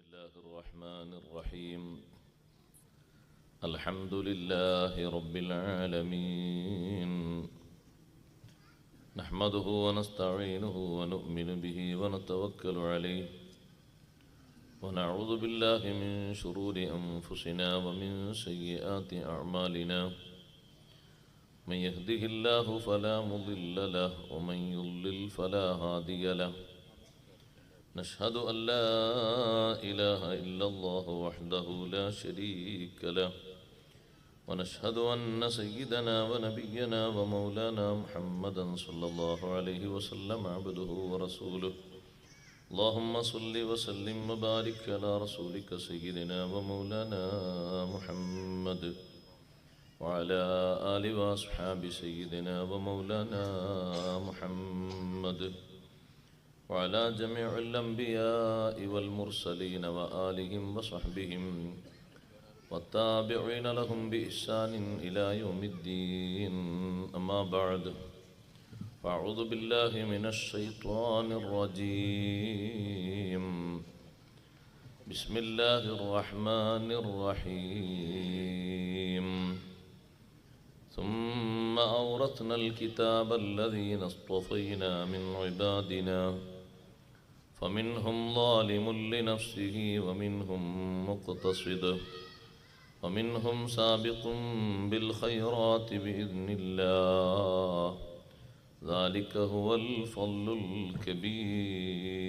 الله الرحمن الرحيم. الحمد لله رب العالمين، نحمده ونستعينه ونؤمن به ونتوكل عليه، ونعوذ بالله من شرور أنفسنا ومن سيئات أعمالنا. من يهده الله فلا مضل له ومن يضلل فلا هادي له. نشهد أن لا إله إلا الله وحده لا شريك له، ونشهد أن سيدنا ونبينا ومولانا محمدا صلى الله عليه وسلم عبده ورسوله. اللهم صل وسلم وبارك على رسولك سيدنا ومولانا محمد وعلى آل وأصحاب سيدنا ومولانا محمد وعلى جميع الأنبياء والمرسلين وآلهم وصحبهم والتابعين لهم بإحسان إلى يوم الدين. أما بعد، فأعوذ بالله من الشيطان الرجيم. بسم الله الرحمن الرحيم. ثم أورثنا الكتاب الذين اصطفينا من عبادنا فمنهم ظالم لنفسه ومنهم مقتصد ومنهم سابق بالخيرات بإذن الله. ذلك هو الفضل الكبير.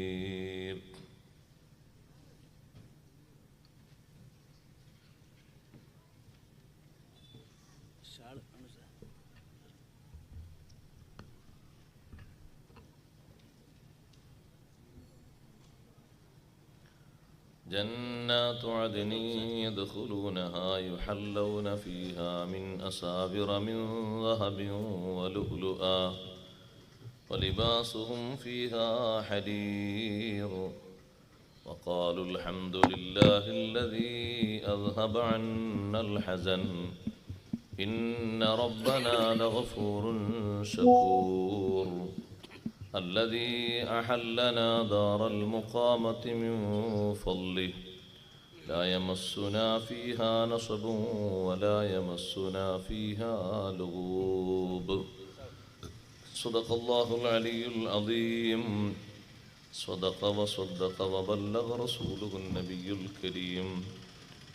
جنات عدن يدخلونها يحلون فيها من أساور من ذهب ولؤلؤا ولباسهم فيها حرير. وقالوا الحمد لله الذي أذهب عنا الحزن إن ربنا لغفور شكور. الذي أحلنا دار المقامة من فضله لا يمسنا فيها نصب ولا يمسنا فيها لغوب. صدق الله العلي العظيم. صدق وصدق وبلغ رسوله النبي الكريم.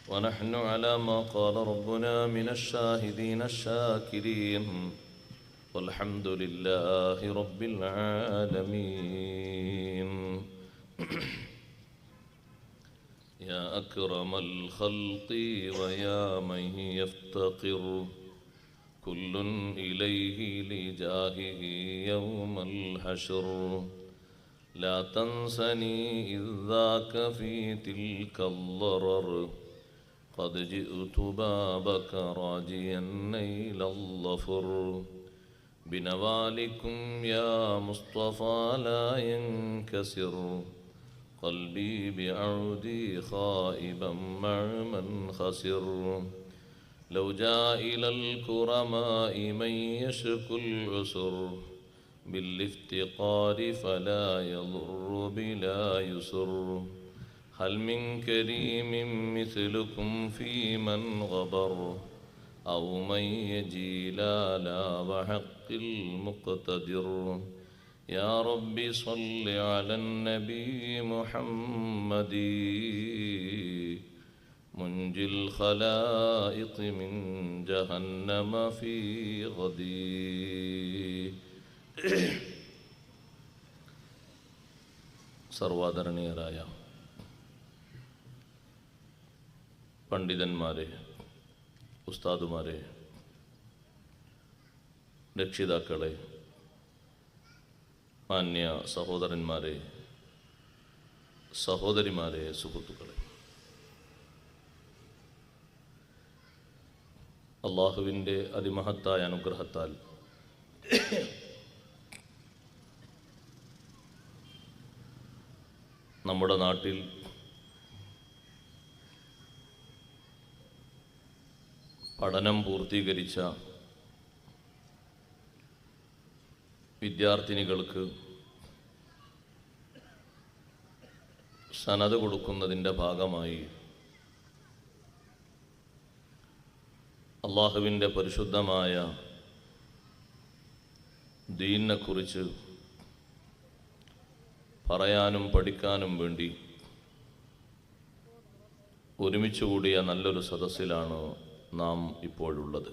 ونحن على ما قال ربنا من الشاهدين الشاكرين، والحمد لله رب العالمين. يا أكرم الخلق ويا من يفتقر كل إليه لجاهه يوم الحشر. لا تنسني إذ ذاك في تلك الضرر قد جئت بابك راجيا نيل الظفر. بنوالكم يا مصطفى لا ينكسر قلبي بعودي خائبا مع من خسر. لو جاء إلى الكرماء من يشكو العسر بالافتقار فلا يضر بلا يسر. هل من كريم مثلكم في من غبر أو من يجي لا وحق المقتدر. يا رب صل على النبي محمد منجي الخلائق من جهنم في غدي. സർവാദരണീയരായ പണ്ഡിതന്മാരെ, ഉസ്താദുമാരെ, രക്ഷിതാക്കളെ, മാന്യ സഹോദരന്മാരെ, സഹോദരിമാരെ, സുഹൃത്തുക്കളെ, അള്ളാഹുവിൻ്റെ അതിമഹത്തായ അനുഗ്രഹത്താൽ നമ്മുടെ നാട്ടിൽ പഠനം പൂർത്തീകരിച്ച വിദ്യാർത്ഥിനികൾക്ക് സനത് കൊടുക്കുന്നതിൻ്റെ ഭാഗമായി അള്ളാഹുവിൻ്റെ പരിശുദ്ധമായ ദീനിനെക്കുറിച്ച് പറയാനും പഠിക്കാനും വേണ്ടി ഒരുമിച്ച് കൂടിയ നല്ലൊരു സദസ്സിലാണ് നാം ഇപ്പോഴുള്ളത്.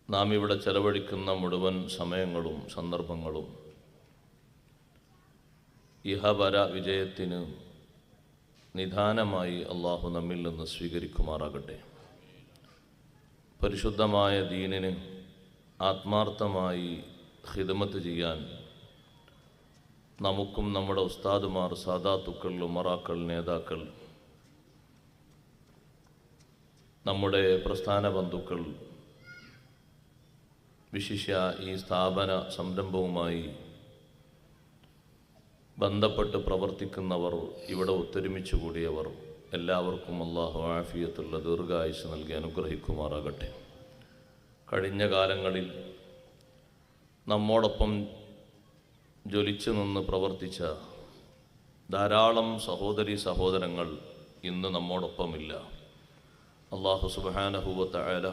നാം ഇവിടെ ചെലവഴിക്കുന്ന മുഴുവൻ സമയങ്ങളും സന്ദർഭങ്ങളും ഇഹപര വിജയത്തിന് നിദാനമായി അള്ളാഹു നമ്മിൽ നിന്ന് സ്വീകരിക്കുമാറാകട്ടെ. പരിശുദ്ധമായ ദീനിന് ആത്മാർത്ഥമായി ഖിദ്മത്ത് ചെയ്യാൻ നമുക്കും നമ്മുടെ ഉസ്താദുമാർ, സാദാത്തുക്കൾ, ഉമറാക്കൾ, നേതാക്കൾ, നമ്മുടെ പ്രസ്ഥാന ബന്ധുക്കൾ, വിശിഷ്യ ഈ സ്ഥാപന സംരംഭവുമായി ബന്ധപ്പെട്ട് പ്രവർത്തിക്കുന്നവർ, ഇവിടെ ഒത്തൊരുമിച്ച് കൂടിയവർ, എല്ലാവർക്കും അല്ലാഹു ആഫിയത്തുള്ള ദീർഘായുസ്സ് നൽകി അനുഗ്രഹിക്കുമാറാകട്ടെ. കഴിഞ്ഞ കാലങ്ങളിൽ നമ്മോടൊപ്പം ജ്വലിച്ചു നിന്ന് പ്രവർത്തിച്ച ധാരാളം സഹോദരീ സഹോദരങ്ങൾ ഇന്ന് നമ്മോടൊപ്പമില്ല. അല്ലാഹു സുബ്ഹാനഹു വ തആല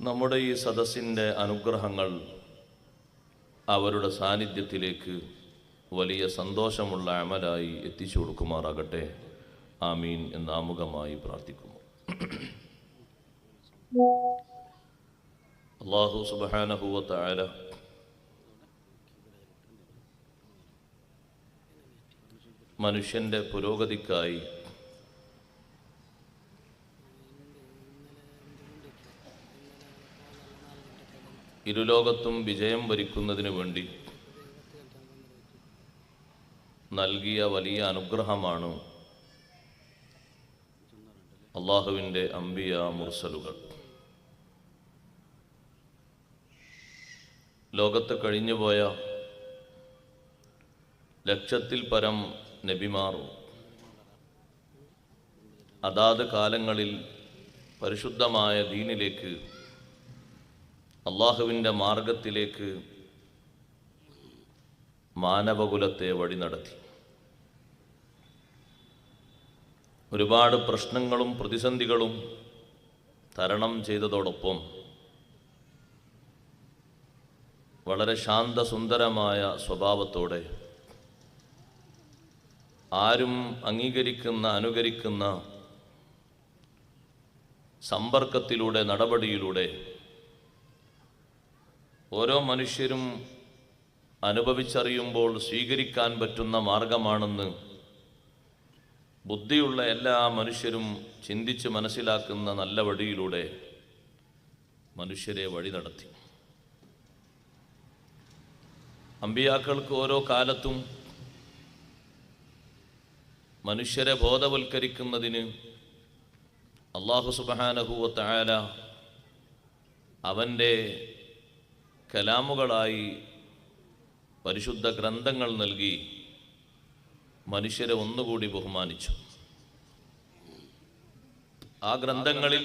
നമ്മുടെ ഈ സദസ്സിൻ്റെ അനുഗ്രഹങ്ങൾ അവരുടെ സാന്നിധ്യത്തിലേക്ക് വലിയ സന്തോഷമുള്ള അമലായി എത്തിച്ചു കൊടുക്കുമാറാകട്ടെ. ആമീൻ എന്ന് ആമുഖമായി പ്രാർത്ഥിക്കുന്നു. അല്ലാഹു സുബ്ഹാനഹു വ തആല മനുഷ്യൻ്റെ പുരോഗതിക്കായി ഇരുലോകത്തും വിജയം വരിക്കുന്നതിന് വേണ്ടി നൽകിയ വലിയ അനുഗ്രഹമാണ് അള്ളാഹുവിൻ്റെ അംബിയ മുർസലുകൾ. ലോകത്ത് കഴിഞ്ഞുപോയ ലക്ഷത്തിൽ പരം നബിമാർ അതാത് കാലങ്ങളിൽ പരിശുദ്ധമായ ദീനിലേക്ക്, അള്ളാഹുവിൻ്റെ മാർഗത്തിലേക്ക് മാനവകുലത്തെ വഴി നടത്തി. ഒരുപാട് പ്രശ്നങ്ങളും പ്രതിസന്ധികളും തരണം ചെയ്തതോടൊപ്പം വളരെ ശാന്തസുന്ദരമായ സ്വഭാവത്തോടെ ആരും അംഗീകരിക്കുന്ന, അനുകരിക്കുന്ന സമ്പർക്കത്തിലൂടെ, നടപടിയിലൂടെ ഓരോ മനുഷ്യരും അനുഭവിച്ചറിയുമ്പോൾ സ്വീകരിക്കാൻ പറ്റുന്ന മാർഗമാണെന്ന് ബുദ്ധിയുള്ള എല്ലാ മനുഷ്യരും ചിന്തിച്ച് മനസ്സിലാക്കുന്ന നല്ല വഴിയിലൂടെ മനുഷ്യരെ വഴി നടത്തി. അമ്പിയാക്കൾക്ക് ഓരോ കാലത്തും മനുഷ്യരെ ബോധവൽക്കരിക്കുന്നതിന് അല്ലാഹു സുബ്ഹാനഹു വ തആല അവൻ്റെ കലാമുകളായി പരിശുദ്ധ ഗ്രന്ഥങ്ങൾ നൽകി മനുഷ്യരെ ഒന്നുകൂടി ബഹുമാനിച്ചു. ആ ഗ്രന്ഥങ്ങളിൽ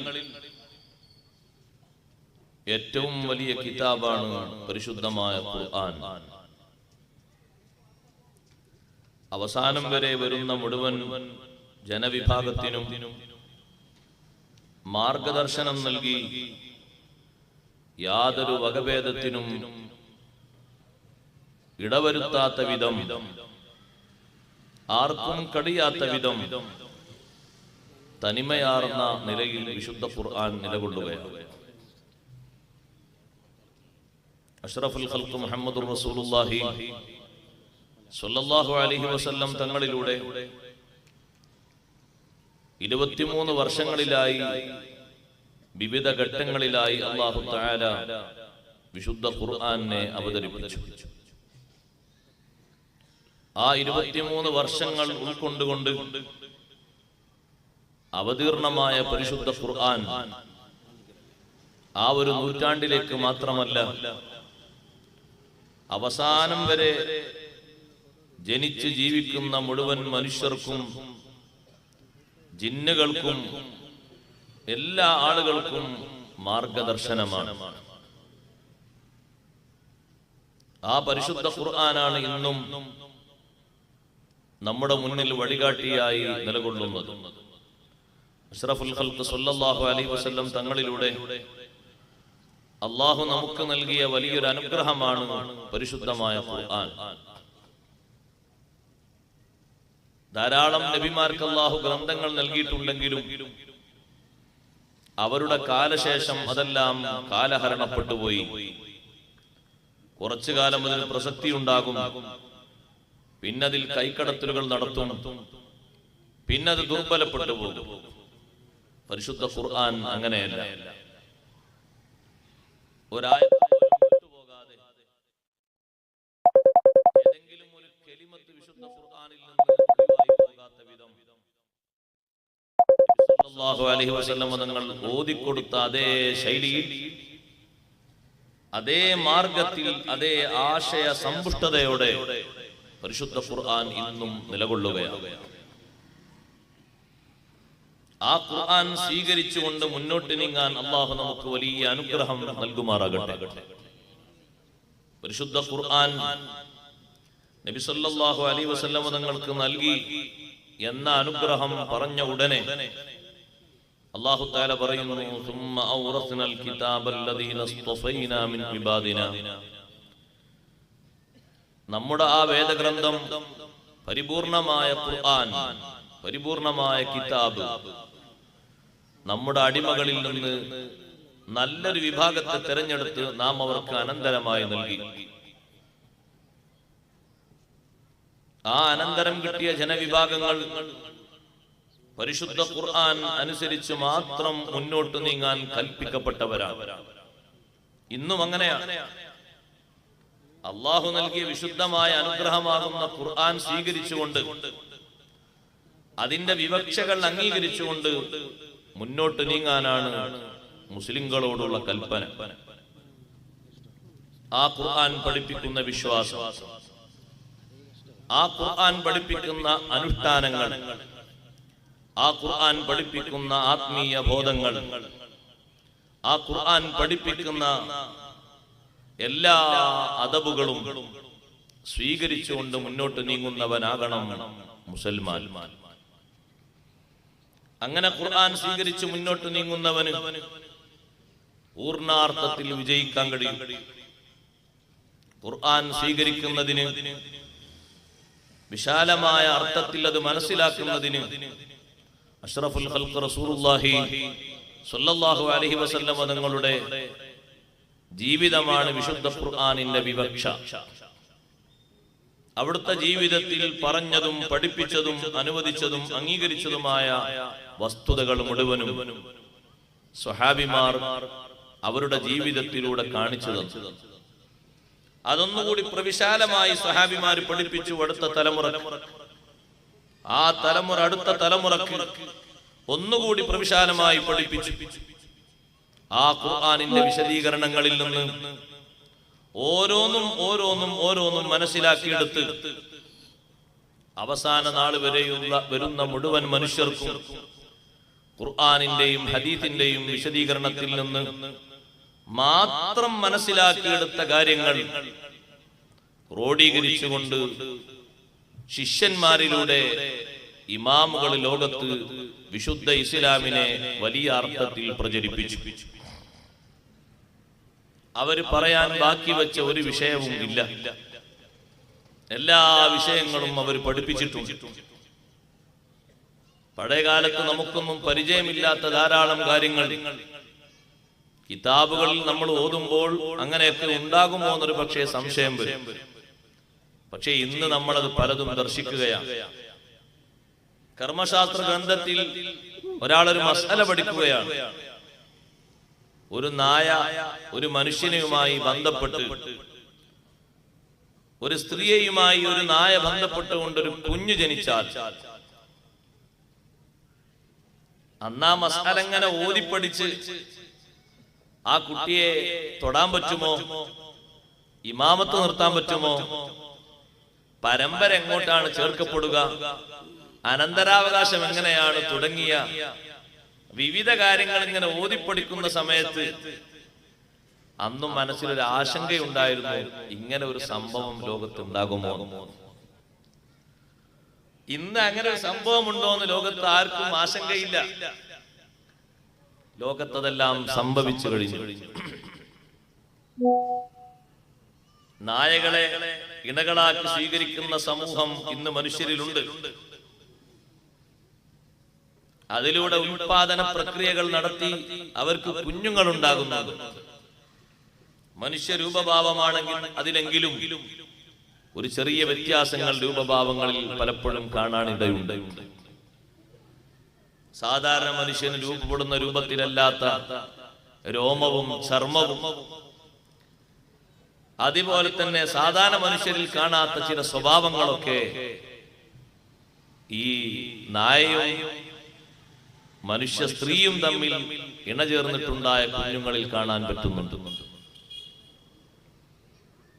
ഏറ്റവും വലിയ കിതാബാണ് പരിശുദ്ധമായ ഖുർആൻ. അവസാനം വരെ വരുന്ന മുഴുവൻ ജനവിഭാഗത്തിനും മാർഗദർശനം നൽകി യാതൊരു വകഭേദത്തിനും ഇടവരുത്താത്ത വിധം, ആർക്കും കഴിയാത്ത വിധം തനിമയാർന്ന നിലയിൽ വിശുദ്ധ ഖുർആൻ നിലകൊള്ളുകയാണ്. അഷ്റഫുൽ ഖൽഖ് മുഹമ്മദുർ റസൂലുള്ളാഹി സ്വല്ലല്ലാഹു അലൈഹി വസല്ലം തങ്ങളിലൂടെ 23 വർഷങ്ങളിലായി വിവിധ ഘട്ടങ്ങളിലായി അല്ലാഹു തആല വിശുദ്ധ ഖുർആനെ അവതരിപ്പിച്ചു. ആ 23 വർഷങ്ങൾ ഉൾക്കൊണ്ടുകൊണ്ട് അവതീർണമായ പരിശുദ്ധ ഖുർആൻ ആ ഒരു നൂറ്റാണ്ടിലേക്ക് മാത്രമല്ല, അവസാനം വരെ ജനിച്ച് ജീവിക്കുന്ന മുഴുവൻ മനുഷ്യർക്കും, ജിന്നുകൾക്കും, എല്ലാ ആളുകൾക്കും മാർഗദർശനമാണ്. ആ പരിശുദ്ധ ഖുർആനാണ് ഇന്നും നമ്മുടെ മുന്നിൽ വഴികാട്ടിയായി നിലകൊള്ളുന്നത്. അഷ്റഫുൽ ഖൽഖ് സ്വല്ലല്ലാഹു അലൈഹി വസല്ലം തങ്ങളിലൂടെ അല്ലാഹു നമുക്ക് നൽകിയ വലിയൊരു അനുഗ്രഹമാണ് പരിശുദ്ധമായ ഖുർആൻ. ധാരാളം നബിമാർക്ക് അല്ലാഹു ഗ്രന്ഥങ്ങൾ നൽകിയിട്ടുണ്ടെങ്കിലും അവരുടെ കാലശേഷം അതെല്ലാം കാലഹരണപ്പെട്ടു പോയി. കുറച്ചു കാലം അതിന് പ്രസക്തി ഉണ്ടാകും, പിന്നതിൽ കൈക്കടത്തലുകൾ നടത്തും, പിന്നത് ദുർബലപ്പെട്ടു പോകും. പരിശുദ്ധ ഖുർആൻ അങ്ങനെയല്ല. ഒരായത്ത് വിട്ടുപോകാതെ ഏതെങ്കിലും ഒരു കലിമത്ത് വിശുദ്ധ ഖുർആനിൽ നിന്ന് ഒഴിവായി പോകാത്ത വിധം സല്ലല്ലാഹു അലൈഹി വസല്ലം തങ്ങൾ ഓതിക്കൊടുത്ത അതേ ശൈലിയിൽ, അതേ മാർഗത്തിൽ, അതേ ആശയ സമ്പുഷ്ടതയോടെ പരിശുദ്ധ ഖുർആൻ ഇന്നും നിലകൊള്ളുകയാണ്. ആ ഖുർആൻ സ്വീകരിച്ചുകൊണ്ട് മുന്നോട്ട് നീങ്ങാൻ അല്ലാഹു നമുക്ക് വലിയ അനുഗ്രഹം നൽകുമാറാകട്ടെ. പരിശുദ്ധ ഖുർആൻ നബി സല്ലല്ലാഹു അലൈഹി വസല്ലം തങ്ങൾക്ക് നൽകി എന്ന അനുഗ്രഹം പറഞ്ഞ ഉടനെ അല്ലാഹു തആല പറയുന്നു, സുമ്മ ഔറസ്നൽ കിതാബല്ലദീന ഇസ്തഫൈനാ മിൻ ഇബാദിനാ. നമ്മുടെ ആ വേദഗ്രന്ഥം, പരിപൂർണമായ ഖുർആൻ, പരിപൂർണമായ കിതാബ് നമ്മുടെ അടിമകളിൽ നിന്ന് നല്ലൊരു വിഭാഗത്തെ തെരഞ്ഞെടുത്ത് നാം അവർക്ക് അനന്തരമായി നൽകി. ആ അനന്തരം കിട്ടിയ ജനവിഭാഗങ്ങൾ പരിശുദ്ധ ഖുർആൻ അനുസരിച്ച് മാത്രം മുന്നോട്ട് നീങ്ങാൻ കൽപ്പിക്കപ്പെട്ടവരാണ്. ഇന്നും അങ്ങനെയാണ്. അള്ളാഹു നൽകിയ വിശുദ്ധമായ അനുഗ്രഹമാകുന്ന ഖുർആൻ സ്വീകരിച്ചുകൊണ്ട്, അതിന്റെ വിവക്ഷകൾ അംഗീകരിച്ചുകൊണ്ട് മുന്നോട്ട് നീങ്ങാനാണ് മുസ്ലിങ്ങളോടുള്ള കൽപ്പന. ആ ഖുർആൻ പഠിപ്പിക്കുന്ന വിശ്വാസം, ആ ഖുർആൻ പഠിപ്പിക്കുന്ന അനുഷ്ഠാനങ്ങൾ, ആ ഖുർആൻ പഠിപ്പിക്കുന്ന ആത്മീയ ബോധങ്ങൾ, ആ ഖുർആൻ പഠിപ്പിക്കുന്ന എല്ലാ അദബുകളും സ്വീകരിച്ചുകൊണ്ട് മുന്നോട്ട് നീങ്ങുന്നവനാകണം മുസൽമാൻ. അങ്ങനെ ഖുർആൻ സ്വീകരിച്ച് മുന്നോട്ട് നീങ്ങുന്നവന് പൂർണ്ണാർത്ഥത്തിൽ വിജയിക്കാൻ കഴിയും. ഖുർആൻ സ്വീകരിക്കുന്നതിന്, വിശാലമായ അർത്ഥത്തിൽ അത് മനസ്സിലാക്കുന്നതിന് അഷ്റഫുൽ ഖൽഖ് റസൂലുള്ളാഹി സ്വല്ലല്ലാഹു അലൈഹി വസല്ലം തങ്ങളുടെ ജീവിതമാണ് വിശുദ്ധ ഖുർആനിന്റെ വിവക്ഷ. അവിടുത്തെ ജീവിതത്തിൽ പറഞ്ഞതും പഠിപ്പിച്ചതും അനുവദിച്ചതും അംഗീകരിച്ചതുമായ വസ്തുതകൾ മുഴുവനും സ്വഹാബിമാർ അവരുടെ ജീവിതത്തിലൂടെ കാണിച്ചു തന്നു. അതൊന്നുകൂടി പ്രവിശാലമായി സ്വഹാബിമാർ പഠിപ്പിച്ചു അടുത്ത തലമുറ. ആ തലമുറ അടുത്ത തലമുറക്ക് ഒന്നുകൂടി പ്രവിശാലമായി പഠിപ്പിച്ചു. ആ ഖുർആനിന്റെ വിശദീകരണങ്ങളിൽ നിന്ന് ഓരോന്നും ഓരോന്നും ഓരോന്നും മനസ്സിലാക്കിയെടുത്ത് അവസാന നാൾ വരെയുള്ള വരുന്ന മുഴുവൻ മനുഷ്യർക്കും ഖുർആനിന്റെയും ഹദീസിന്റെയും വിശദീകരണത്തിൽ നിന്ന് മാത്രം മനസ്സിലാക്കിയെടുത്ത കാര്യങ്ങൾ ക്രോഡീകരിച്ചുകൊണ്ട് ശിഷ്യന്മാരിലൂടെ ഇമാമുകൾ ലോകത്ത് വിശുദ്ധ ഇസ്ലാമിനെ വലിയ അർത്ഥത്തിൽ പ്രചരിപ്പിച്ചു. അവര് പറയാൻ ബാക്കി വെച്ച ഒരു വിഷയവും ഇല്ല. എല്ലാ വിഷയങ്ങളും അവർ പഠിപ്പിച്ചിട്ടുണ്ട്. പഴയകാലത്ത് നമുക്കൊന്നും പരിചയമില്ലാത്ത ധാരാളം കാര്യങ്ങൾ കിതാബുകളിൽ നമ്മൾ ഓതുമ്പോൾ അങ്ങനെയൊക്കെ ഉണ്ടാകുമോ എന്നൊരു പക്ഷേ സംശയം വരും. പക്ഷേ ഇന്ന് നമ്മളത് പലതും ദർശിക്കുകയാണ്. കർമ്മശാസ്ത്ര ഗ്രന്ഥത്തിൽ ഒരാളൊരു മസ്അല പഠിക്കുകയാണ്. ഒരു നായ ഒരു മനുഷ്യനുമായി ബന്ധപ്പെട്ട്, ഒരു സ്ത്രീയുമായി ഒരു നായ ബന്ധപ്പെട്ടുകൊണ്ടൊരു കുഞ്ഞു ജനിച്ചാൽ അന്നാ മസ്അല എങ്ങനെ ഓതിപ്പടിച്ച് ആ കുട്ടിയെ തൊടാൻ പറ്റുമോ? ഇമാമത്ത് നിർത്താൻ പറ്റുമോ? പരമ്പര എങ്ങോട്ടാണ് ചേർക്കപ്പെടുക? അനന്തരാവകാശം എങ്ങനെയാണ്? തുടങ്ങിയ വിവിധ കാര്യങ്ങൾ ഇങ്ങനെ ഓതിപ്പടിക്കുന്ന സമയത്ത് അന്നും മനസ്സിലൊരു ആശങ്കയുണ്ടായിരുന്നു, ഇങ്ങനെ ഒരു സംഭവം ലോകത്തുണ്ടാകുമോ. ഇന്ന് അങ്ങനെ ഒരു സംഭവം ഉണ്ടോ എന്ന് ലോകത്ത് ആർക്കും ആശങ്കയില്ല. ലോകത്തതെല്ലാം സംഭവിച്ചു കഴിഞ്ഞു. നായകളെ ഇണകളാക്കി സ്വീകരിക്കുന്ന സമൂഹം ഇന്ന് മനുഷ്യരിലുണ്ട്. അതിലൂടെ ഉൽപാദന പ്രക്രിയകൾ നടത്തി അവർക്ക് കുഞ്ഞുങ്ങൾ ഉണ്ടാകുന്നത്. മനുഷ്യ രൂപഭാവമാണെങ്കിൽ അതിലെങ്കിലും ഒരു ചെറിയ വ്യത്യാസങ്ങൾ രൂപഭാവങ്ങളിൽ പലപ്പോഴും കാണാനിടയുണ്ട്. സാധാരണ മനുഷ്യന് രൂപപ്പെടുന്ന രൂപത്തിലല്ലാത്ത രോമവും ചർമ്മവും, അതുപോലെ തന്നെ സാധാരണ മനുഷ്യരിൽ കാണാത്ത ചില സ്വഭാവങ്ങളൊക്കെ ഈ നായയും മനുഷ്യ സ്ത്രീയും തമ്മിൽ ഇണചേർന്നിട്ടുണ്ടായ കുഞ്ഞുങ്ങളിൽ കാണാൻ പറ്റുന്നുണ്ട്.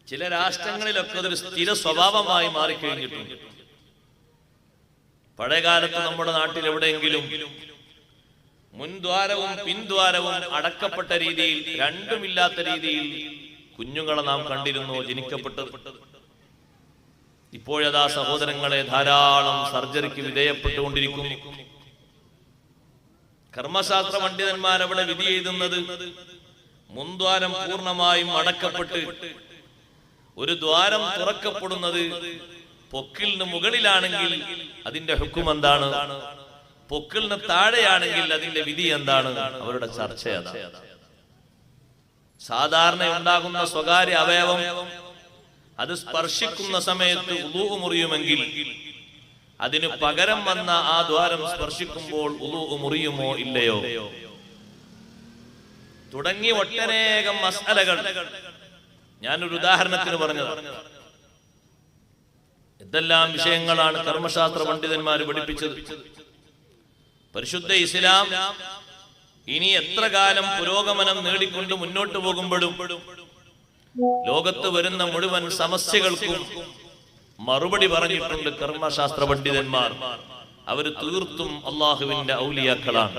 ചില രാഷ്ട്രങ്ങളിലൊക്കെ അതൊരു സ്ഥിര സ്വഭാവമായി മാറിക്കഴിഞ്ഞിട്ടുണ്ട്. പഴയകാലത്ത് നമ്മുടെ നാട്ടിൽ എവിടെയെങ്കിലും മുൻദ്വാരവും പിൻദ്വാരവും അടക്കപ്പെട്ട രീതിയിൽ, രണ്ടുമില്ലാത്ത രീതിയിൽ കുഞ്ഞുങ്ങളെ നാം കണ്ടിരുന്നു ജനിക്കപ്പെട്ടത്. ഇപ്പോഴതാ സഹോദരങ്ങളെ ധാരാളം സർജറിക്ക് വിധേയപ്പെട്ടുകൊണ്ടിരിക്കുന്നു. കർമ്മശാസ്ത്ര പണ്ഡിതന്മാരവിടെ വിധി എഴുതുന്നത് മുൻദ്വാരം പൂർണ്ണമായും അടക്കപ്പെട്ട് ഒരു ദ്വാരം തുറക്കപ്പെടുന്നത് പൊക്കിളിന് മുകളിലാണെങ്കിൽ അതിന്റെ ഹുക്കം എന്താണ്, പൊക്കിളിന് താഴെയാണെങ്കിൽ അതിന്റെ വിധി എന്താണ്, അവരുടെ ചർച്ച അതാണ്. സാധാരണ ഉണ്ടാകുന്ന സ്വകാര്യ അവയവം അത് സ്പർശിക്കുന്ന സമയത്ത് ഉളൂ മുറിയുമെങ്കിൽ അതിന് പകരം വന്ന ആ ദ്വാരം സ്പർശിക്കുമ്പോൾ ഉളൂ മുറിയുമോ ഇല്ലയോ തുടങ്ങി ഒട്ടനേകം മസ്അലകൾ ഞാനൊരു ഉദാഹരണത്തിന് പറഞ്ഞത്. ഇതെല്ലാം വിഷയങ്ങളാണ് കർമ്മശാസ്ത്ര പണ്ഡിതന്മാർ പഠിപ്പിച്ചത്. പരിശുദ്ധ ഇസ്ലാം ഇനി എത്ര കാലം പുരോഗമനം നേടിക്കൊണ്ട് മുന്നോട്ട് പോകുമ്പോഴും ലോകത്ത് വരുന്ന മുഴുവൻ സമസ്യകൾക്കും മറുപടി പറഞ്ഞിട്ടുണ്ട് കർമ്മശാസ്ത്ര പണ്ഡിതന്മാർ. അവർ തീർത്തും അള്ളാഹുവിന്റെ ഔലിയാക്കളാണ്.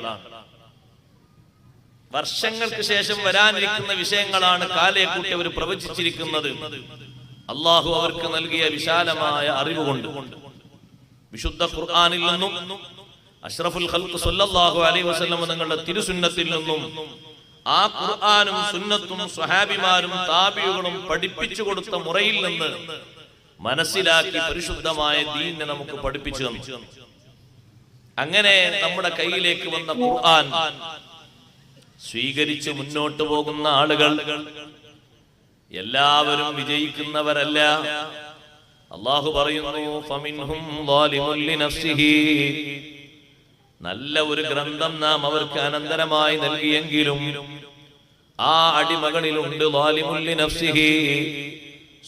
വർഷങ്ങൾക്ക് ശേഷം വരാനിരിക്കുന്ന വിഷയങ്ങളാണ് കാലയെക്കൂട്ടി അവർ പ്രവചിച്ചിരിക്കുന്നത്. അള്ളാഹു അവർക്ക് നൽകിയ വിശാലമായ അറിവുകൊണ്ട് വിശുദ്ധ ഖുർആനിൽ നിന്നും അഷ്റഫുൽ ഖൽഖ് സ്വല്ലല്ലാഹു അലൈഹി വസല്ലം തങ്ങളുടെ തിരുസുന്നത്തിൽ നിന്നും ആ ഖുർആനും സുന്നത്തും സ്വഹാബിമാരും താബിഈകളും പഠിപ്പിച്ചു കൊടുത്ത മുറയിൽ നിന്ന് മനസ്സിലാക്കി പരിശുദ്ധമായ ദീനിനെ നമുക്ക് പഠിപ്പിച്ചു തന്നു. അങ്ങനെ നമ്മുടെ കയ്യിലേക്ക് വന്ന ഖുർആൻ സ്വീകരിച്ച് മുന്നോട്ട് പോകുന്ന ആളുകൾ എല്ലാവരും വിജയിക്കുന്നവരല്ല. അല്ലാഹു പറയുന്നു, ഫമിൻഹും ളാലിമുൻ ലിനഫ്സിഹി. നല്ല ഒരു ഗ്രന്ഥം നാം അവർക്ക് അനന്തരമായി നൽകിയെങ്കിലും ആ അടിമകളിലുണ്ട് ളാലിമുൻ ലിനഫ്സിഹി,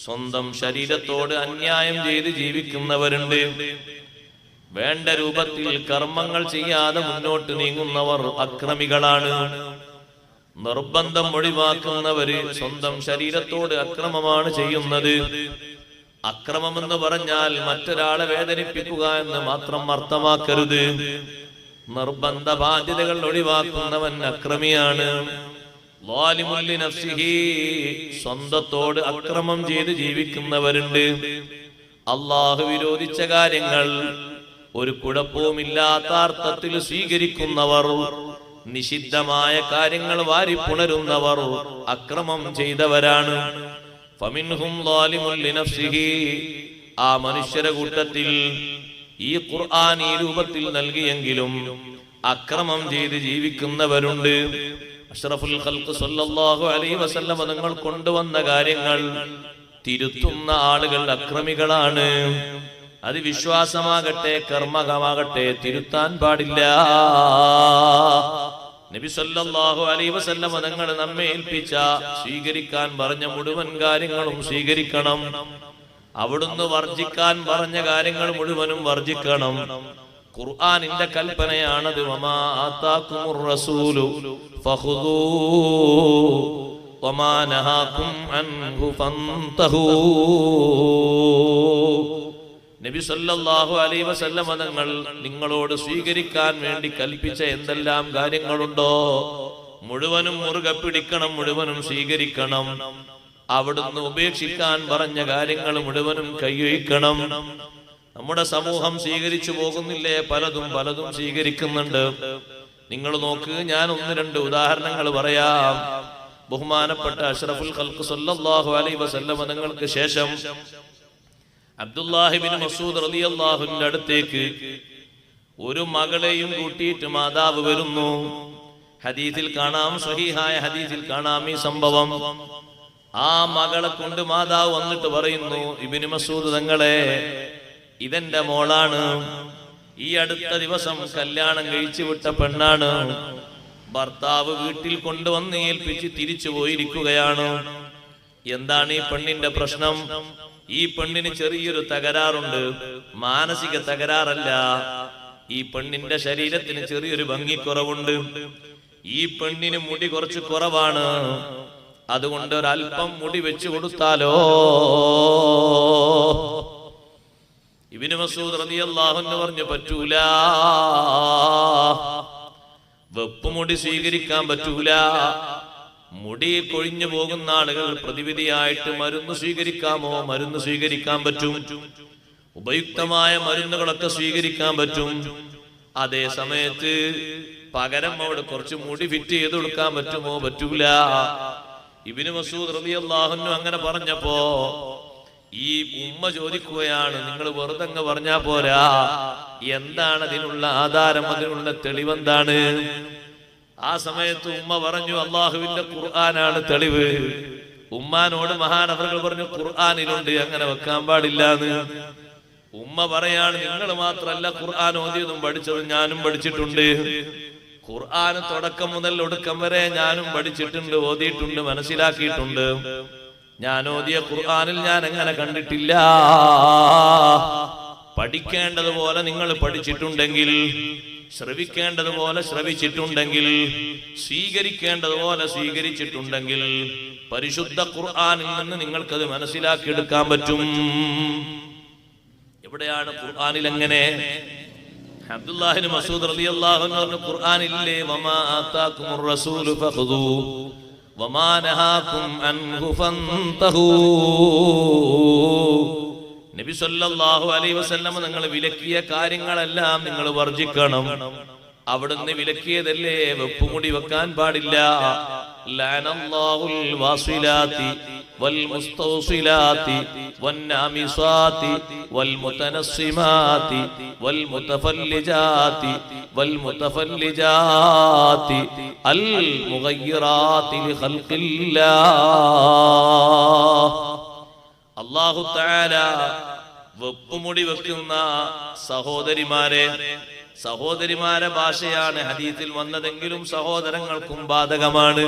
സ്വന്തം ശരീരത്തോട് അന്യായം ചെയ്ത് ജീവിക്കുന്നവരുണ്ട്. വേണ്ട രൂപത്തിൽ കർമ്മങ്ങൾ ചെയ്യാതെ മുന്നോട്ട് നീങ്ങുന്നവർ അക്രമികളാണ്. നിർബന്ധം ഒഴിവാക്കുന്നവര് സ്വന്തം ശരീരത്തോട് അക്രമമാണ് ചെയ്യുന്നത്. അക്രമമെന്ന് പറഞ്ഞാൽ മറ്റൊരാളെ വേദനിപ്പിക്കുക എന്ന് മാത്രം അർത്ഥമാക്കരുത്. നിർബന്ധ ബാധ്യതകൾ ഒഴിവാക്കുന്നവൻ അക്രമിയാണ്. ളാലിമുൻ ലിനഫ്സിഹി, സ്വന്തത്തോട് അക്രമം ചെയ്ത് ജീവിക്കുന്നവരുണ്ട്. അല്ലാഹു വിരോധിച്ച കാര്യങ്ങൾ ഒരു കുഴപ്പവുമില്ലാത്ത അർത്ഥത്തിൽ സ്വീകരിക്കുന്നവർ, നിഷിദ്ധമായ കാര്യങ്ങൾ വാരിപ്പുണരുന്നവർ അക്രമം ചെയ്തവരാണ്. ഫമിൻഹും ളാലിമുൻ ലിനഫ്സിഹി, ആ മനുഷ്യരുടെ കൂട്ടത്തിൽ ഈ ഖുർആൻ ഈ രൂപത്തിൽ നൽകിയെങ്കിലും അക്രമം ചെയ്ത് ജീവിക്കുന്നവരുണ്ട്. അഷ്റഫുൽ ഖൽഖ് സ്വല്ലല്ലാഹു അലൈഹി വസല്ലം തങ്ങൾ കൊണ്ടുവന്ന കാര്യങ്ങൾ തിരുത്തുന്ന ആളുകൾ അക്രമികളാണ്. അത് വിശ്വാസമാകട്ടെ കർമ്മകമാകട്ടെ തിരുത്താൻ പാടില്ല. നബി സല്ലല്ലാഹു അലൈഹി വസല്ലം തങ്ങൾ നമ്മെ ഏൽപ്പിച്ച സ്വീകരിക്കാൻ പറഞ്ഞ മുഴുവൻ കാര്യങ്ങളും സ്വീകരിക്കണം. അവിടുന്ന് വർജിക്കാൻ പറഞ്ഞ കാര്യങ്ങൾ മുഴുവനും വർജിക്കണം. ഖുർആനിന്റെ കൽപ്പനയാണത്. വമാ ആതാകുമുർ റസൂലു ഫഖുദൂ വമാ നഹാകും അൻഹു ഫന്തഹൂ. നബി സല്ലല്ലാഹു അലൈഹി വസല്ലം തങ്ങൾ നിങ്ങളോട് സ്വീകരിക്കാൻ വേണ്ടി കൽപ്പിച്ച എന്തെല്ലാം കാര്യങ്ങളുണ്ടോ മുഴുവനും മുറുകെ പിടിക്കണം, മുഴുവനും സ്വീകരിക്കണം. അവിടുന്ന് ഉപേക്ഷിക്കാൻ പറഞ്ഞ കാര്യങ്ങൾ മുഴുവനും കൈയൊഴിക്കണം. നമ്മുടെ സമൂഹം സ്വീകരിച്ചു പോകുന്നില്ലേ? പലതും സ്വീകരിക്കുന്നുണ്ട്. നിങ്ങൾ നോക്ക്, ഞാൻ 1-2 ഉദാഹരണങ്ങൾ പറയാം. ബഹുമാനപ്പെട്ട അഷ്റഫുൽ ഖൽഖ് സല്ലല്ലാഹു അലൈഹി വസല്ലം തങ്ങൾക്ക് ശേഷം അബ്ദുല്ലാഹി ഇബ്നു മസ്ഊദ് റളിയല്ലാഹു അൻഹുവിന്റെ അടുത്തേക്ക് ഒരു മകളെയും കൂട്ടിയിട്ട് മാതാവ് വരുന്നു. ഹദീസിൽ കാണാം, സ്വഹീഹായ ഹദീസിൽ കാണാം ഈ സംഭവം. ആ മകളെ കൊണ്ട് മാതാവ് വന്നിട്ട് പറയുന്നു, ഇബ്നു മസ്ഊദ് തങ്ങളെ, ഇതെന്റെ മോളാണ്. ഈ അടുത്ത ദിവസം കല്യാണം കഴിച്ചു വിട്ട പെണ്ണാണ്. ഭർത്താവ് വീട്ടിൽ കൊണ്ടുവന്ന് ഏൽപ്പിച്ച് തിരിച്ചു പോയിരിക്കുകയാണ്. എന്താണ് ഈ പെണ്ണിന്റെ പ്രശ്നം? ഈ പെണ്ണിന് ചെറിയൊരു തകരാറുണ്ട്. മാനസിക തകരാറല്ല, ഈ പെണ്ണിന്റെ ശരീരത്തിന് ചെറിയൊരു ഭംഗിക്കുറവുണ്ട്. ഈ പെണ്ണിന് മുടി കുറച്ച് കുറവാണ്. അതുകൊണ്ട് ഒരല്പം മുടി വെച്ചു കൊടുത്താലോ? ഇബ്നു മസ്ഊദ് റളിയല്ലാഹു അൻഹു പറഞ്ഞു, പറ്റൂല. വെപ്പുമുടി സ്വീകരിക്കാൻ പറ്റൂല. മുടി കൊഴിഞ്ഞു പോകുന്ന ആളുകൾ പ്രതിവിധിയായിട്ട് മരുന്ന് സ്വീകരിക്കാമോ? മരുന്ന് സ്വീകരിക്കാൻ പറ്റും. ഉപയുക്തമായ മരുന്നുകളൊക്കെ സ്വീകരിക്കാൻ പറ്റും. അതേ സമയത്ത് പകരം അവിടെ കുറച്ച് മുടി ഫിറ്റ് ചെയ്ത് കൊടുക്കാൻ പറ്റുമോ? പറ്റൂല. ഇബ്നു മസ്ഊദ് റളിയല്ലാഹു അൻഹു അങ്ങനെ പറഞ്ഞപ്പോ ഈ ഉമ്മ ചോദിക്കുകയാണ്, നിങ്ങൾ വെറുതെ അങ്ങ് പറഞ്ഞാ പോരാ, എന്താണ് അതിനുള്ള ആധാരം, അതിനുള്ള തെളിവെന്താണ്? ആ സമയത്ത് ഉമ്മ പറഞ്ഞു, അള്ളാഹുവിന്റെ ഖുർആനാണ് തെളിവ്. ഉമ്മാനോട് മഹാനവറുകൾ പറഞ്ഞു, ഖുർആനിലുണ്ട്, അങ്ങനെ വെക്കാൻ പാടില്ലാന്ന്. ഉമ്മ പറയാണ്, നിങ്ങൾ മാത്രല്ല ഖുർആൻ ഓതിയതും പഠിച്ചതും ഞാനും പഠിച്ചിട്ടുണ്ട്. ഖുർആൻ തുടക്കം മുതൽ ഒടുക്കം വരെ ഞാനും പഠിച്ചിട്ടുണ്ട്, ഓതിയിട്ടുണ്ട്, മനസ്സിലാക്കിയിട്ടുണ്ട്. ഞാൻ ഓതിയ ഖുർആനിൽ ഞാൻ അങ്ങനെ കണ്ടിട്ടില്ല. പഠിക്കേണ്ടതുപോലെ നിങ്ങൾ പഠിച്ചിട്ടുണ്ടെങ്കിൽ, ശ്രവിക്കേണ്ടതുപോലെ ശ്രവിച്ചിട്ടുണ്ടെങ്കിൽ, സ്വീകരിക്കേണ്ടതുപോലെ സ്വീകരിച്ചിട്ടുണ്ടെങ്കിൽ പരിശുദ്ധ ഖുർആനിൽ നിന്ന് നിങ്ങൾക്കത് മനസ്സിലാക്കിയെടുക്കാൻ പറ്റും. എവിടെയാണ് ഖുർആനിൽ എങ്ങനെ? അബ്ദുല്ലാഹി ഇബ്നു മസ്ഊദ് റളിയല്ലാഹു അൻഹു പറഞ്ഞു, ഖുർആനില്ലേ, വമാ ആതാകുമുർ റസൂലു ഫഖുദൂ വമാ നഹാകും അൻഹു ഫന്തഹൂ. നബി സല്ലല്ലാഹു അലൈഹി വസല്ലം നിങ്ങൾ വിലക്കിയ കാര്യങ്ങളെല്ലാം നിങ്ങൾ വർജിക്കണം. അവിടുന്ന് വിലക്കിയതല്ലേ വെപ്പുമുടി വെക്കാൻ പാടില്ല. ലഅനല്ലാഹുൽ വാസിലാത്തി വൽ മുസ്തൗസിലാത്തി വന്നാമിസാത്തി വൽ മുതനസ്സിമാതി വൽ മുതഫല്ലിജാതി വൽ മുതഫല്ലിജാതി അൽ മുഗയ്യിറാതി ലിഖൽഖില്ലാഹ്. അല്ലാഹു തആല വെപ്പുമുടി വെക്കുന്ന സഹോദരിമാരെ ഭാഷയാണ് ഹദീസിൽ വന്നതെങ്കിലും സഹോദരങ്ങൾക്കും ബാധകമാണ്.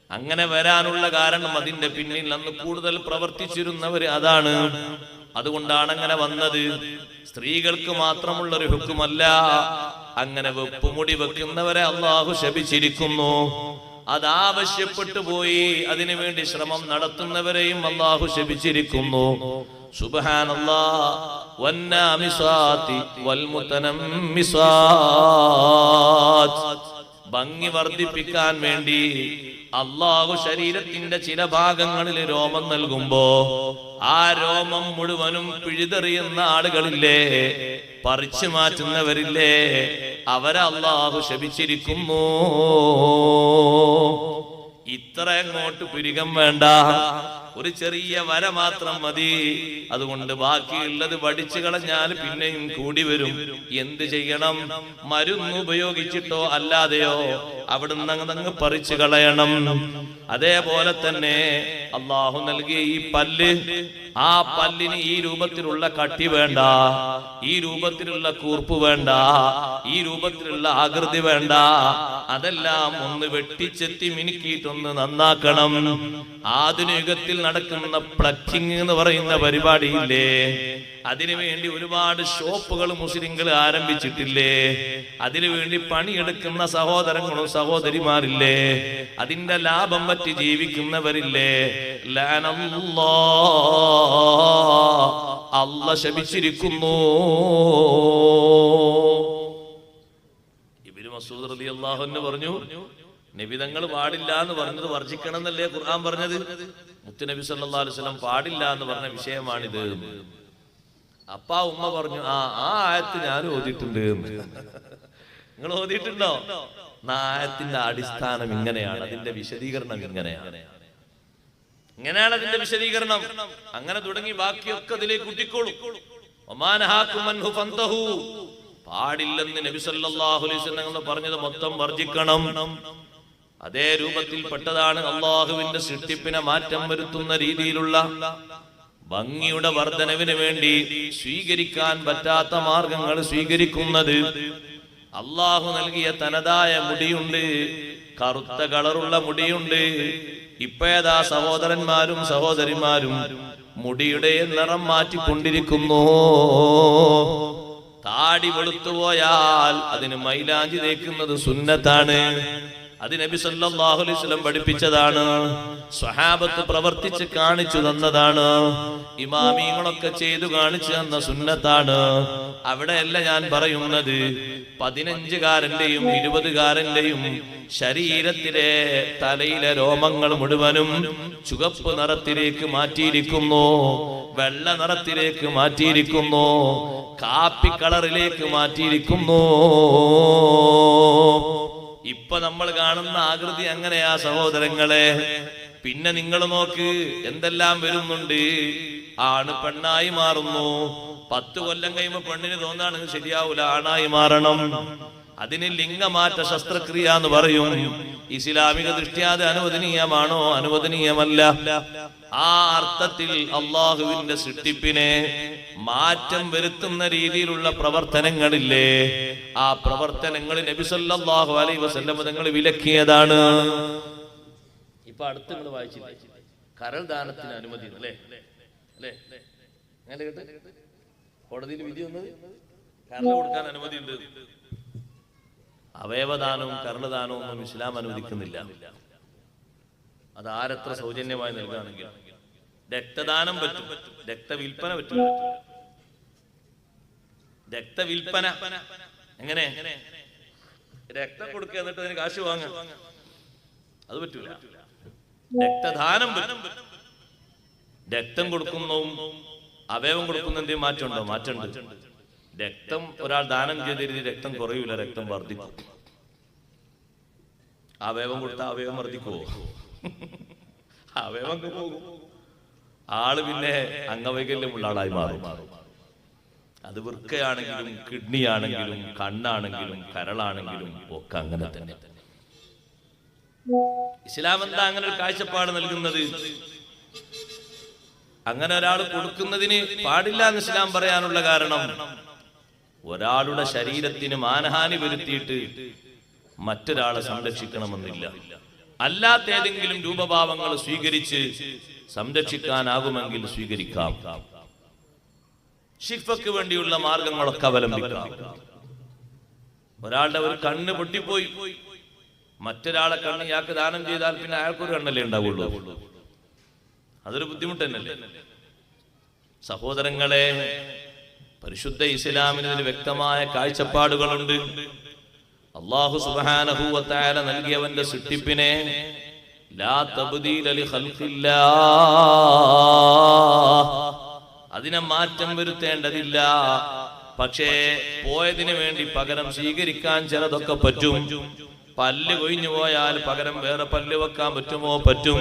അങ്ങനെ വരാനുള്ള കാരണം അതിന്റെ പിന്നിൽ അന്ന് കൂടുതൽ പ്രവർത്തിച്ചിരുന്നവര് അതാണ്. അതുകൊണ്ടാണ് അങ്ങനെ വന്നത്. സ്ത്രീകൾക്ക് മാത്രമുള്ളൊരു ഹുക്കുമല്ല. അങ്ങനെ വെപ്പുമുടി വെക്കുന്നവരെ അള്ളാഹു ശപിച്ചിരിക്കുന്നു. അതാവശ്യപ്പെട്ടു പോയി അതിനുവേണ്ടി ശ്രമം നടത്തുന്നവരെയും അള്ളാഹു ശപിച്ചിരിക്കുന്നു. സുബ്ഹാനല്ലാഹ്. വന്നാമിസാതി വൽ മുതനമ്മിസാത്. ഭംഗി വർദ്ധിപ്പിക്കാൻ വേണ്ടി അള്ളാഹു ശരീരത്തിന്റെ ചില ഭാഗങ്ങളിൽ രോമം നൽകുമ്പോ ആ രോമം മുഴുവനും പിഴുതെറിയുന്ന ആളുകളില്ലേ, പറിച്ചു മാറ്റുന്നവരില്ലേ, അവരെ അള്ളാഹു ശപിച്ചിരിക്കുന്നു. ഇത്ര അങ്ങോട്ട് പിരികം വേണ്ട, ഒരു ചെറിയ വര മാത്രം മതി. അതുകൊണ്ട് ബാക്കിയുള്ളത് വടിച്ചു കളഞ്ഞാൽ പിന്നെയും കൂടി വരും. എന്ത് ചെയ്യണം? മരുന്ന് ഉപയോഗിച്ചിട്ടോ അല്ലാതെയോ അവിടുന്ന് അങ്ങ് പറിച്ചു കളയണം. അതേപോലെ തന്നെ അള്ളാഹു നൽകിയ ഈ പല്ല്, ആ പല്ലിന് ഈ രൂപത്തിലുള്ള കട്ടി വേണ്ട, ഈ രൂപത്തിലുള്ള കൂർപ്പ് വേണ്ട, ഈ രൂപത്തിലുള്ള ആകൃതി വേണ്ട. അതെല്ലാം ഒന്ന് വെട്ടിച്ചെത്തി മിനുക്കിയിട്ടൊന്ന് നന്നാക്കണം. ആധുനികത്തിൽ നടക്കുന്ന പ്ലക്കിംഗ് എന്ന് പറയുന്ന പരിപാടിയില്ലേ, അതിനുവേണ്ടി ഒരുപാട് ഷോപ്പുകൾ മുസ്ലിങ്ങൾ ആരംഭിച്ചിട്ടില്ലേ? അതിനുവേണ്ടി പണിയെടുക്കുന്ന സഹോദരങ്ങളും സഹോദരിമാരില്ലേ? അതിന്റെ ലാഭം പറ്റി ജീവിക്കുന്നവരില്ലേ? അല്ലാഹ് ശപിച്ചിരിക്കുന്നു. ഇബ്നു മസ്ഊദ് റളിയല്ലാഹു അൻഹു പറഞ്ഞു, നബിതങ്ങൾ പാടില്ല എന്ന് പറഞ്ഞത് വർജിക്കണം എന്നല്ലേ ഖുർആൻ പറഞ്ഞത്? മുത്തുനബി സല്ലല്ലാഹു അലൈഹി വസല്ലം പാടില്ല എന്ന് പറഞ്ഞ വിഷയമാണിത്. അപ്പ ഉമ്മ പറഞ്ഞു, ആ ആയത്ത് ഞാൻ ഓതിയിട്ടുണ്ട്. നിങ്ങൾ ഓതിയിട്ടുണ്ടോ? ആയത്തിന്റെ അടിസ്ഥാനം ഇങ്ങനെയാണ്, അതിന്റെ വിശദീകരണം ഇങ്ങനെയാണ്, ഇങ്ങനെയാണ് അതിന്റെ വിശദീകരണം. അങ്ങനെ തുടങ്ങി ബാക്കിയൊക്കെ അതിലേക്ക് കുട്ടിക്കോളും. പാടില്ലെന്ന് നബി സല്ലല്ലാഹു അലൈഹി വസല്ലം പറഞ്ഞത് മൊത്തം വർജിക്കണം. അതേ രൂപത്തിൽപ്പെട്ടതാണ് അള്ളാഹുവിന്റെ സൃഷ്ടിപ്പിനെ മാറ്റം വരുത്തുന്ന രീതിയിലുള്ള ഭംഗിയുടെ വർധനവിന് വേണ്ടി സ്വീകരിക്കാൻ പറ്റാത്ത മാർഗങ്ങൾ സ്വീകരിക്കുന്നത്. അള്ളാഹു നൽകിയ തനതായ മുടിയുണ്ട്, കറുത്ത കളറുള്ള മുടിയുണ്ട്. ഇപ്പോഴേതാ സഹോദരന്മാരും സഹോദരിമാരും മുടിയുടെ നിറം മാറ്റിക്കൊണ്ടിരിക്കുന്നു. താടി വെളുത്തുപോയാൽ അതിന് മൈലാഞ്ചി തേക്കുന്നത് സുന്നത്താണ്. അത് നബി സല്ലല്ലാഹു അലൈഹി വസല്ലം പഠിപ്പിച്ചതാണ്, സ്വഹാബത്ത് പ്രവർത്തിച്ച് കാണിച്ചു തന്നതാണ്, ഇമാമിങ്ങളൊക്കെ ചെയ്തു കാണിച്ചു തന്ന സുന്നത്താണ്. അവിടെയല്ല ഞാൻ പറയുന്നത്. 15കാരന്റെയും 20കാരന്റെയും ശരീരത്തിലെ തലയിലെ രോമങ്ങൾ മുഴുവനും ചുവപ്പ് നിറത്തിലേക്ക് മാറ്റിയിരിക്കുന്നു, വെള്ള നിറത്തിലേക്ക് മാറ്റിയിരിക്കുന്നു, കാപ്പി കളറിലേക്ക് മാറ്റിയിരിക്കുന്നു. ഇപ്പൊ നമ്മൾ കാണുന്ന ആകൃതി അങ്ങനെയാ സഹോദരങ്ങളെ. പിന്നെ നിങ്ങൾ നോക്ക്, എന്തെല്ലാം വരുന്നുണ്ട്. ആണ് പെണ്ണായി മാറുന്നു. 10 കൊല്ലം കഴിയുമ്പോ പെണ്ണിന് തോന്നാണ് ശരിയാവൂല, ആണായി മാറണം. അതിന് ലിംഗമാറ്റ ശസ്ത്രക്രിയ എന്ന് പറയും. ഇസ്ലാമിക ദൃഷ്ട്യാ അത് അനുവദനീയമാണോ? അനുവദനീയമല്ല. ആ അർത്ഥത്തിൽ അള്ളാഹുവിന്റെ സൃഷ്ടിപ്പിനെ മാറ്റം വരുത്തുന്ന രീതിയിലുള്ള പ്രവർത്തനങ്ങളില്ലേ, ആ പ്രവർത്തനങ്ങൾ നബി സല്ലല്ലാഹു അലൈഹി വസല്ലം തങ്ങൾ വിലക്കിയതാണ്. ഇപ്പൊ അടുത്ത് നിങ്ങൾ വായിച്ചില്ലേ, കരൾ ദാനത്തിന് അനുമതി അല്ലേ? അല്ലേ? അങ്ങനെ കേട്ട് കോടതിയിൽ വിധി വന്നത് കരൾ കൊടുക്കാൻ അനുമതി ഉണ്ട്. അവയവദാനവും കരളദാനവും ഒന്നും ഇസ്ലാം അനുവദിക്കുന്നില്ല. അത് ആരെത്ര സൗജന്യമായി നൽകുകയാണെങ്കിൽ. രക്തദാനം പറ്റും, രക്തവിൽപ്പന പറ്റില്ല. രക്തവിൽപ്പന എങ്ങനെ? രക്തം കൊടുക്കുക എന്നിട്ട് അതിന് കാശ് വാങ്ങാം, അത് പറ്റൂല. രക്തദാനം പറ്റും. രക്തം കൊടുക്കുന്നതും അവയവം കൊടുക്കുന്നതിന്റെയും മാറ്റമുണ്ടോ? മാറ്റമുണ്ട്. രക്തം ഒരാൾ ദാനം ചെയ്തിരുന്ന് രക്തം കുറയൂല, രക്തം വർദ്ധിക്കും. അവയവം കൊടുത്ത അവയവം വർദ്ധിക്കുവോ? അവയവം പോകും. ആള് പിന്നെ അംഗവൈകല്യമുള്ള ആളായി മാറും. അത് വൃക്കയാണെങ്കിലും കിഡ്നി ആണെങ്കിലും കണ്ണാണെങ്കിലും കരളാണെങ്കിലും ഒക്കെ അങ്ങനെ തന്നെ. ഇസ്ലാം എന്താ അങ്ങനെ ഒരു കാഴ്ചപ്പാട് നൽകുന്നത്? അങ്ങനെ ഒരാൾ കൊടുക്കുന്നതിന് പാടില്ല എന്ന് ഇസ്ലാം പറയാനുള്ള കാരണം, ഒരാളുടെ ശരീരത്തിന് മാനഹാനി വരുത്തിയിട്ട് മറ്റൊരാളെ സംരക്ഷിക്കണമെന്നില്ല. അല്ലാത്ത ഏതെങ്കിലും രൂപഭാവങ്ങൾ സ്വീകരിച്ച് സംരക്ഷിക്കാനാകുമെങ്കിൽ സ്വീകരിക്കാം. ശിഫക്ക് വേണ്ടിയുള്ള മാർഗങ്ങളൊക്കെ അവലംബിക്കാം. ഒരാളുടെ ഒരു കണ്ണ് പൊട്ടിപ്പോയി, മറ്റൊരാളെ കണ്ണ് ഇയാൾക്ക് ദാനം ചെയ്താൽ പിന്നെ അയാൾക്കൊരു കണ്ണല്ലേ ഉണ്ടാവുള്ളൂ. അതൊരു ബുദ്ധിമുട്ട് തന്നെയല്ലേ സഹോദരങ്ങളെ? പരിശുദ്ധ ഇസ്ലാമിന് വ്യക്തമായ കാഴ്ചപ്പാടുകളുണ്ട്. അല്ലാഹു സുബ്ഹാനഹു വ തആല നൽകിയവന്റെ സൃഷ്ടിപ്പിനെ ലാ തബ്ദീല ലി ഖൽഖില്ലാഹ്, അതിനെ മാറ്റം വരുത്തേണ്ടതില്ല. പക്ഷേ പോയതിനു വേണ്ടി പകരം സ്വീകരിക്കാൻ ചിലതൊക്കെ പറ്റും. പല്ല് കൊഴിഞ്ഞു പോയാൽ പകരം വേറെ പല്ല് വെക്കാൻ പറ്റുമോ? പറ്റും.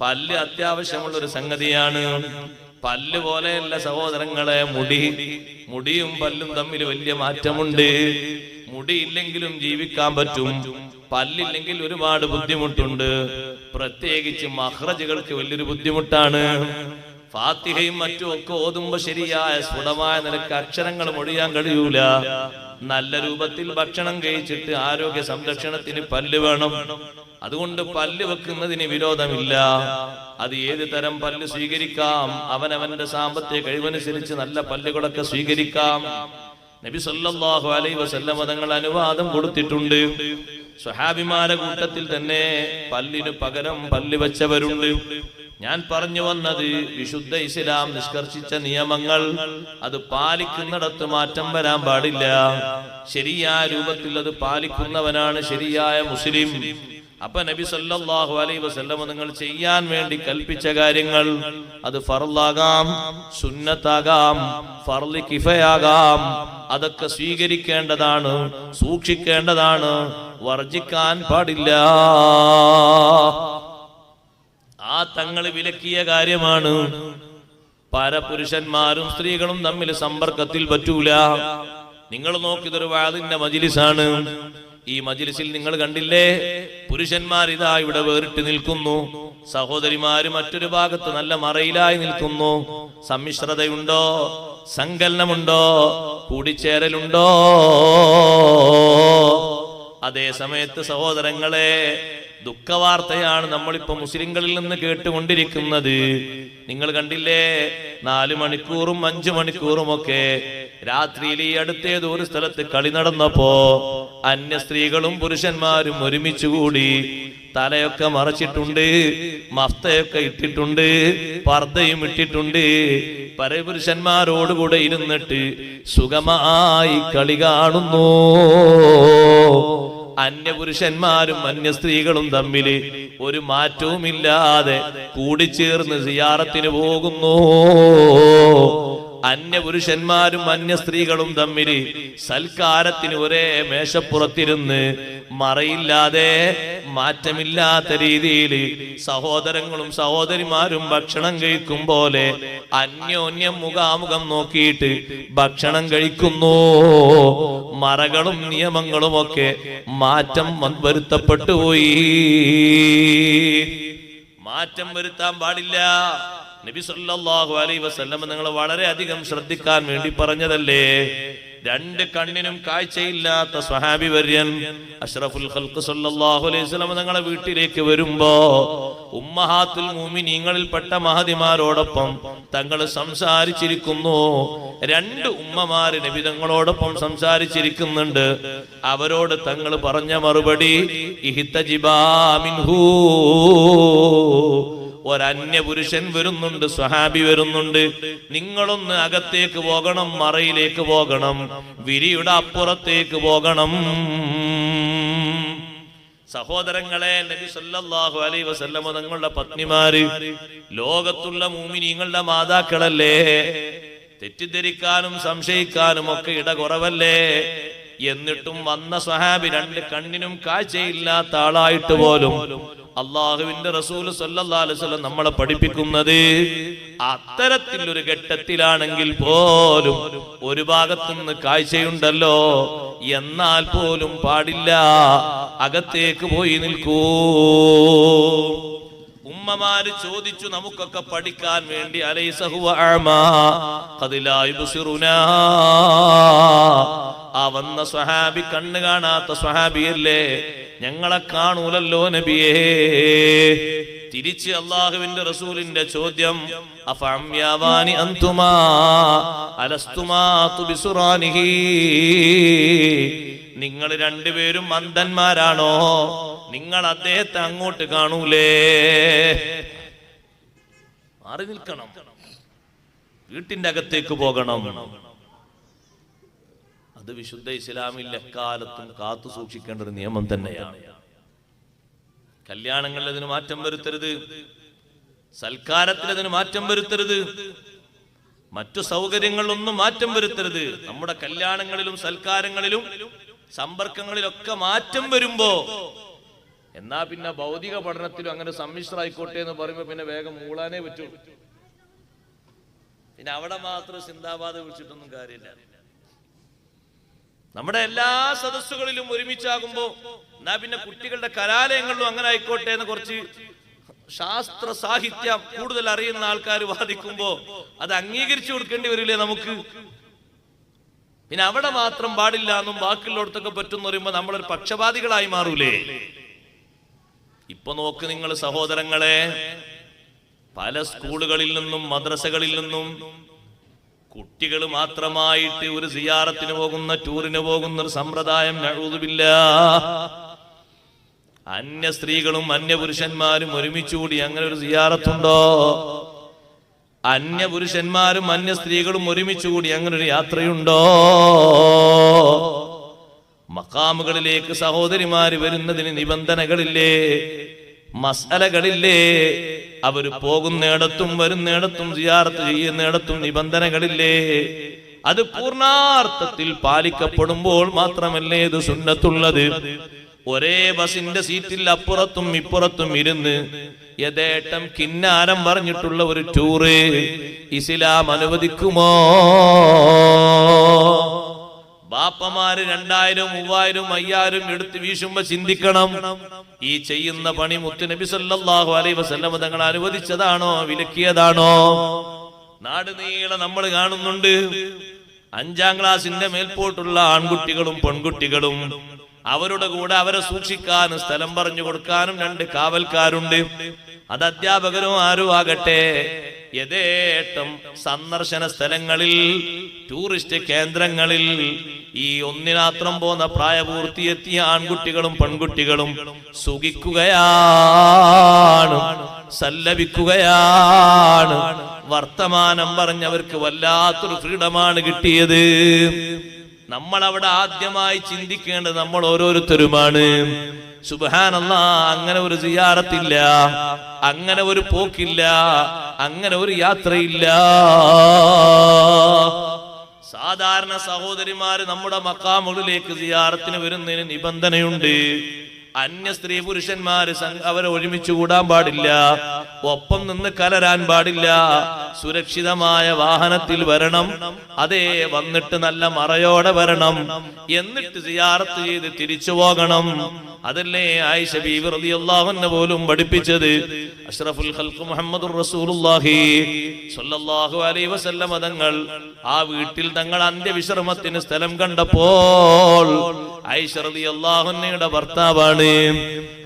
പല്ല് അത്യാവശ്യമുള്ള ഒരു സംഗതിയാണ്. പല്ല് പോലെയല്ല സഹോദരങ്ങളെ മുടിയും പല്ലും തമ്മിൽ വലിയ മാറ്റമുണ്ട്. മുടിയില്ലെങ്കിലും ജീവിക്കാൻ പറ്റും, പല്ലില്ലെങ്കിൽ ഒരുപാട് ബുദ്ധിമുട്ടുണ്ട്. പ്രത്യേകിച്ച് മഖ്റജുകൾക്ക് വലിയൊരു ബുദ്ധിമുട്ടാണ്. ഫാത്തിഹയും മറ്റും ഒക്കെ ഓതുമ്പോ ശരിയായ സ്ഫുടമായ നിലക്ക് അക്ഷരങ്ങൾ മൊഴിയാൻ കഴിയൂല. നല്ല രൂപത്തിൽ ഭക്ഷണം കഴിച്ചിട്ട് ആരോഗ്യ സംരക്ഷണത്തിന് പല്ല് വേണം. അതുകൊണ്ട് പല്ല് വെക്കുന്നതിന് വിരോധമില്ല. അത് ഏത് തരം പല്ല് സ്വീകരിക്കാം. അവനവന്റെ സാമ്പത്തിക കഴിവനുസരിച്ച് നല്ല പല്ലുകളൊക്കെ സ്വീകരിക്കാം. നബി സല്ലല്ലാഹു അലൈഹി വസല്ലം തങ്ങൾ അനുവാദം കൊടുത്തിട്ടുണ്ട്. സ്വഹാബിമാരുടെ കൂട്ടത്തിൽ തന്നെ പല്ലിന് പകരം പല്ല് വെച്ചവരുണ്ട്. ഞാൻ പറഞ്ഞു വന്നത് വിശുദ്ധ ഇസ്ലാം നിഷ്കർഷിച്ച നിയമങ്ങൾ അത് പാലിക്കുന്നിടത്ത് മാറ്റം വരാൻ പാടില്ല. ശരിയായ രൂപത്തിൽ അത് പാലിക്കുന്നവനാണ് ശരിയായ മുസ്ലിം. അപ്പൊ നബി സല്ലല്ലാഹു അലൈഹി വസല്ലം നിങ്ങൾ ചെയ്യാൻ വേണ്ടി കൽപ്പിച്ച കാര്യങ്ങൾ അത് ഫർളാകാം, സുന്നത്താകാം, ഫർള് കിഫയാകാം, അതൊക്കെ സ്വീകരിക്കേണ്ടതാണ്, സൂക്ഷിക്കേണ്ടതാണ്, വർജിക്കാൻ പാടില്ല. ആ തങ്ങൾ വിലക്കിയ കാര്യമാണ്. പരപുരുഷന്മാരും സ്ത്രീകളും തമ്മിൽ സമ്പർക്കത്തിൽ പറ്റൂല. നിങ്ങൾ നോക്കിയതൊരു വാദിന്റെ മജ്ലിസാണ്. ഈ മജ്ലിസിൽ നിങ്ങൾ കണ്ടില്ലേ, പുരുഷന്മാർ ഇതാ ഇവിടെ വേറിട്ട് നിൽക്കുന്നു, സഹോദരിമാര് മറ്റൊരു ഭാഗത്ത് നല്ല മറയിലായി നിൽക്കുന്നു. സമ്മിശ്രതയുണ്ടോ? സങ്കലനമുണ്ടോ? കൂടിച്ചേരലുണ്ടോ? അതേ സമയത്ത് സഹോദരങ്ങളെ, ദുഃഖവാർത്തയാണ് നമ്മളിപ്പോ മുസ്ലിങ്ങളിൽ നിന്ന് കേട്ടുകൊണ്ടിരിക്കുന്നത്. നിങ്ങൾ കണ്ടില്ലേ, 4 മണിക്കൂറും 5 മണിക്കൂറും ഒക്കെ രാത്രിയിൽ ഈ അടുത്തേത് ഒരു സ്ഥലത്ത് കളി നടന്നപ്പോ അന്യ സ്ത്രീകളും പുരുഷന്മാരും ഒരുമിച്ചുകൂടി തലയൊക്കെ മറച്ചിട്ടുണ്ട്, മഫ്തയൊക്കെ ഇട്ടിട്ടുണ്ട്, പർദ്ദയും ഇട്ടിട്ടുണ്ട്. പരപുരുഷന്മാരോടുകൂടെ ഇരുന്നിട്ട് സുഖമായി കളി കാണുന്നു. അന്യപുരുഷന്മാരും അന്യ സ്ത്രീകളും തമ്മിൽ ഒരു മാറ്റവുമില്ലാതെ കൂടിച്ചേർന്ന് സിയാറത്തിന് പോകുന്നു. അന്യപുരുഷന്മാരും അന്യ സ്ത്രീകളും തമ്മിൽ സൽക്കാരത്തിന് ഒരേ മേശപ്പുറത്തിരുന്ന് മറയില്ലാതെ മാറ്റമില്ലാത്ത രീതിയിൽ സഹോദരങ്ങളും സഹോദരിമാരും ഭക്ഷണം കഴിക്കും പോലെ അന്യോന്യം മുഖാമുഖം നോക്കിയിട്ട് ഭക്ഷണം കഴിക്കുന്നു. മറകളും നിയമങ്ങളും ഒക്കെ മാറ്റം വരുത്തപ്പെട്ടു പോയി. മാറ്റം വരുത്താൻ പാടില്ല. നബി സല്ലല്ലാഹു അലൈഹി വസല്ലം നിങ്ങൾ വളരെ അധികം ശ്രദ്ധിക്കാൻ വേണ്ടി പറഞ്ഞതല്ലേ. 2 കണ്ണിനും കാഴ്ചയില്ലാത്ത സ്വഹാബി വര്യൻ അഷ്റഫുൽ ഖൽഖ് സല്ലല്ലാഹു അലൈഹി വസല്ലം നിങ്ങളെ വീട്ടിലേക്ക് വരുമ്പോ ഉമ്മഹാത്തുൽ മുഅ്മിനീങ്ങളിൽപ്പെട്ട മഹദിമാരോടൊപ്പം തങ്ങൾ സംസാരിച്ചിരിക്കുന്നു. 2 ഉമ്മമാര് നബി തങ്ങളോടൊപ്പം സംസാരിച്ചിരിക്കുന്നുണ്ട്. അവരോട് തങ്ങൾ പറഞ്ഞ മറുപടി ഇഹ്തജിബാ മിൻഹു. ഒരന്യ പുരുഷൻ വരുന്നുണ്ട്, സ്വഹാബി വരുന്നുണ്ട്, നിങ്ങളൊന്ന് അകത്തേക്ക് പോകണം, മറയിലേക്ക് പോകണം, വിരിയുടെ അപ്പുറത്തേക്ക് പോകണം. സഹോദരങ്ങളെ, നബി സല്ലല്ലാഹു അലൈഹി വസല്ലം തങ്ങളുടെ പത്നിമാര് ലോകത്തുള്ള മുഅ്മിനീങ്ങളുടെ മാതാക്കളല്ലേ. തെറ്റിദ്ധരിക്കാനും സംശയിക്കാനും ഒക്കെ ഇട കുറവല്ലേ. എന്നിട്ടും വന്ന സ്വഹാബി 2 കണ്ണിനും കാഴ്ചയില്ലാത്ത ആളായിട്ട് പോലും അള്ളാഹുവിന്റെ റസൂൽ സല്ലല്ലാഹു അലൈഹി വസല്ലം നമ്മളെ പഠിപ്പിക്കുന്നത് അത്തരത്തിലൊരു ഘട്ടത്തിലാണെങ്കിൽ പോലും ഒരു ഭാഗത്തുനിന്ന് കാഴ്ചയുണ്ടല്ലോ, എന്നാൽ പോലും പാടില്ല, അകത്തേക്ക് പോയി നിൽക്കൂ. ഉമ്മമാര് ചോദിച്ചു, നമുക്കൊക്കെ പഠിക്കാൻ വേണ്ടി അലൈസ ഹുവ അഅമാ ഖദ് ലാ യുബ്സിറുനാ. ആ വന്ന സ്വഹാബി കണ്ണ് കാണാത്ത സ്വഹാബിയല്ലേ, ഞങ്ങളെ കാണൂലല്ലോ നബിയേ. തിരിച്ച് അല്ലാഹുവിന്റെ റസൂലിന്റെ ചോദ്യം, അഫഅംയാവാനി അൻതുമാ അലസ്തുമാ തുബിസുറാനിഹി. നിങ്ങൾ 2 പേരും അന്ധന്മാരാണോ? നിങ്ങൾ അദ്ദേഹത്തെ അങ്ങോട്ട് കാണൂലേ? മാറി നിൽക്കണം, വീട്ടിന്റെ അകത്തേക്ക് പോകണം. അത് വിശുദ്ധ ഇസ്ലാമിൽ എക്കാലത്തും കാത്തു സൂക്ഷിക്കേണ്ട ഒരു നിയമം തന്നെയാണ്. കല്യാണങ്ങളിൽ അതിന് മാറ്റം വരുത്തരുത്, സൽക്കാരത്തിൽ അതിന് മാറ്റം വരുത്തരുത്, മറ്റു സൗകര്യങ്ങളിലൊന്നും മാറ്റം വരുത്തരുത്. നമ്മുടെ കല്യാണങ്ങളിലും സൽക്കാരങ്ങളിലും സമ്പർക്കങ്ങളിലൊക്കെ മാറ്റം വരുമ്പോ എന്നാ പിന്നെ ഭൗതിക പഠനത്തിലും അങ്ങനെ സമ്മിശ്രമായിക്കോട്ടെ എന്ന് പറയുമ്പോ പിന്നെ വേഗം മൂളാനേ പറ്റൂ. പിന്നെ അവിടെ മാത്രം സിന്ദാബാദ് വിളിച്ചിട്ടൊന്നും കാര്യമില്ല. നമ്മുടെ എല്ലാ സദസ്സുകളിലും ഒരുമിച്ചാകുമ്പോ എന്നാ പിന്നെ കുട്ടികളുടെ കലാലയങ്ങളിലും അങ്ങനെ ആയിക്കോട്ടെ എന്ന് കുറച്ച് ശാസ്ത്ര സാഹിത്യം കൂടുതൽ അറിയുന്ന ആൾക്കാർ വാദിക്കുമ്പോ അത് അംഗീകരിച്ചു കൊടുക്കേണ്ടി വരില്ലേ നമുക്ക്? പിന്നെ അവിടെ മാത്രം പാടില്ല എന്നും ബാക്കിയുള്ളടത്തൊക്കെ പറ്റുമെന്ന് പറയുമ്പോ നമ്മളൊരു പക്ഷപാതികളായി മാറൂലേ? ഇപ്പൊ നോക്ക് നിങ്ങൾ സഹോദരങ്ങളെ, പല സ്കൂളുകളിൽ നിന്നും മദ്രസകളിൽ നിന്നും കുട്ടികൾ മാത്രമായിട്ട് ഒരു സിയാറത്തിന് പോകുന്ന, ടൂറിന് പോകുന്ന ഒരു സമ്പ്രദായം നഊദു ബില്ലാഹ്. അന്യ സ്ത്രീകളും അന്യ പുരുഷന്മാരും ഒരുമിച്ചുകൂടി അങ്ങനെ ഒരു സിയാറത്തുണ്ടോ? അന്യ പുരുഷന്മാരും അന്യ സ്ത്രീകളും ഒരുമിച്ചുകൂടി അങ്ങനെ ഒരു യാത്രയുണ്ടോ? മഖാമുകളിലേക്ക് സഹോദരിമാര് വരുന്നതിന് നിബന്ധനകളില്ലേ, മസ്അലകളില്ലേ? അവര് പോകുന്നിടത്തും വരുന്നിടത്തും സിയാറത്ത് ചെയ്യുന്നിടത്തും നിബന്ധനകളില്ലേ? അത് പൂർണ്ണാർത്ഥത്തിൽ പാലിക്കപ്പെടുമ്പോൾ മാത്രമല്ലേ ഇത് സുന്നത്തുള്ളത്. ഒരേ ബസിന്റെ സീറ്റിൽ അപ്പുറത്തും ഇപ്പുറത്തും ഇരുന്ന് യഥേട്ടം കിന്നാരം പറഞ്ഞിട്ടുള്ള ഒരു ടൂറ് ഇസ്ലാം അനുവദിക്കുമോ? ബാപ്പമാര് 2000, 3000, 5000 എടുത്ത് വീശുമ്പോ ചിന്തിക്കണം, ഈ ചെയ്യുന്ന പണി മുത്തുനബി സല്ലല്ലാഹു അലൈഹി വസല്ലം തങ്ങൾ അനുവദിച്ചതാണോ വിലക്കിയതാണോ? നാട് നീളെ നമ്മൾ കാണുന്നുണ്ട് 5ാം ക്ലാസിന്റെ മേൽപോട്ടുള്ള ആൺകുട്ടികളും പെൺകുട്ടികളും. അവരുടെ കൂടെ അവരെ സൂക്ഷിക്കാനും സ്ഥലം പറഞ്ഞു കൊടുക്കാനും 2 കാവൽക്കാരുണ്ട്. അത് അധ്യാപകരോ ആരും ആകട്ടെ, യഥേട്ടം സന്ദർശന സ്ഥലങ്ങളിൽ, ടൂറിസ്റ്റ് കേന്ദ്രങ്ങളിൽ ഈ ഒന്നിനാത്രം പോന്ന പ്രായപൂർത്തിയെത്തിയ ആൺകുട്ടികളും പെൺകുട്ടികളും സുഖിക്കുകയാണ്, സല്ലപിക്കുകയാണ്. വർത്തമാനം പറഞ്ഞവർക്ക് വല്ലാത്തൊരു ഫ്രീഡമാണ് കിട്ടിയത്. നമ്മൾ അവിടെ ആദ്യമായി ചിന്തിക്കേണ്ടത് നമ്മൾ ഓരോരുത്തരുമാണ്. സുബ്ഹാനല്ലാഹ്, അങ്ങനെ ഒരു സിയാറത്തില്ല, അങ്ങനെ ഒരു പോക്കില്ല, അങ്ങനെ ഒരു യാത്രയില്ല. സാധാരണ സഹോദരിമാര് നമ്മുടെ മഖാമുകളിലേക്ക് സിയാറത്തിന് വരുന്നതിന് നിബന്ധനയുണ്ട്. അന്യ സ്ത്രീ പുരുഷന്മാര് അവരെ ഒരുമിച്ച് കൂടാൻ പാടില്ല, ഒപ്പം നിന്ന് കലരാൻ പാടില്ല. സുരക്ഷിതമായ വാഹനത്തിൽ വരണം, അതേ വന്നിട്ട് നല്ല മറയോടെ വരണം, എന്നിട്ട് സിയാറത്ത് ചെയ്ത് തിരിച്ചു പോകണം. അതല്ലേ ആയിഷ ബീവി റളിയല്ലാഹു അൻഹ പോലും പഠിപ്പിച്ചത്. അഷ്റഫുൽ ഖൽഖ് മുഹമ്മദുർ റസൂലുള്ളാഹി സ്വല്ലല്ലാഹു അലൈഹി വസല്ലം തങ്ങൾ ആ വീട്ടിൽ തങ്ങൾ അന്ത്യവിശ്രമത്തിന് സ്ഥലം കണ്ടപ്പോൾ ആയിഷ റളിയല്ലാഹു അൻഹയുടെ ഭർത്താവാണ്.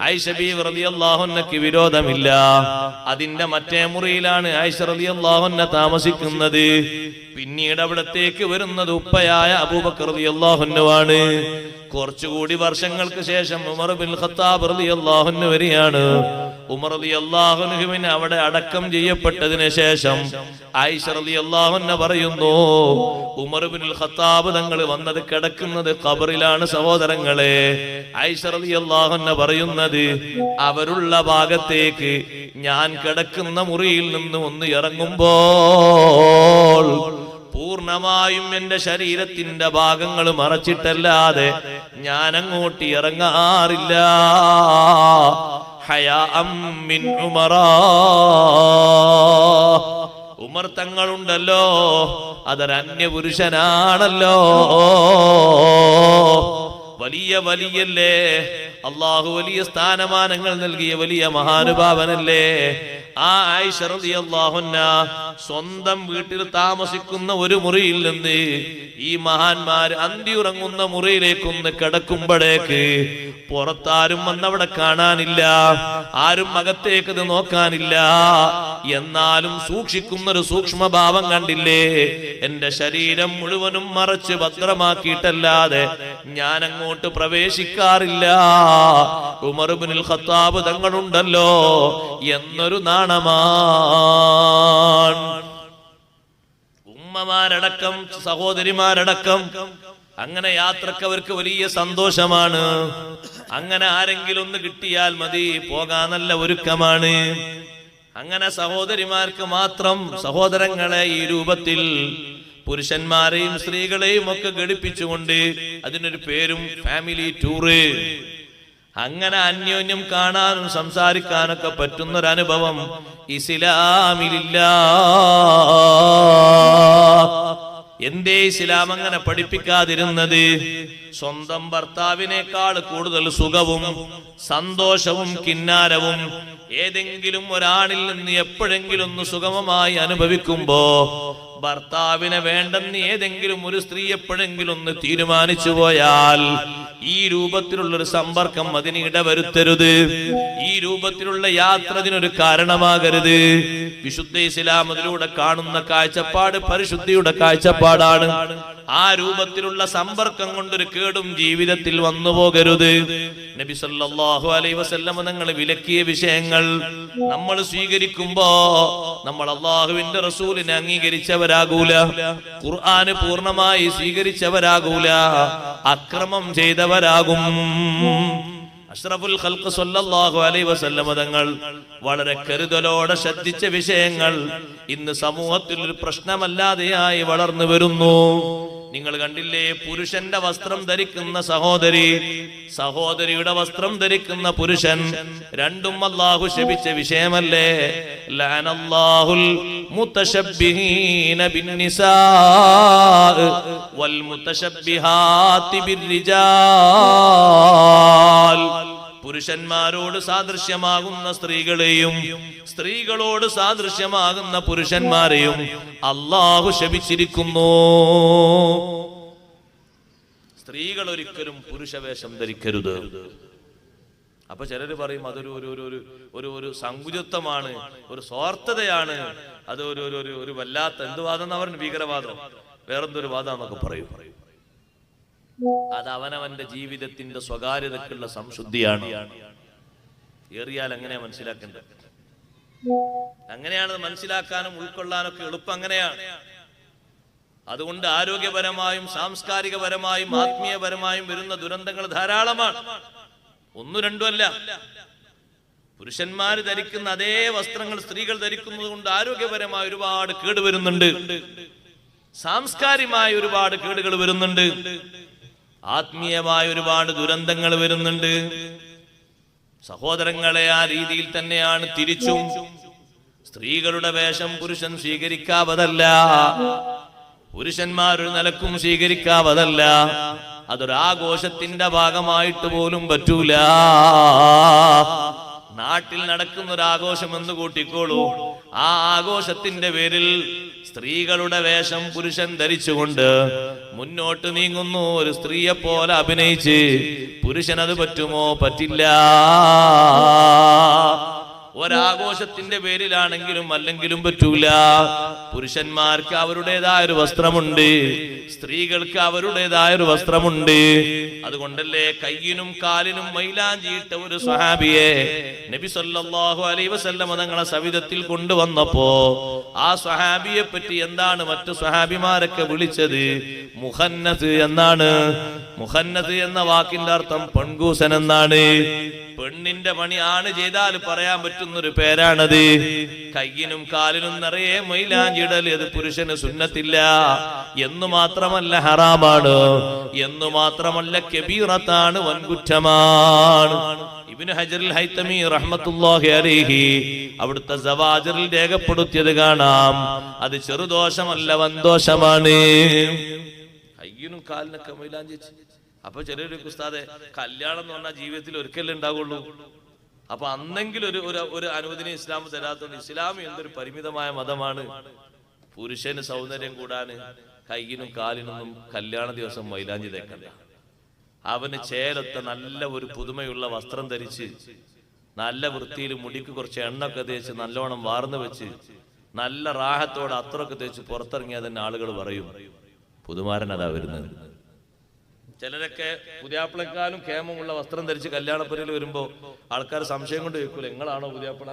ആയിഷ ബീവി റളിയല്ലാഹു അൻഹയ്ക്ക് വിരോധമില്ല. അതിന്റെ മറ്റേ മുറിയിലാണ് ആയിഷ റളിയല്ലാഹു അൻഹ താമസിക്കുന്നത്. പിന്നീട് അവിടത്തേക്ക് വരുന്നത് ഉപ്പയായ അബൂബക്കർ റളിയല്ലാഹു അൻഹുവാണ്. കുറച്ചുകൂടി വർഷങ്ങൾക്ക് ശേഷം ഉമർ ബിൻ ഖത്താബ് റളിയല്ലാഹു അൻഹു വരികയാണ്. ഉമർ റളിയല്ലാഹു അൻഹുവിനെ അവിടെ അടക്കം ചെയ്യപ്പെട്ടതിന് ശേഷം ആയിഷ റളിയല്ലാഹു അൻഹ പറയുന്നു, ഉമർ ബിൻ ഖത്താബ് തങ്ങൾ വന്നത് കിടക്കുന്നത് ഖബറിലാണ് സഹോദരങ്ങളെ. ആയിഷ റളിയല്ലാഹു അൻഹ പറയുന്നത്, അവരുള്ള ഭാഗത്തേക്ക് ഞാൻ കിടക്കുന്ന മുറിയിൽ നിന്ന് ഒന്ന് ഇറങ്ങുമ്പോൾ പൂർണ്ണമായും എന്റെ ശരീരത്തിന്റെ ഭാഗങ്ങൾ മറച്ചിട്ടല്ലാതെ ഞാൻ അങ്ങോട്ട് ഇറങ്ങാറില്ല. ഹയാഅം മിൻ ഉമറ, ഉമർ തങ്ങളുണ്ടല്ലോ അതൊരന്യ പുരുഷനാണല്ലോ, വലിയ വലിയല്ലേ, അള്ളാഹു വലിയ സ്ഥാനമാനങ്ങൾ നൽകിയ വലിയ മഹാനുഭാവനല്ലേ. ആ ആയിഷ റളിയല്ലാഹു അൻഹ സ്വന്തം വീട്ടിൽ താമസിക്കുന്ന ഒരു മുറിയിൽ നിന്ന് ഈ മഹാന്മാർ അന്തിയുറങ്ങുന്ന മുറിയിലേക്കൊന്ന് കിടക്കുമ്പോഴേക്ക് പുറത്താരും വന്നവിടെ കാണാനില്ല, ആരും അകത്തേക്കത് നോക്കാനില്ല. എന്നാലും സൂക്ഷിക്കുന്നൊരു സൂക്ഷ്മഭാവം കണ്ടില്ലേ, എന്റെ ശരീരം മുഴുവനും മറച്ച് ഭദ്രമാക്കിയിട്ടല്ലാതെ ഞാൻ അങ്ങോട്ട് പ്രവേശിക്കാറില്ല. ഉമർ ഇബ്നുൽ ഖത്താബ് തങ്ങളുണ്ടല്ലോ എന്നൊരു നാണമാണ്. ഉമ്മമാരടക്കം സഹോദരിമാരടക്കം അങ്ങനെ യാത്രക്ക് അവർക്ക് വലിയ സന്തോഷമാണ്. അങ്ങനെ ആരെങ്കിലും ഒന്ന് കിട്ടിയാൽ മതി, പോകാൻ നല്ല ഒരുക്കമാണ്. അങ്ങനെ സഹോദരിമാർക്ക് മാത്രം സഹോദരങ്ങളെ ഈ രൂപത്തിൽ പുരുഷന്മാരെയും സ്ത്രീകളെയും ഒക്കെ ഘടിപ്പിച്ചുകൊണ്ട് അതിനൊരു പേരും ഫാമിലി ടൂറ്. അങ്ങനെ അന്യോന്യം കാണാനും സംസാരിക്കാനൊക്കെ പറ്റുന്നൊരനുഭവം ഇസ്ലാമിലില്ല. എന്തേ ഇസ്ലാം അങ്ങനെ പഠിപ്പിക്കാതിരുന്നത്? സ്വന്തം ഭർത്താവിനേക്കാൾ കൂടുതൽ സുഖവും സന്തോഷവും കിന്നാരവും ഏതെങ്കിലും ഒരാണിൽ നിന്ന് എപ്പോഴെങ്കിലും ഒന്ന് സുഗമമായി അനുഭവിക്കുമ്പോ ഭർത്താവിനെ വേണ്ടെന്ന് ഏതെങ്കിലും ഒരു സ്ത്രീ എപ്പോഴെങ്കിലും ഒന്ന് തീരുമാനിച്ചു പോയാൽ ഈ രൂപത്തിലുള്ളൊരു സമ്പർക്കം അതിന് ഇടവരുത്തരുത്. ഈ രൂപത്തിലുള്ള യാത്ര അതിനൊരു കാരണമാകരുത്. വിശുദ്ധ ഇസ്ലാം അതിലൂടെ കാണുന്ന കാഴ്ചപ്പാട് പരിശുദ്ധിയുടെ കാഴ്ചപ്പാടാണ്. ആ രൂപത്തിലുള്ള സമ്പർക്കം കൊണ്ടൊരു കേടും ജീവിതത്തിൽ വന്നു പോകരുത്. നബി സല്ലല്ലാഹു അലൈഹി വസല്ലം തങ്ങൾ വിലക്കിയ വിഷയങ്ങൾ നമ്മൾ സ്വീകരിക്കുമ്പോ നമ്മൾ അല്ലാഹുവിന്റെ റസൂലിനെ അംഗീകരിച്ചവരാകൂല, ഖുർആന് പൂർണ്ണമായി സ്വീകരിച്ചവരാകൂല. അക്രമം ചെയ്തവരാകും. അഷ്റഫുൽ ഖൽഖ് സ്വല്ലല്ലാഹു അലൈഹി വസല്ലം തങ്ങൾ വളരെ കരുതലോടെ ശ്രദ്ധിച്ച വിഷയങ്ങൾ ഇന്ന് സമൂഹത്തിൽ ഒരു പ്രശ്നമല്ലാതെയായി വളർന്നു വരുന്നു. നിങ്ങൾ കണ്ടില്ലേ, പുരുഷന്റെ വസ്ത്രം ധരിക്കുന്ന സഹോദരി, സഹോദരിയുടെ വസ്ത്രം ധരിക്കുന്ന പുരുഷൻ, രണ്ടും അല്ലാഹു ശപിച്ച വിഷയമല്ലേ? ലഅനല്ലാഹുൽ മുതശബ്ബിഹീന ബിന്നിസാ വൽ മുതശബ്ബിഹാതി ബിർരിജാൽ. പുരുഷന്മാരോട് സാദൃശ്യമാകുന്ന സ്ത്രീകളെയും സ്ത്രീകളോട് സാദൃശ്യമാകുന്ന പുരുഷന്മാരെയും അല്ലാഹു ശപിച്ചിരിക്കുന്നു. സ്ത്രീകൾ ഒരിക്കലും പുരുഷവേഷം ധരിക്കരുത്. അപ്പൊ ചിലര് പറയും അതൊരു ഒരു സങ്കുചിത്വമാണ്, ഒരു സ്വാർത്ഥതയാണ്, അത് ഒരു വല്ലാത്ത എന്ത് വാദം അവർ ഭീകരവാദം, വേറെന്തൊരു വാദം എന്നൊക്കെ പറയും. അത് അവനവന്റെ ജീവിതത്തിന്റെ സ്വകാര്യതക്കുള്ള സംശുദ്ധിയാണ്. ഏറിയാൽ അങ്ങനെയാ മനസ്സിലാക്കേണ്ടത്. അങ്ങനെയാണ് മനസ്സിലാക്കാനും ഉൾക്കൊള്ളാനൊക്കെ എളുപ്പം അങ്ങനെയാണ്. അതുകൊണ്ട് ആരോഗ്യപരമായും സാംസ്കാരികപരമായും ആത്മീയപരമായും വരുന്ന ദുരന്തങ്ങൾ ധാരാളമാണ്. ഒന്നു രണ്ടുമല്ല. പുരുഷന്മാർ ധരിക്കുന്ന അതേ വസ്ത്രങ്ങൾ സ്ത്രീകൾ ധരിക്കുന്നത് കൊണ്ട് ആരോഗ്യപരമായ ഒരുപാട് കേട് വരുന്നുണ്ട്, സാംസ്കാരികമായ ഒരുപാട് കേടുകൾ വരുന്നുണ്ട്, ആത്മീയമായ ഒരുപാട് ദുരന്തങ്ങൾ വരുന്നുണ്ട്. സഹോദരങ്ങളെ, ആ രീതിയിൽ തന്നെയാണ് തിരിച്ചും. സ്ത്രീകളുടെ വേഷം പുരുഷൻ സ്വീകരിക്കാവതല്ല, പുരുഷന്മാരൊരു നിലക്കും സ്വീകരിക്കാവതല്ല. അതൊരാഘോഷത്തിന്റെ ഭാഗമായിട്ട് പോലും പറ്റൂല. നാട്ടിൽ നടക്കുന്ന ഒരു ആഘോഷം എന്ന് കൂട്ടിക്കോളൂ, ആ ആഘോഷത്തിന്റെ പേരിൽ സ്ത്രീകളുടെ വേഷം പുരുഷൻ ധരിച്ചുകൊണ്ട് മുന്നോട്ട് നീങ്ങുന്നു. ഒരു സ്ത്രീയെ പോലെ അഭിനയിച്ച് പുരുഷൻ അത് പറ്റുമോ? പറ്റില്ല. ഒരാഘോഷത്തിന്റെ പേരിലാണെങ്കിലും അല്ലെങ്കിലും പറ്റൂല. പുരുഷന്മാർക്ക് അവരുടേതായ ഒരു വസ്ത്രമുണ്ട്, സ്ത്രീകൾക്ക് അവരുടേതായ ഒരു വസ്ത്രമുണ്ട്. അതുകൊണ്ടല്ലേ കയ്യിനും കാലിനും മൈലാഞ്ചിയിട്ട ഒരു സ്വഹാബിയെ നബി സല്ലല്ലാഹു അലൈഹി വസല്ലം തങ്ങളെ സവിധത്തിൽ കൊണ്ടുവന്നപ്പോ ആ സ്വഹാബിയെ പറ്റി എന്താണ് മറ്റു സ്വഹാബിമാരൊക്കെ വിളിച്ചത്? മുഖന്നസ് എന്നാണ്. മുഖന്നസ് എന്ന വാക്കിന്റെ അർത്ഥം പെൺകൂസൻ എന്നാണ്. പെണ്ണിന്റെ പണി ആണ് ചെയ്താൽ പറയാൻ പറ്റുന്നൊരു പേരാണത്. കയ്യിനും കാലിനും നിറയെ മൈലാഞ്ചിടൽ അത് പുരുഷന് സുന്നത്തില്ല എന്നു മാത്രമല്ല ഹറാമാണ്, എന്നു മാത്രമല്ല കബീറത്താണ്, വൻകുറ്റമാണ്. ഇബ്നു ഹജറുൽ ഹൈതമി റഹ്മത്തുള്ളാഹി അലൈഹി അവിടുത്തെ സവാജിറിൽ രേഖപ്പെടുത്തിയത് കാണാം. അത് ചെറുദോഷമല്ല, വൻദോഷമാണ്. കയ്യിനും കാലിനൊക്കെ മൈലാഞ്ചി. അപ്പൊ ചിലർക്ക് ഉസ്താദെ കല്യാണം എന്ന് പറഞ്ഞാൽ ജീവിതത്തിൽ ഒരിക്കലേ ഉണ്ടാവുള്ളൂ. അപ്പൊ അന്നെങ്കിലും ഒരു അനുവദന ഇസ്ലാം തരാത്തോണ്ട് ഇസ്ലാം എന്തൊരു പരിമിതമായ മതമാണ്. പുരുഷന് സൗന്ദര്യം കൂടാന് കയ്യിനും കാലിനൊന്നും കല്യാണ ദിവസം മൈലാഞ്ചി തേക്കണ്ട. അവന് ചേലത്ത നല്ല ഒരു പുതുമയുള്ള വസ്ത്രം ധരിച്ച് നല്ല വൃത്തിയിൽ മുടിക്ക് കുറച്ച് എണ്ണൊക്കെ തേച്ച് നല്ലോണം വാർന്നു വെച്ച് നല്ല റാഹത്തോടെ അത്രയൊക്കെ തേച്ച് പുറത്തിറങ്ങിയാൽ തന്നെ ആളുകൾ പറയും പുതുമാരൻ അതാ വരുന്നത്. ചിലരൊക്കെ പുതിയാപ്പിളക്കാലും കേമമുള്ള വസ്ത്രം ധരിച്ച് കല്യാണപ്പുരയിൽ വരുമ്പോ ആൾക്കാർ സംശയം കൊണ്ട് ചോദിക്കൂല, നിങ്ങളാണോ പുതിയാപ്പിള,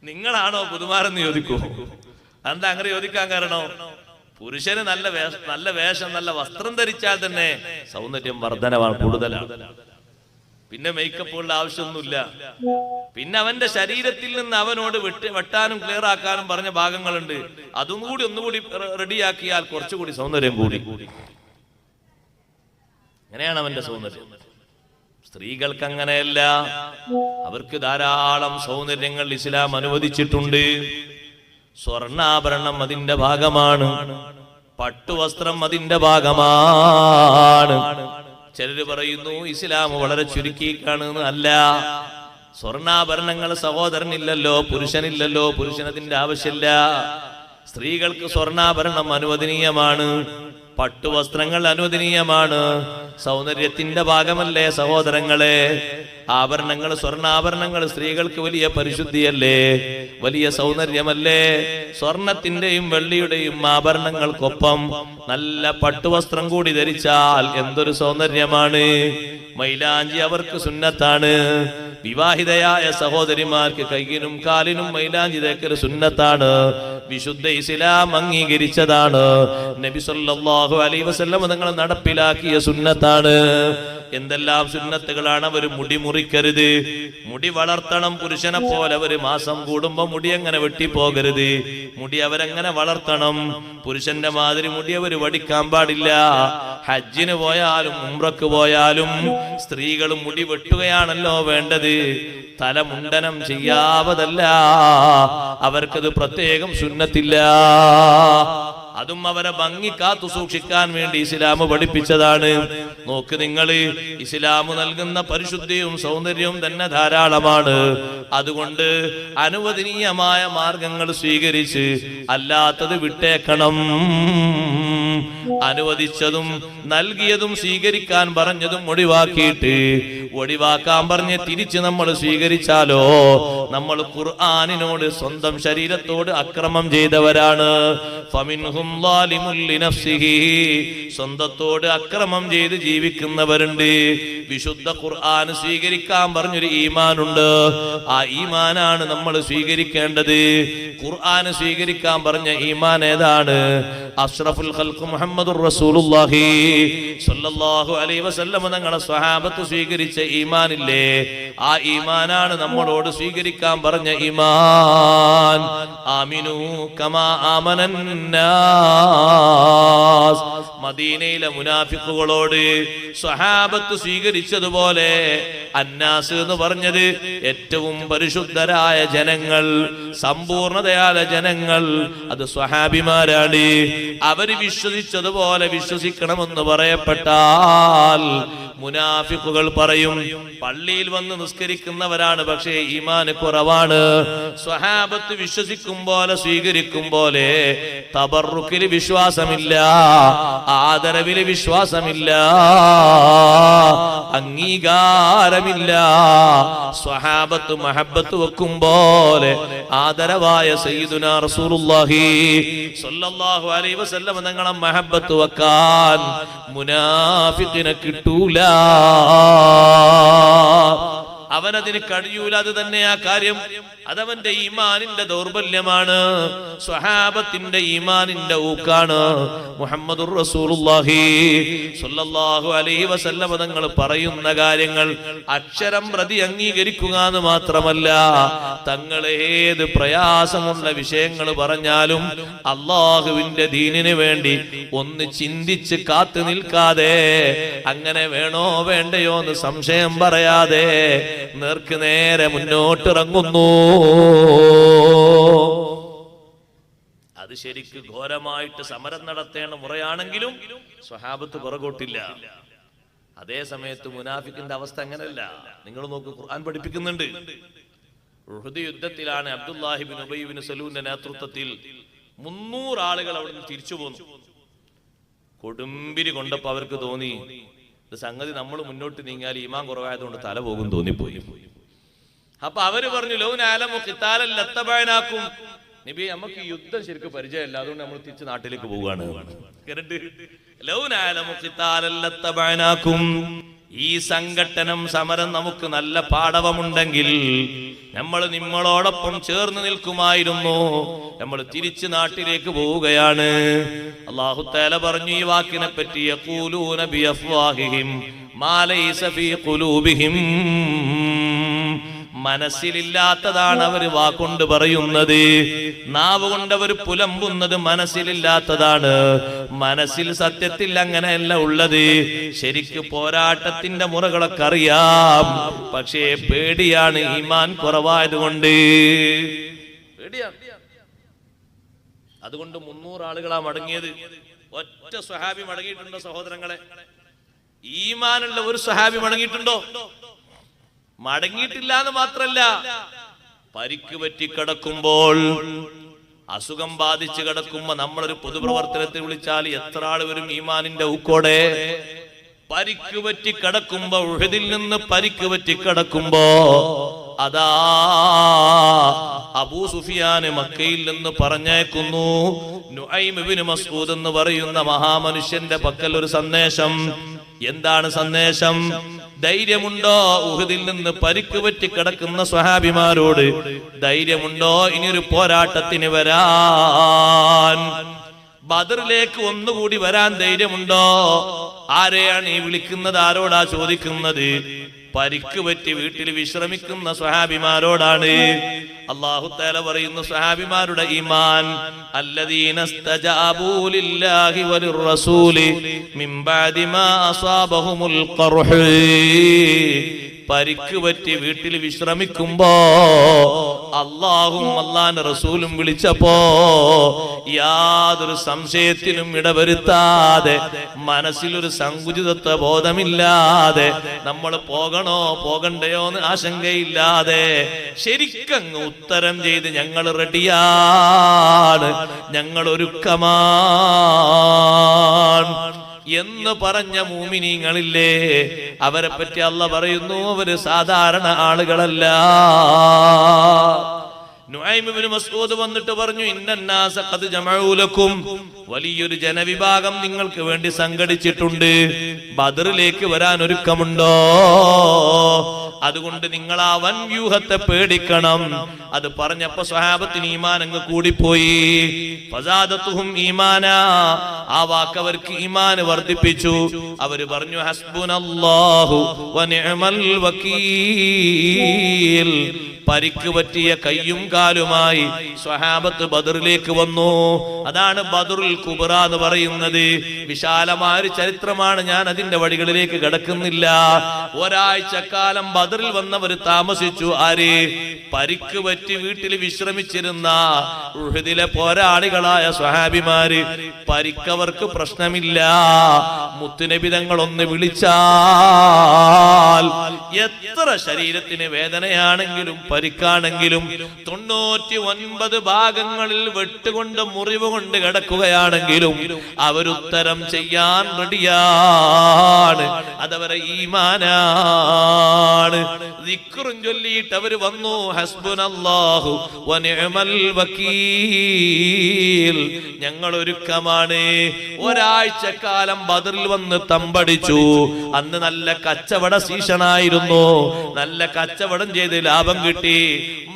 നിങ്ങളാണോ പുതുമാരെന്ന് ചോദിക്കൂ. എന്താ അങ്ങനെ ചോദിക്കാൻ കാരണം? പുരുഷന് നല്ല വേഷം നല്ല വസ്ത്രം ധരിച്ചാൽ തന്നെ സൗന്ദര്യം വർധനമാണ്, കൂടുതലാണ്. പിന്നെ മേക്കപ്പുകളുടെ ആവശ്യമൊന്നുമില്ല. പിന്നെ അവന്റെ ശരീരത്തിൽ നിന്ന് അവനോട് വെട്ടാനും ക്ലിയർ ആക്കാനും പറഞ്ഞ ഭാഗങ്ങളുണ്ട്. അതും കൂടി ഒന്നുകൂടി റെഡിയാക്കിയാൽ കുറച്ചുകൂടി സൗന്ദര്യം കൂടി. അങ്ങനെയാണ് അവന്റെ സൗന്ദര്യം. സ്ത്രീകൾക്ക് അങ്ങനെയല്ല. അവർക്ക് ധാരാളം സൗന്ദര്യങ്ങൾ ഇസ്ലാം അനുവദിച്ചിട്ടുണ്ട്. സ്വർണ്ണാഭരണം അതിന്റെ ഭാഗമാണ്, പട്ടുവസ്ത്രം അതിന്റെ ഭാഗമാണ്. ചിലര് പറയുന്നു ഇസ്ലാം വളരെ ചുരുക്കി കാണുന്നു. അല്ല, സ്വർണ്ണാഭരണങ്ങൾ സഹോദരനില്ലല്ലോ, പുരുഷനില്ലല്ലോ, പുരുഷനതിന്റെ ആവശ്യമില്ല. സ്ത്രീകൾക്ക് സ്വർണ്ണാഭരണം അനുവദനീയമാണ്, പട്ടുവസ്ത്രങ്ങൾ അനുവദനീയമാണ്. സൗന്ദര്യത്തിന്റെ ഭാഗമല്ലേ സഹോദരങ്ങളെ? ആഭരണങ്ങൾ, സ്വർണ്ണാഭരണങ്ങൾ സ്ത്രീകൾക്ക് വലിയ പരിശുദ്ധിയല്ലേ, വലിയ സൗന്ദര്യമല്ലേ? സ്വർണത്തിന്റെയും വെള്ളിയുടെയും ആഭരണങ്ങൾക്കൊപ്പം നല്ല പട്ടുവസ്ത്രം കൂടി ധരിച്ചാൽ എന്തൊരു സൗന്ദര്യമാണ്. മൈലാഞ്ചി അവർക്ക് സുന്നത്താണ്. വിവാഹിതയായ സഹോദരിമാർക്ക് കൈയിനും കാലിനും മൈലാഞ്ചി തേക്കൽ സുന്നത്താണ്. വിശുദ്ധ ഇസ്ലാം അംഗീകരിച്ചതാണ്. നബി സല്ലല്ലാഹു അലൈഹി വസല്ലം തങ്ങൾ നടപ്പിലാക്കിയ സുന്നത്താണ്. എന്തെല്ലാം സുന്നത്തുകളാണ്? അവർ മുടി മുറിക്കരുത്, മുടി വളർത്തണം. പുരുഷനെ പോലെ അവര് മാസം കൂടുമ്പോ മുടി അങ്ങനെ വെട്ടിപ്പോകരുത്. മുടി അവരങ്ങനെ വളർത്തണം. പുരുഷന്റെ മാതിരി മുടി അവര് വടിക്കാൻ പാടില്ല. ഹജ്ജിന് പോയാലും ഉംറക്ക് പോയാലും സ്ത്രീകൾ മുടി വെട്ടുകയാണല്ലോ വേണ്ടത്. തലമുണ്ടനം ചെയ്യാവതല്ല. അവർക്കത് പ്രത്യേകം സുന്നത്തില്ല. അതും അവരെ ഭംഗി കാത്തു സൂക്ഷിക്കാൻ വേണ്ടി ഇസ്ലാം പഠിപ്പിച്ചതാണ്. നോക്ക് നിങ്ങൾ, ഇസ്ലാം നൽകുന്ന പരിശുദ്ധിയും സൗന്ദര്യവും തന്നെ ധാരാളമാണ്. അതുകൊണ്ട് അനുവദനീയമായ മാർഗങ്ങൾ സ്വീകരിച്ച് അല്ലാത്തത് വിട്ടേക്കണം. അനുവദിച്ചതും നൽകിയതും സ്വീകരിക്കാൻ പറഞ്ഞതും ഒഴിവാക്കാൻ പറഞ്ഞ് തിരിച്ച് നമ്മൾ സ്വീകരിച്ചാലോ നമ്മൾ ഖുർആനിനോട്, സ്വന്തം ശരീരത്തോട് അക്രമം ചെയ്തവരാണ്. ഫമിൻഹും ളാലിമുൽ ലിനഫ്സിഹി, സ്വന്തത്തോട് അക്രമം ചെയ്ത് ജീവിക്കുന്നവരുണ്ട്. വിശുദ്ധ ഖുർആൻ സ്വീകരിക്കാൻ പറഞ്ഞൊരു ഈമാനുണ്ട്. ആ ഈമാനാണ് നമ്മൾ സ്വീകരിക്കേണ്ടത്. ഖുർആൻ സ്വീകരിക്കാൻ പറഞ്ഞ ഈമാൻ ഏതാണ്? അഷ്റഫുൽ ഖൽഖ് മുഹമ്മദുർ റസൂലുള്ളാഹി സ്വല്ലല്ലാഹു അലൈഹി വസല്ലം തങ്ങളുടെ സ്വഹാബത്ത് സ്വീകരിച്ച ഈമാനില്ലേ, ആ ഈമാനാണ് നമ്മളോട് സ്വീകരിക്കാൻ പറഞ്ഞ ഈമാൻ. ആമിനു കമാ ആമനന്നാസ്, മദീനയിലെ മുനാഫിഖുകളോട് സ്വഹാബത്ത് സ്വീകരിച്ചതുപോലെ അന്നാസ് എന്ന് പറഞ്ഞത് ഏറ്റവും പരിശുദ്ധരായ ജനങ്ങൾ, സമ്പൂർണതയായ ജനങ്ങൾ, അത് സ്വഹാബിമാരാണ്. അവര് വിശ്വസിച്ചതുപോലെ വിശ്വസിക്കണമെന്ന് പറയപ്പെട്ടാൽ മുനാഫിഖുകൾ പറയും പള്ളിയിൽ വന്ന് നിസ്കരിക്കുന്നവരാണ്, പക്ഷേ ഈമാൻ കുറവാണ്. സ്വഹാബത്ത് വിശ്വസിക്കും പോലെ സ്വീകരിക്കും പോലെ തബറുക്കിൽ വിശ്വാസമില്ല, ആദരവിൽ വിശ്വാസമില്ല, അംഗീകാരമില്ല. സ്വഹാബത്ത് മഹബത്ത് വെക്കും പോലെ ആദരവായ സയ്യിദുനാ റസൂലുള്ളാഹി സ്വല്ലല്ലാഹു അലൈഹി വസല്ലം തങ്ങളെ മഹബത്ത് വെക്കാൻ മുനാഫിഖിനെ കിട്ടൂല. അവനതിന് കഴിയൂല. അത് തന്നെ ആ കാര്യം. അതവന്റെ ഈമാനിന്റെ ദൗർബല്യമാണ്. സ്വഹാബത്തിന്റെ ഈമാനിന്റെ ഊക്കാണ്. മുഹമ്മദുർ റസൂലുള്ളാഹി സ്വല്ലല്ലാഹു അലൈഹി വസല്ലം തങ്ങൾ പറയുന്ന കാര്യങ്ങൾ അക്ഷരം പ്രതി അംഗീകരിക്കുക എന്ന് മാത്രമല്ല, തങ്ങൾ ഏത് പ്രയാസമുള്ള വിഷയങ്ങൾ പറഞ്ഞാലും അള്ളാഹുവിന്റെ ദീനിന് വേണ്ടി ഒന്ന് ചിന്തിച്ച് കാത്തു നിൽക്കാതെ, അങ്ങനെ വേണോ വേണ്ടയോ എന്ന് സംശയം പറയാതെ നേർക്ക് നേരെ മുന്നോട്ടിറങ്ങുന്നു. അത് ശരിക്ക് ഘോരമായിട്ട് സമരം നടത്തേണ്ട മുറയാണെങ്കിലും സ്വഹാബത്ത് പുറകോട്ടില്ല. അതേ സമയത്ത് മുനാഫിക്കിന്റെ അവസ്ഥ അങ്ങനല്ല. നിങ്ങൾ നോക്ക്, ഖുർആൻ പഠിപ്പിക്കുന്നുണ്ട്. ഉഹദ് യുദ്ധത്തിലാണ് അബ്ദുല്ലാഹി ഇബ്നു ഉബൈ ഇബ്നു സലൂലിന്റെ നേതൃത്വത്തിൽ 300 ആളുകൾ അവിടെ നിന്ന് തിരിച്ചു പോന്നു. കൊടുമ്പിരി കൊണ്ടപ്പോ അവർക്ക് തോന്നി ഇത് സംഗതി നമ്മൾ മുന്നോട്ട് നീങ്ങിയാൽ ഈമാൻ കുറവായതുകൊണ്ട് തല പോകും തോന്നിപ്പോയി. അപ്പൊ അവര് പറഞ്ഞു ലൗനാലമു ഖിതാലൻ ലത്തബഅനാകും, നബി നമുക്ക് യുദ്ധം ശരിക്കും പരിചയമില്ല, അതുകൊണ്ട് നമ്മൾ തിരിച്ച് നാട്ടിലേക്ക് പോവുകയാണ്. ലൗനാലമു ഖിതാലൻ ലത്തബഅനാകും, ഈ സംഘട്ടനം സമരം നമുക്ക് നല്ല പാടവമുണ്ടെങ്കിൽ നമ്മൾ നിങ്ങളോടൊപ്പം ചേർന്ന് നിൽക്കുമായിരുന്നു. നമ്മൾ തിരിച്ച് നാട്ടിലേക്ക് പോവുകയാണ്. അല്ലാഹു തആല പറഞ്ഞു ഈ വാക്കിനെ പറ്റി, യഖൂലൂന ബിഅഫ്വാഹിഹിം മാ ലൈസ ഫീ ഖുലൂബിഹിം, മനസ്സിലില്ലാത്തതാണ് അവർ വാക്കുകൊണ്ട് പറയുന്നത്, നാവ് കൊണ്ട് അവർ പുലമ്പുന്നത് മനസ്സിലില്ലാത്തതാണ്. മനസ്സിൽ സത്യത്തിൽ അങ്ങനെയല്ല ഉള്ളത്. ശരിക്ക് പോരാട്ടത്തിന്റെ മുറകളൊക്കെ അറിയാം, പക്ഷേ പേടിയാണ്, ഈമാൻ കുറവായതുകൊണ്ട് പേടിയാണ്. അതുകൊണ്ട് 300 ആളുകളാ മടങ്ങിയത്. ഒറ്റ സ്വഹാബി മടങ്ങിയിട്ടുണ്ടോ സഹോദരങ്ങളെ? ഈമാനുള്ള ഒരു സ്വഹാബി മടങ്ങിയിട്ടുണ്ടോ? മടങ്ങിയിട്ടില്ല എന്ന് മാത്രല്ല, പരിക്ക് പറ്റി കിടക്കുമ്പോൾ, അസുഖം ബാധിച്ച് കിടക്കുമ്പോ നമ്മളൊരു പൊതുപ്രവർത്തനത്തിൽ വിളിച്ചാൽ എത്ര ആൾ വരും ഈമാനിന്റെ ഊക്കോടെ? പരിക്ക് പറ്റി കിടക്കുമ്പോ, ഉഹദിൽ നിന്ന് പരിക്ക് പറ്റി കിടക്കുമ്പോ അതാ അബൂ സുഫിയാന് മക്കയിൽ നിന്ന് പറഞ്ഞേക്കുന്നു. നുഐം ഇബ്നു മസ്ഊദ് എന്ന് പറയുന്ന മഹാമനുഷ്യന്റെ പക്കൽ ഒരു സന്ദേശം. എന്താണ് സന്ദേശം? ധൈര്യമുണ്ടോ? ഉഹദിൽ നിന്ന് പരിക്ക് പറ്റി കിടക്കുന്ന സ്വഹാബിമാരോട് ധൈര്യമുണ്ടോ ഇനിയൊരു പോരാട്ടത്തിന് വരാൻ? ബദറിലേക്ക് ഒന്നുകൂടി വരാൻ ധൈര്യമുണ്ടോ? ആരെയാണ് ഈ വിളിക്കുന്നത്? ആരോടാ ചോദിക്കുന്നത്? പരിക്ക് പറ്റി വീട്ടിൽ വിശ്രമിക്കുന്ന സ്വഹാബിമാരോടാണ്. അല്ലാഹു തആല പറയുന്നു സ്വഹാബിമാരുടെ ഈമാൻ, അല്ലദീന ഇസ്തജാബൂ ലില്ലാഹി വലിർറസൂലി മിൻ ബഅദി മാ അസാബഹുമുൽ ഖർഹ്. പരിക്ക് പറ്റി വീട്ടിൽ വിശ്രമിക്കുമ്പോ അല്ലാഹും അല്ലാഹുവിന്റെ റസൂലും വിളിച്ചപ്പോ യാതൊരു സംശയത്തിനും ഇടവരുത്താതെ, മനസ്സിലൊരു സങ്കുചിതത്വ ബോധമില്ലാതെ, നമ്മൾ പോകണോ പോകണ്ടയോ എന്ന് ആശങ്കയില്ലാതെ ശരിക്കങ്ങ് ഉത്തരം ചെയ്ത് ഞങ്ങൾ റെഡിയാണ്, ഞങ്ങൾ ഒരുക്കമാണ് എന്ന് പറഞ്ഞ മൂമിനീങ്ങളില്ലേ, അവരെ പറ്റി അല്ലാഹ് പറയുന്നു അവര് സാധാരണ ആളുകളല്ല. നുഐം ഇബ്നു മസ്ഊദ് വന്നിട്ട് പറഞ്ഞു, ഇന്നന്നാസ ഖദ് ജമഉ ലക്കും, വലിയൊരു ജനവിഭാഗം നിങ്ങൾക്ക് വേണ്ടി സംഘടിച്ചിട്ടുണ്ട്, ബദറിലേക്ക് വരാൻ ഒരുക്കമുണ്ടോ? അതുകൊണ്ട് നിങ്ങൾ ആ വൻ വ്യൂഹത്തെ പേടിക്കണം. അത് പറഞ്ഞപ്പോ സ്വഹാബത്തിന് ഈമാൻ അങ്ങ് കൂടിപ്പോയി. ഫസാദത്തുഹും ഈമാനാ, ആ വാക്ക് അവർക്ക് ഈമാൻ വർദ്ധിപ്പിച്ചു. അവര് പറഞ്ഞു ഹസ്ബുനല്ലാഹു വനിഅമൽ വകീൽ. പരിക്ക് പറ്റിയ കയ്യും കാലുമായി സ്വഹാബത്ത് ബദറിലേക്ക് വന്നു. അതാണ് ബദറുൽ കുബ്ര എന്ന് പറയുന്നത്. വിശാലമായ ഒരു ചരിത്രമാണ്, ഞാൻ അതിന്റെ വഴികളിലേക്ക് കടക്കുന്നില്ല. ഒരാഴ്ചക്കാലം ബദറിൽ വന്നവർ താമസിച്ചു. ആര്? പരിക്ക് പറ്റി വീട്ടിൽ വിശ്രമിച്ചിരുന്ന ഉഹദിലെ പോരാളികളായ സ്വഹാബിമാര്. പരിക്കവർക്ക് പ്രശ്നമില്ല. മുത്തുനബി തങ്ങൾ ഒന്ന് വിളിച്ചാൽ എത്ര ശരീരത്തിന് വേദനയാണെങ്കിലും പരിക്കാണെങ്കിലും 99 ഭാഗങ്ങളിൽ വെട്ടുകൊണ്ട് മുറിവ് കൊണ്ട് കിടക്കുകയാണെങ്കിലും അവരുത്തരം ചെയ്യാൻ റെഡിയാണ്. അതവരെ ഈമാനാണ്. ദിക്റും ചൊല്ലിയിട്ട് അവര് വന്നു, ഹസ്ബുനല്ലാഹു വനിഅമൽ വകീൽ, ഞങ്ങൾ ഒരുക്കമാണ്. ഒരാഴ്ചക്കാലം ബദറിൽ വന്ന് തമ്പടിച്ചു. അന്ന് നല്ല കച്ചവട സീസണായിരുന്നു. നല്ല കച്ചവടം ചെയ്ത് ലാഭം കിട്ടി.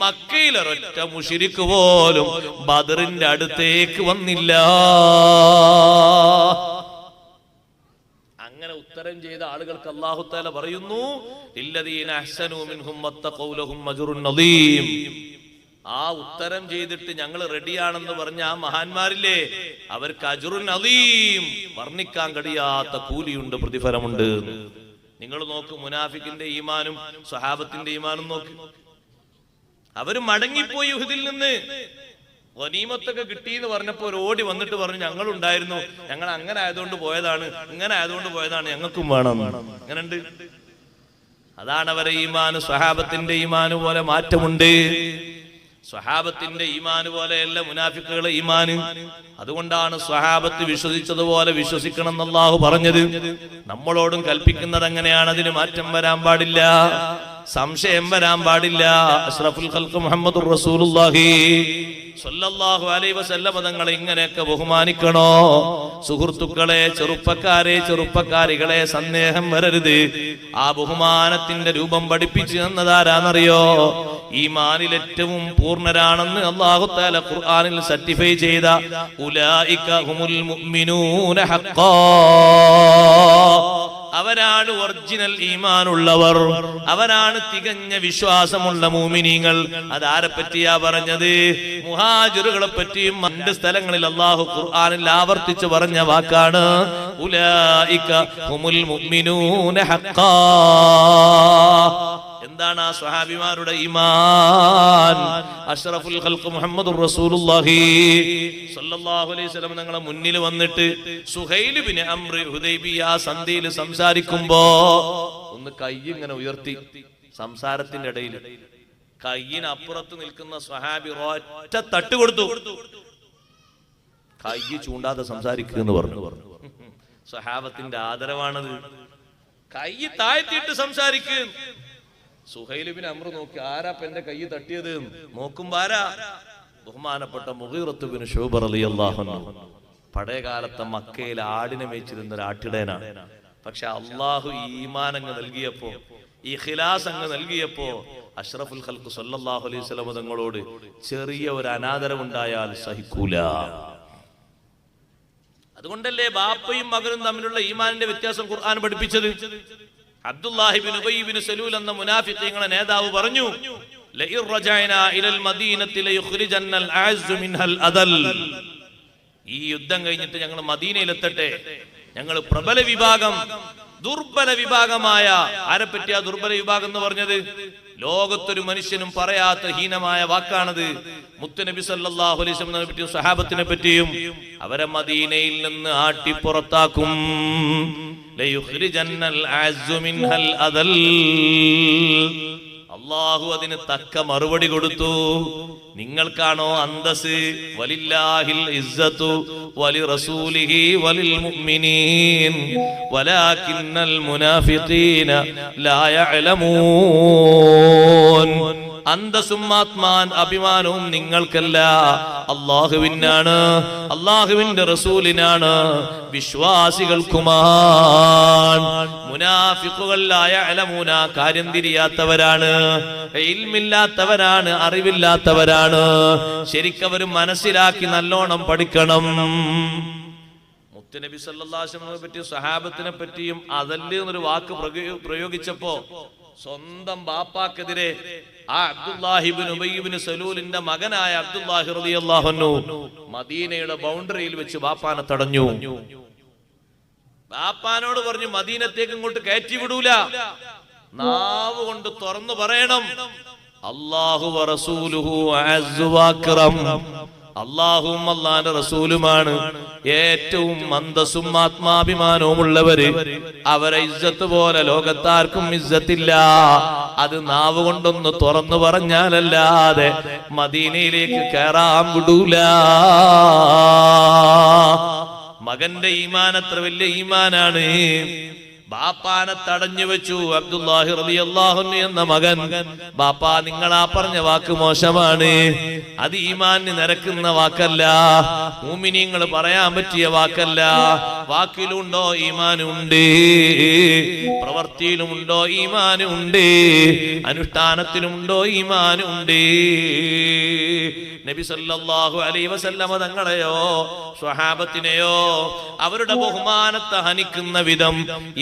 മക്കയിൽ ഒരൊറ്റ മുശ്രിക്ക് പോലും ബദറിന്റെ അടുത്തേക്ക് വന്നില്ല. അങ്ങനെ ഉത്തരം ചെയ്ത ആളുകൾക്ക് അല്ലാഹു തആല പറയുന്നു, ലില്ലദീന അഹ്സനൂ മിൻഹും വത്തഖൂ ലഹും അജ്റുൻ നദീം. ആ ഉത്തരം ചെയ്തിട്ട് ഞങ്ങൾ റെഡിയാണെന്ന് പറഞ്ഞ ആ മഹാന്മാരില്ലേ, അവർക്ക് അജ്റുൻ നദീം, വർണ്ണിക്കാൻ കഴിയാത്ത കൂലിയുണ്ട്, പ്രതിഫലമുണ്ട്. നിങ്ങൾ നോക്ക്, മുനാഫിക്കിന്റെ ഈമാനും സ്വഹാബത്തിന്റെ ഈമാനും നോക്ക്. അവര് മടങ്ങിപ്പോയി ഉഹദിൽ നിന്ന്. ഗനീമത്തൊക്കെ കിട്ടിയെന്ന് പറഞ്ഞപ്പോ ഓടി വന്നിട്ട് പറഞ്ഞു, ഞങ്ങളുണ്ടായിരുന്നു, ഞങ്ങൾ അങ്ങനെ ആയതുകൊണ്ട് പോയതാണ്, ഇങ്ങനെ ആയതുകൊണ്ട് പോയതാണ്, ഞങ്ങൾക്കും വേണം. അങ്ങനെയുണ്ട്. അതാണ് അവരെ ഈമാന്. സ്വഹാബത്തിന്റെ ഈമാന് പോലെ മാറ്റമുണ്ട്. സ്വഹാബത്തിന്റെ ഈമാന് പോലെയല്ല മുനാഫിക്കുകളെ ഈമാന്. അതുകൊണ്ടാണ് സ്വഹാബത്ത് വിശ്വസിച്ചതുപോലെ വിശ്വസിക്കണം എന്ന് അല്ലാഹു പറഞ്ഞത്. നമ്മളോടും കൽപ്പിക്കുന്നത് അങ്ങനെയാണ്. അതിന് മാറ്റം വരാൻ പാടില്ല, സംശയം വരാൻ പാടില്ല. അഷ്റഫുൽ ഖൽഖ് മുഹമ്മദുർ റസൂലുള്ളാഹി സ്വല്ലല്ലാഹു അലൈഹി വസല്ലം തങ്ങളെ ഇങ്ങനെയൊക്കെ ബഹുമാനിക്കണോ? സുഹൃത്തുക്കളെ, ചെറുപ്പക്കാരെ, ചെറുപ്പക്കാരികളെ, സന്ദേഹം വരരുത്. ആ ബഹുമാനത്തിന്റെ രൂപം പഠിപ്പിച്ചു തന്നതാരാന്നറിയോ? ഈമാനിൽ ഏറ്റവും പൂർണ്ണരാണെന്ന് അല്ലാഹു തആല ഖുർആനിൽ സർട്ടിഫൈ ചെയ്ത ഉലൈക ഹുമുൽ മുഅ്മിനൂന ഹഖ്ഖാ, അവരാണ് ഒറിജിനൽ ഈമാനുള്ളവർ, അവരാണ് തികഞ്ഞ വിശ്വാസമുള്ള മുഅ്മിനീങ്ങൾ. അതാരെ പറ്റിയാ പറഞ്ഞത്? മുഹാജിറുകളെ പറ്റിയും 2 സ്ഥലങ്ങളിൽ അല്ലാഹു ഖുർആനിൽ ആവർത്തിച്ചു പറഞ്ഞ വാക്കാണ് ഉലൈക ഹുമുൽ മുഅ്മിനൂന ഹഖ്ഖാ. എന്താണ് ആ സ്വഹാബിമാരുടെ ഈമാൻ? അഷ്റഫുൽ ഖൽഖ് മുഹമ്മദുർ റസൂലുള്ളാഹി സ്വല്ലല്ലാഹു അലൈഹി വസല്ലം തങ്ങളെ മുന്നിൽ വന്നിട്ട് സുഹൈൽ ഇബ്നു അംർ ഹുദൈബിയ സന്ധിയിൽ സംസാരിക്കുമ്പോ ഒന്ന് കൈ ഇങ്ങനെ ഉയർത്തി, സംസാരത്തിന്റെ ഇടയിൽ കയ്യിനപ്പുറത്ത് നിൽക്കുന്ന സ്വഹാബി ഒറ്റ തട്ട് കൊടുത്തു. കൈ ചൂണ്ടാതെ സംസാരിക്കുക എന്ന് പറഞ്ഞു. സ്വഹാബത്തിന്റെ ആദരവാണത്. കൈ താഴ്ത്തിയിട്ട് സംസാരിക്കുക. സുഹൈൽ ഇബ്നു അംർ നോക്കി, ആരാ എന്റെ കൈ തട്ടിയത്? നോക്കുമ്പോ ആരാ? ബഹുമാനപ്പെട്ട മുഗീറത്ത് ഇബ്നു ശുഅബ റളിയല്ലാഹു അൻഹു. പഴയ കാലത്തെ മക്കയിൽ ആടിനെ മേച്ചിരുന്ന ഒരു ആട്ടിടയനാണ്. പക്ഷെ അള്ളാഹു ഈമാൻ അങ്ങ് നൽകിയപ്പോ, ഇഖ്ലാസ് അങ്ങ് നൽകിയപ്പോ അഷ്റഫുൽ ഖൽഖ് സല്ലല്ലാഹു അലൈഹി വസല്ലം തങ്ങളോട് ചെറിയ ഒരു അനാദരവുണ്ടായാൽ സഹിക്കൂല. അതുകൊണ്ടല്ലേ ബാപ്പയും മകനും തമ്മിലുള്ള ഈമാനിന്റെ വ്യത്യാസം ഖുർആൻ പഠിപ്പിച്ചത്. അബ്ദുല്ലാഹി ഇബ്നു ഉബൈ ഇബ്നു സലൂൽ എന്ന മുനാഫിഖീങ്ങളുടെ നേതാവ് പറഞ്ഞു, ലഇർ റജഅനാ ഇലൽ മദീനത്തി ലയുഖ്രിജന്നൽ അഅസ്സു മിൻഹൽ അദൽ. ഈ യുദ്ധം കഴിഞ്ഞിട്ട് ഞങ്ങൾ മദീനയിലെത്തട്ടെ, ഞങ്ങൾ പ്രബല വിഭാഗം ദുർബല വിഭാഗമായ, ആരെപ്പറ്റിയാ ദുർബല വിഭാഗം എന്ന് പറഞ്ഞത്? ലോകത്തൊരു മനുഷ്യനും പറയാത്ത ഹീനമായ വാക്കാണത്. മുത്തുനബി സല്ലല്ലാഹു അലൈഹി വസല്ലമയെ പറ്റിയും സഹാബത്തിനെ പറ്റിയും അവരെ മദീനയിൽ നിന്ന് ആട്ടിപ്പുറത്താക്കും. ലയുഖ്രിജന്നൽ അഅസ്സു മിൻഹൽ അദൽ. അല്ലാഹു അതിന് തക്ക മറുപടി കൊടുത്തു. നിങ്ങൾക്കാണോ അന്തസ്? വലില്ലാഹിൽ ഇസ്സത്തു വലിറസൂലിഹി വലിൽ മുഅ്മിനീൻ വലാകിന്നൽ മുനാഫിഖീന ലാ യഅലമൂൻ. അന്തസ്സും ആത്മാൻ അഭിമാനവും നിങ്ങൾക്കല്ല, അല്ലാഹുവിനാണ്, അല്ലാഹുവിന്റെ റസൂലിനാണ്, വിശ്വാസികൾക്കുമാണ്. മുനാഫിഖുകൾ ലാ യഅലമൂന, കാര്യം തിരിയാത്തവരാണ്, ഇൽമില്ലാത്തവരാണ്, അറിവില്ലാത്തവരാണ്. ശരിക്കവർ മനസ്സിലാക്കി നല്ലോണം പഠിക്കണം. മുത്തുനബി സല്ലല്ലാഹു അലൈഹി വസല്ലമയെ പറ്റിയും സഹാബത്തിനെ പറ്റിയും അതല്ലേ എന്നൊരു വാക്ക് പ്രയോഗിച്ചപ്പോ സ്വന്തം ബാപ്പാക്കെതിരെ ആ അബ്ദുല്ലാഹി ഇബ്നു ഉബൈ ഇബ്നു സലൂലിന്റെ മകനായ അബ്ദുല്ലാഹി റളിയല്ലാഹു അൻഹു മദീനയുടെ ബൗണ്ടറിയിൽ വെച്ച് ബാപ്പാനെ തടഞ്ഞു. ബാപ്പാനോട് പറഞ്ഞു, മദീനത്തേക്ക് ഇങ്ങോട്ട് കയറ്റി വിടൂല. നാവ് കൊണ്ട് തുറന്നു പറയണം, അല്ലാഹു വറസൂലുഹു അഅസ്സു വഅക്രം. അല്ലാഹുവും അല്ലാഹുവിന്റെ റസൂലുമാണ് ഏറ്റവും അന്തസ്സും ആത്മാഭിമാനവും ഉള്ളവര്. അവരെ ഇസ്സത്ത് പോലെ ലോകത്താർക്കും ഇസ്സത്തില്ല. അത് നാവ് കൊണ്ടൊന്ന് തുറന്നു പറഞ്ഞാലല്ലാതെ മദീനയിലേക്ക് കയറാൻ വിടൂല. മകന്റെ ഈമാൻ അത്ര വലിയ ഈമാനാണ്. ബാപ്പാനെ തടഞ്ഞു വെച്ചു അബ്ദുല്ലാഹി റളിയല്ലാഹു അൻഹു എന്ന മകൻ. ബാപ്പാ, നിങ്ങളാ പറഞ്ഞ വാക്ക് മോശമാണ്, അത് ഈമാനിന് നിരക്കുന്ന വാക്കല്ല, മുഅ്മിനീങ്ങൾ പറയാൻ പറ്റിയ വാക്കല്ല. വാക്കിലുണ്ടോ ഈമാനുണ്ട്, പ്രവൃത്തിയിലുമുണ്ടോ ഈമാനുണ്ട്, അനുഷ്ഠാനത്തിലുമുണ്ടോ ഈമാനുണ്ട്. നബി സല്ലല്ലാഹു അലൈഹി വസല്ലമ തങ്ങളെയോ സ്വഹാബത്തിനെയോ അവരുടെ ബഹുമാനത്തെ ഹനിക്കുന്ന വിധം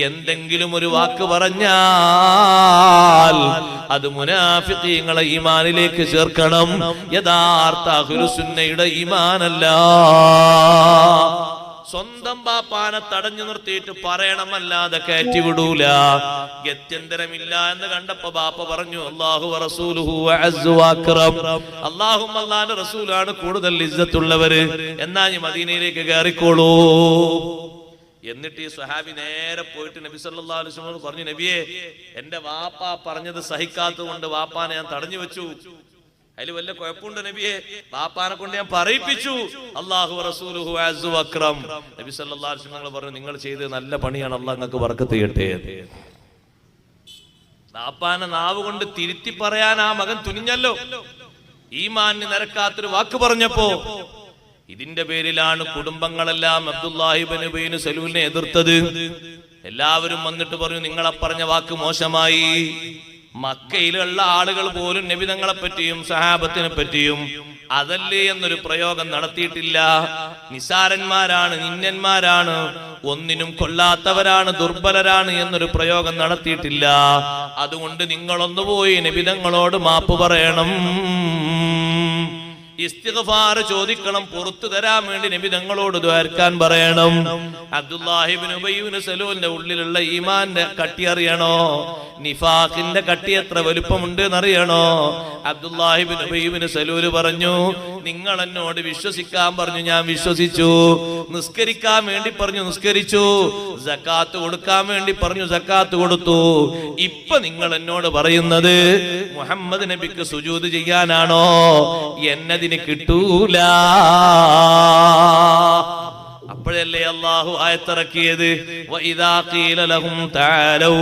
എന്തെങ്കിലും ഒരു വാക്ക് പറഞ്ഞാൽ അത് മുനാഫിഖീങ്ങളെ ഈമാനിലേക്ക് ചേർക്കണം. യഥാർത്ഥ അഹ്ലുസുന്നയുടെ ഈമാനല്ല. സ്വന്തം ബാപ്പാനെ തടഞ്ഞു നിർത്തിയിട്ട് പറയണമല്ലാതെ കയറ്റി വിടൂല. ഗത്യന്തരമില്ല എന്ന് കണ്ടപ്പോ ബാപ്പ പറഞ്ഞു, അല്ലാഹു വറസൂലുഹു അഅസ്സു വഅക്രം. അല്ലാഹും അല്ലാഹുവിന്റെ റസൂലാണ് കൂടുതൽ ഇസ്സത്തുള്ളവര്. എന്നാ ഈ മദീനയിലേക്ക് കയറിക്കോളൂ. എന്നിട്ട് ഈ സ്വഹാബി നേരെ പോയിട്ട് നബി സല്ലല്ലാഹു അലൈഹി വസല്ലം പറഞ്ഞു, നബിയെ, എന്റെ വാപ്പ പറഞ്ഞത് സഹിക്കാത്തത് കൊണ്ട് വാപ്പാനെ ഞാൻ തടഞ്ഞു വെച്ചു. അതിൽ വല്ല കുഴപ്പമുണ്ട് നബിയെ? ബാപ്പാനെ കൊണ്ട് ഞാൻ പറയിപ്പിച്ചു. അല്ലാഹു റസൂലുഹു അഅസ്സു വഅക്രം. നബി സല്ലല്ലാഹു അലൈഹി വസല്ലം പറഞ്ഞു, നിങ്ങൾ ചെയ്തത് നല്ല പണിയാണ്, അല്ലാഹു നിങ്ങൾക്ക് ബർക്കത്ത് ചെയ്യട്ടെ. ബാപ്പാനെ നാവ് കൊണ്ട് തിരുത്തി പറയാൻ ആ മകൻ തുനിഞ്ഞല്ലോ. ഈമാനിന് നിരക്കാത്തൊരു വാക്ക് പറഞ്ഞപ്പോ ഇതിന്റെ പേരിലാണ് കുടുംബങ്ങളെല്ലാം അബ്ദുല്ലാഹി ഇബ്നു ഉബൈ ഇബ്നു സലൂലിനെ എതിർത്തത്. എല്ലാവരും വന്നിട്ട് പറഞ്ഞു, നിങ്ങളെ പറഞ്ഞ വാക്ക് മോശമായി. മക്കയിലുള്ള ആളുകൾ പോലും നബി തങ്ങളെ പറ്റിയും സഹാബത്തിനെ പറ്റിയും അതല്ലേ എന്നൊരു പ്രയോഗം നടത്തിയിട്ടില്ല. നിസാരന്മാരാണ്, നിന്യന്മാരാണ്, ഒന്നിനും കൊള്ളാത്തവരാണ്, ദുർബലരാണ് എന്നൊരു പ്രയോഗം നടത്തിയിട്ടില്ല. അതുകൊണ്ട് നിങ്ങളൊന്നു പോയി നബി തങ്ങളോട് മാപ്പ് പറയണം, ഇസ്തിഗ്ഫാർ ചോദിക്കണം, പുറത്തു തരാൻ വേണ്ടി നബി തങ്ങളോട് ദുആർക്കാൻ പറയണം. അബ്ദുല്ലാഹി ഇബ്നു ഉബൈ ഇബ്നു സലൂലിന്റെ ഉള്ളിലുള്ള ഈമാന്റെ കട്ടി അറിയണോ? നിഫാഖിന്റെ കട്ടി എത്ര വലുപ്പമുണ്ട് എന്നറിയണോ? അബ്ദുല്ലാഹി ഇബ്നു ഉബൈ ഇബ്നു സലൂൽ പറഞ്ഞു, നിങ്ങൾ എന്നോട് വിശ്വസിക്കാൻ പറഞ്ഞു, ഞാൻ വിശ്വസിച്ചു. നിസ്കരിക്കാൻ വേണ്ടി പറഞ്ഞു, നിസ്കരിച്ചു. സക്കാത്ത് കൊടുക്കാൻ വേണ്ടി പറഞ്ഞു, സക്കാത്ത് കൊടുത്തു. ഇപ്പൊ നിങ്ങൾ എന്നോട് പറയുന്നത് മുഹമ്മദ് നബിക്ക് സുജൂദ് ചെയ്യാനാണോ? എന്നതിന് കിട്ടൂല. അപ്പോഴല്ലേ അല്ലാഹു ആയത്തിറക്കിയത്, വഇദാ ഖീല ലഹും തആലൂ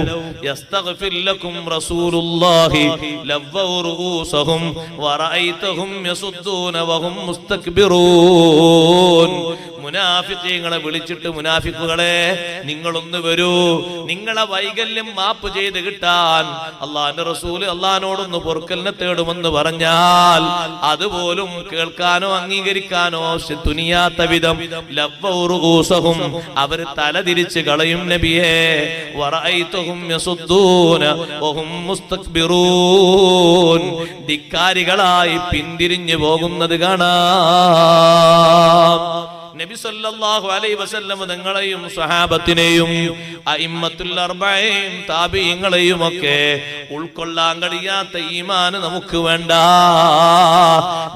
യസ്തഗ്ഫിർ ലക്കും റസൂലുള്ളാഹി ലവ്വൗ റൂസഹും വറഅയ്തഹും യസുദ്ദൂന വഹും മുസ്തക്ബിറൂൻ. മുനാഫിഖീങ്ങളെ വിളിച്ചിട്ട്, മുനാഫിക്കുകളെ നിങ്ങളൊന്ന് വരൂ, നിങ്ങളെ വൈകല്യം മാപ്പ് ചെയ്ത് കിട്ടാൻ അള്ളാന്റെ റസൂല് അള്ളഹാനോടൊന്ന് പൊറുക്കലിനെ തേടുമെന്ന് പറഞ്ഞാൽ അതുപോലും കേൾക്കാനോ അംഗീകരിക്കാനോ തുനിയാത്ത വിധം ലവ്വൗറുഹും അവർ തലതിരിച്ച് കളയും നബിയേ. വറഅയ്തുഹും യസുദ്ദൂന വഹും മുസ്തക്ബിറൂൻ, ധിക്കാരികളായി പിന്തിരിഞ്ഞു പോകുന്നത് കാണാം. നബി സല്ലല്ലാഹു അലൈഹി വസല്ലം തങ്ങളെയും സ്വഹാബത്തിനെയും അഇമ്മത്തുൽ അർബഈൻ താബിഈങ്ങളെയും ഒക്കെ ഉൾക്കൊള്ളാൻ കഴിയാത്ത ഈമാൻ നമുക്ക് വേണ്ട.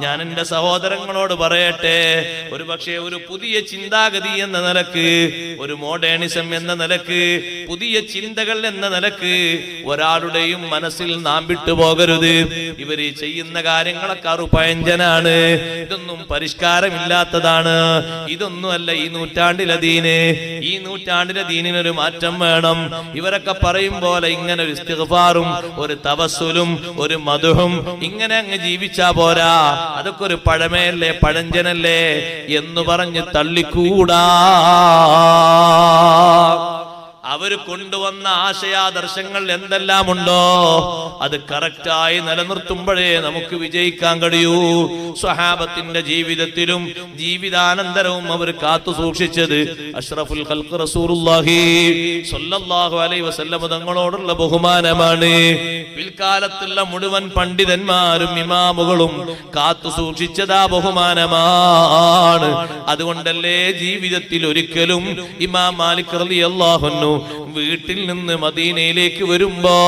ഞാൻ എൻ്റെ സഹോദരങ്ങളോട് പറയട്ടെ, ഒരു പക്ഷേ ഒരു പുതിയ ചിന്താഗതി എന്ന നിലക്ക്, ഒരു മോഡേണിസം എന്ന നിലക്ക്, പുതിയ ചിന്തകൾ എന്ന നിലക്ക് ഒരാളുടെയും മനസ്സിൽ നാം വിട്ടുപോകരുത്. ഇവര് ചെയ്യുന്ന കാര്യങ്ങളൊക്കെ അറുപഴഞ്ചനാണ്, ഇതൊന്നും പരിഷ്കാരമില്ലാത്തതാണ്, ഇതൊന്നുമല്ല ഈ നൂറ്റാണ്ടിലെ ദീന്. ഈ നൂറ്റാണ്ടിലെ ദീനിനൊരു മാറ്റം വേണം. ഇവരൊക്കെ പറയും പോലെ ഇങ്ങനെ ഒരു ഇസ്തിഗ്ഫാറും ഒരു തവസ്സുലും ഒരു മദ്ഹും ഇങ്ങനെ അങ്ങ് ജീവിച്ചാ പോരാ, അതൊക്കെ ഒരു പഴമയല്ലേ, പഴഞ്ചനല്ലേ എന്ന് പറഞ്ഞ് തള്ളിക്കൂടാ. അവർ കൊണ്ടുവന്ന ആശയാദർശങ്ങൾ എന്തെല്ലാം ഉണ്ടോ അത് കറക്റ്റായി നിലനിർത്തുമ്പോഴേ നമുക്ക് വിജയിക്കാൻ കഴിയൂ. സ്വഹാബത്തിന്റെ ജീവിതത്തിലും ജീവിതാനന്തരവും അവർ കാത്തു സൂക്ഷിച്ചത് അഷ്റഫുൽ ഖൽഖ് റസൂലുള്ളാഹി സ്വല്ലല്ലാഹു അലൈഹി വസല്ലം തങ്ങളോടുള്ള ബഹുമാനമാണ്. പിൽക്കാലത്തുള്ള മുഴുവൻ പണ്ഡിതന്മാരും ഇമാമുകളും കാത്തു സൂക്ഷിച്ചതാ ബഹുമാനമാണ്. അതുകൊണ്ടല്ലേ ജീവിതത്തിൽ ഒരിക്കലും ഇമാം മാലിക് റളിയല്ലാഹു അൻഹു വീട്ടിൽ നിന്ന് മദീനയിലേക്ക് വരുമ്പോ,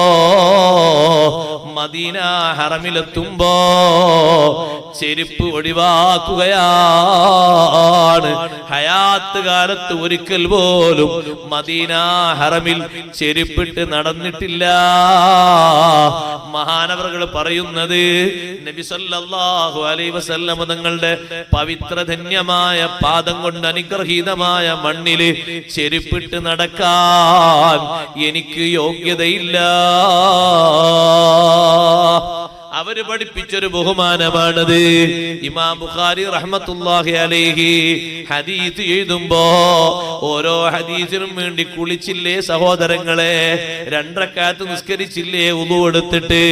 മദീന ഹറമിലെത്തുമ്പോ ചെരുപ്പ് ഒഴിവാക്കുകയാണ്. ഹയാത്ത് കാലത്ത് ഒരിക്കൽ പോലും മദീന ഹറമിൽ ചെരുപ്പിട്ട് നടന്നിട്ടില്ല. മഹാനവറുകൾ പറയുന്നത് നബി സല്ലല്ലാഹു അലൈഹി വസല്ലം തങ്ങളുടെ പവിത്രധന്യമായ പാദം കൊണ്ട് അനുഗ്രഹീതമായ മണ്ണില് ചെരുപ്പിട്ട് നടക്കാൻ എനിക്ക് യോഗ്യതയില്ല. അവര് പഠിപ്പിച്ചൊരു ബഹുമാനമാണത്. ഇമാം ബുഖാരി റഹ്മത്തുള്ളാഹി അലൈഹി ഹദീസ് എഴുതുമ്പോ ഓരോ ഹദീസിനും വേണ്ടി കുളിച്ചില്ലേ സഹോദരങ്ങളെ, 2 റക്അത്ത് നിസ്കരിച്ചില്ലേ വുളു എടുത്തിട്ട്,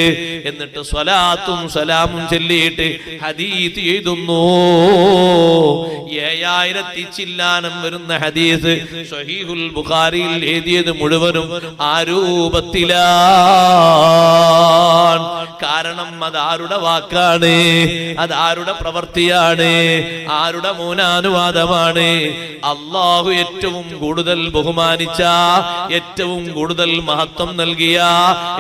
എന്നിട്ട് സ്വലാത്തും സലാമും ചൊല്ലിയിട്ട് ഹദീസ് എഴുതുന്നു. 7000 ചില്ലാനം വരുന്ന ഹദീസ് സ്വഹീഹുൽ ബുഖാരിയിൽ എഴുതിയത് മുഴുവനും ആ രൂപത്തിലാണ്. കാരണം അതാരുടെ വാക്കാണ്, അതാരുടെ പ്രവൃത്തിയാണ്, ആരുടെ മൗനാനുവാദമാണ്? അള്ളാഹു ഏറ്റവും കൂടുതൽ ബഹുമാനിച്ച, ഏറ്റവും കൂടുതൽ മഹത്വം നൽകിയ,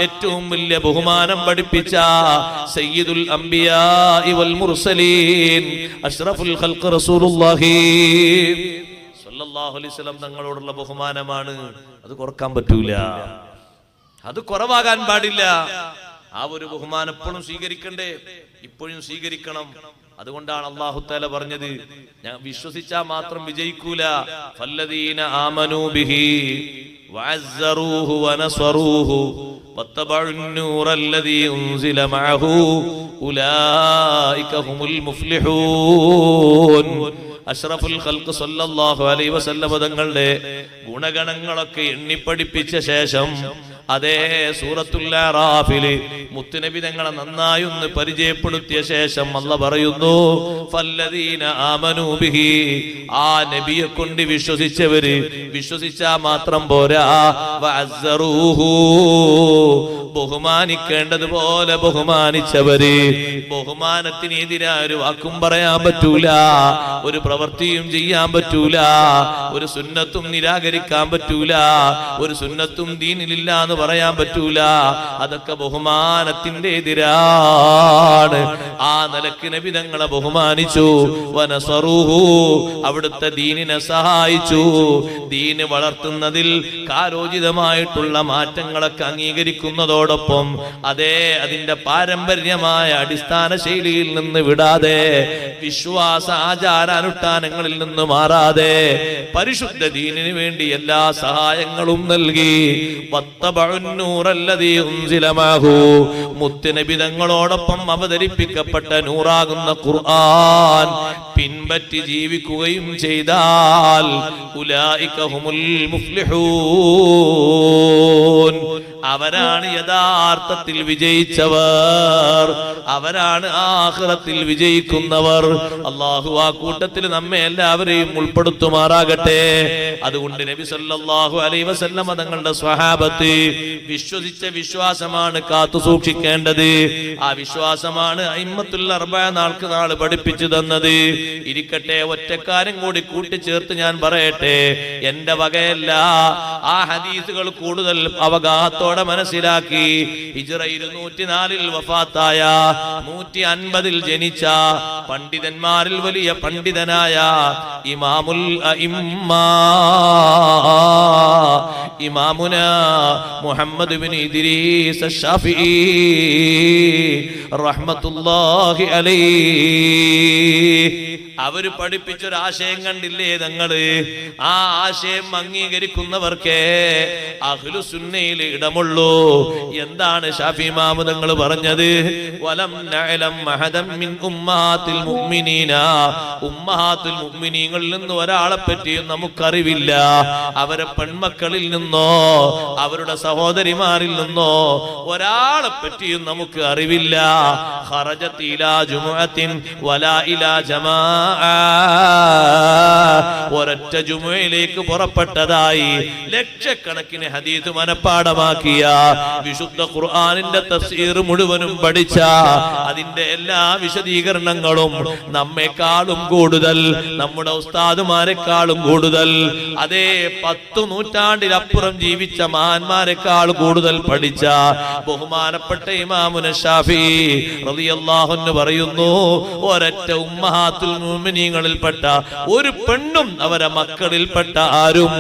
ഏറ്റവും വലിയ ബഹുമാനം പഠിപ്പിച്ച സയ്യിദുൽ അംബിയാ വൽ മുർസലീൻ അഷ്റഫുൽ ഖൽഖ് റസൂലുള്ളാഹി സ്വല്ലല്ലാഹു അലൈഹി വസല്ലം തങ്ങളോടുള്ള ബഹുമാനമാണ്. അത് കുറക്കാൻ പറ്റൂല, അത് കുറവാകാൻ പാടില്ല. ആ ഒരു ബഹുമാനം എപ്പോഴും സ്വീകരിക്കണ്ടേ, ഇപ്പോഴും സ്വീകരിക്കണം. അതുകൊണ്ടാണ് അല്ലാഹു തആല പറഞ്ഞത്, ഞാൻ വിശ്വസിച്ചാ മാത്രം വിജയിക്കൂല. ഫല്ലദീന ആമനൂ ബിഹി വഅസ്സറൂഹു വനസറൂഹു വത്തബഉൻ നൂറല്ലദീ ഉൻസില മഅഹു ഉലൈക ഹുമുൽ മുഫ്ലിഹൂൻ. അഷ്റഫുൽ ഖൽഖ് സല്ലല്ലാഹു അലൈഹി വസല്ലം തങ്ങളുടെ ഗുണഗണങ്ങളൊക്കെ എണ്ണിപ്പഠിപ്പിച്ച ശേഷം അതേ സൂറത്തുൽ അറാഫിൽ മുത്തുനബി തങ്ങളെ നന്നായി ഒന്ന് പരിചയപ്പെടുത്തിയ ശേഷം അല്ലാഹ് പറയുന്നു, ഫല്ലദീന ആമനൂ ബിഹി, ആ നബിയെ കൊണ്ട് വിശ്വസിച്ചവര്, വിശ്വസിച്ചാ മാത്രം പോരാ, വഅസ്സറൂഹു, ബഹുമാനിക്കേണ്ടതുപോലെ ബഹുമാനിച്ചവര്. ബഹുമാനത്തിന് എതിരായ ഒരു വാക്കും പറയാൻ പറ്റൂല, ഒരു പ്രവൃത്തിയും ചെയ്യാൻ പറ്റൂല, ഒരു സുന്നത്തും നിരാകരിക്കാൻ പറ്റൂല, ഒരു സുന്നത്തും ദീനിലില്ല എന്ന് പറയാൻ പറ്റൂല. അതൊക്കെ ബഹുമാനത്തിന്റെ എതിരാണ്. ആ നിലക്ക് നബി തങ്ങളെ ബഹുമാനിച്ചു. വനസറൂഹു, അവിടുത്തെ ദീനിനെ സഹായിച്ചു. ദീന് വളർത്തുന്നതിൽ കാലോചിതമായിട്ടുള്ള മാറ്റങ്ങളൊക്കെ അംഗീകരിക്കുന്നതോടൊപ്പം അതേ അതിന്റെ പാരമ്പര്യമായ അടിസ്ഥാന ശൈലിയിൽ നിന്ന് വിടാതെ, വിശ്വാസ ആചാരാനുഷ്ഠാനങ്ങളിൽ നിന്ന് മാറാതെ പരിശുദ്ധ ദീനിന് വേണ്ടി എല്ലാ സഹായങ്ങളും നൽകി. മുത്തുനബി തങ്ങളോടൊപ്പം അവതരിപ്പിക്കപ്പെട്ട നൂറാകുന്ന ഖുർആൻ പിൻപറ്റി ജീവിക്കുകയും ചെയ്താൽ ഉലൈക ഹുമുൽ മുഫ്ലിഹൂൻ, അവരാണ് യഥാർത്ഥത്തിൽ വിജയിച്ചവർ, അവരാണ് ആഖിറത്തിൽ വിജയിക്കുന്നവർ. അല്ലാഹു ആ കൂട്ടത്തിൽ നമ്മെ എല്ലാവരെയും ഉൾപ്പെടുത്തുമാറാകട്ടെ. അതുകൊണ്ട് നബി സല്ലല്ലാഹു അലൈഹി വസല്ലം തങ്ങളുടെ സ്വഹാബത്ത് വിശ്വസിച്ച വിശ്വാസമാണ് കാത്തു സൂക്ഷിക്കേണ്ടത്. ആ വിശ്വാസമാണ് അയിമ്മത്തുൽ അർബഅ നാൾക്ക് നാൾ പഠിപ്പിച്ചു തന്നത്. ഇരിക്കട്ടെ, ഒറ്റക്കാരും കൂടി കൂട്ടിച്ചേർത്ത് ഞാൻ പറയട്ടെ, എന്റെ വകയല്ല. ആ ഹദീസുകൾ കൂടുതൽ അവഗാഹത്തോടെ മനസ്സിലാക്കി ഹിജ്റ 204 വഫാത്തായ 150 ജനിച്ച പണ്ഡിതന്മാരിൽ വലിയ പണ്ഡിതനായ ഇമാമുൽ അഇമ്മ ഇമാമുന മുഹമ്മദ് ഇബ്നു ഇദ്രീസ് അശ്ശാഫിഈ റഹ്മത്തുള്ളാഹി അലൈഹി അവര് പഠിപ്പിച്ചൊരാശയം കണ്ടില്ലേ നിങ്ങള്? ആ ആശയം അംഗീകരിക്കുന്നവർക്കേ അഹ്ലുസുന്നയിൽ ഇടമുള്ളൂ. എന്താണ് ഷാഫി ഇമാം തങ്ങൾ പറഞ്ഞത്? വലം നഅലം അഹദൻ മിൻ ഉമ്മഹാത്തിൽ മുഅ്മിനീന, ഉമ്മഹാത്തുൽ മുഅ്മിനീങ്ങളിൽ നിന്ന് ഒരാളെ പറ്റിയും നമുക്കറിവില്ല. അവരെ പെൺമക്കളിൽ നിന്നോ അവരുടെ സഹോദരിമാരിൽ നിന്നോ ഒരാളെ പറ്റിയും നമുക്ക് അറിവില്ല. ഖറജത് ഇലാ ജുമുഅത്തിൻ വലാ ഇലാ ജമാ, ഒരൊറ്റ ജുമുഅയിലേക്ക് പുറപ്പെട്ടതായി ലക്ഷക്കണക്കിന് ഹദീസ് മനപ്പാഠമാക്കിയ, വിശുദ്ധ ഖുർആനിന്റെ തഫ്സീർ മുഴുവനും പഠിച്ച, അതിന്റെ എല്ലാ വിശദീകരണങ്ങളും നമ്മെക്കാളും കൂടുതൽ, നമ്മുടെ ഉസ്താദുമാരെക്കാളും കൂടുതൽ, അതേ 10 നൂറ്റാണ്ടിലപ്പുറം ജീവിച്ച മഹാന്മാരെക്കാൾ കൂടുതൽ പഠിച്ച ബഹുമാനപ്പെട്ട ഇമാമുന ശാഫിഈ റളിയല്ലാഹു അൻഹു പറയുന്നു, ഒരൊറ്റ ഉമ്മഹാത്തുൽ മുഅ്മിനീങ്ങളിൽപ്പെട്ട ഒരു പെണ്ണും അവരെ മക്കളിൽപ്പെട്ട ആരും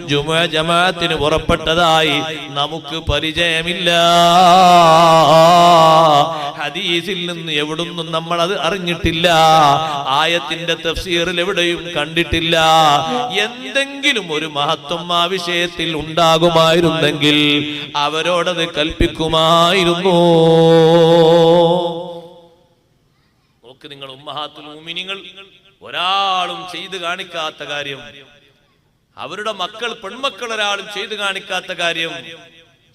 ജുമുഅ ജമാഅത്തിന് പുറപ്പെട്ടതായി നമുക്ക് പരിചയമില്ല. ഹദീസിൽ നിന്ന് എവിടുന്നും നമ്മൾ അത് അറിഞ്ഞിട്ടില്ല. ആയത്തിന്റെ തഫ്സീറിൽ എവിടെയും കണ്ടിട്ടില്ല. എന്തെങ്കിലും ഒരു മഹത്വം ആ വിഷയത്തിൽ ഉണ്ടാകുമായിരുന്നെങ്കിൽ അവരോടത് കൽപ്പിക്കുമായിരുന്നു. നോക്ക് നിങ്ങൾ, ഉമ്മഹാത്തുൽ മുഅ്മിനീങ്ങൾ ഒരാളും ചെയ്തു കാണിക്കാത്ത കാര്യം, അവരുടെ മക്കൾ പെൺമക്കൾ ഒരാളും ചെയ്തു കാണിക്കാത്ത കാര്യം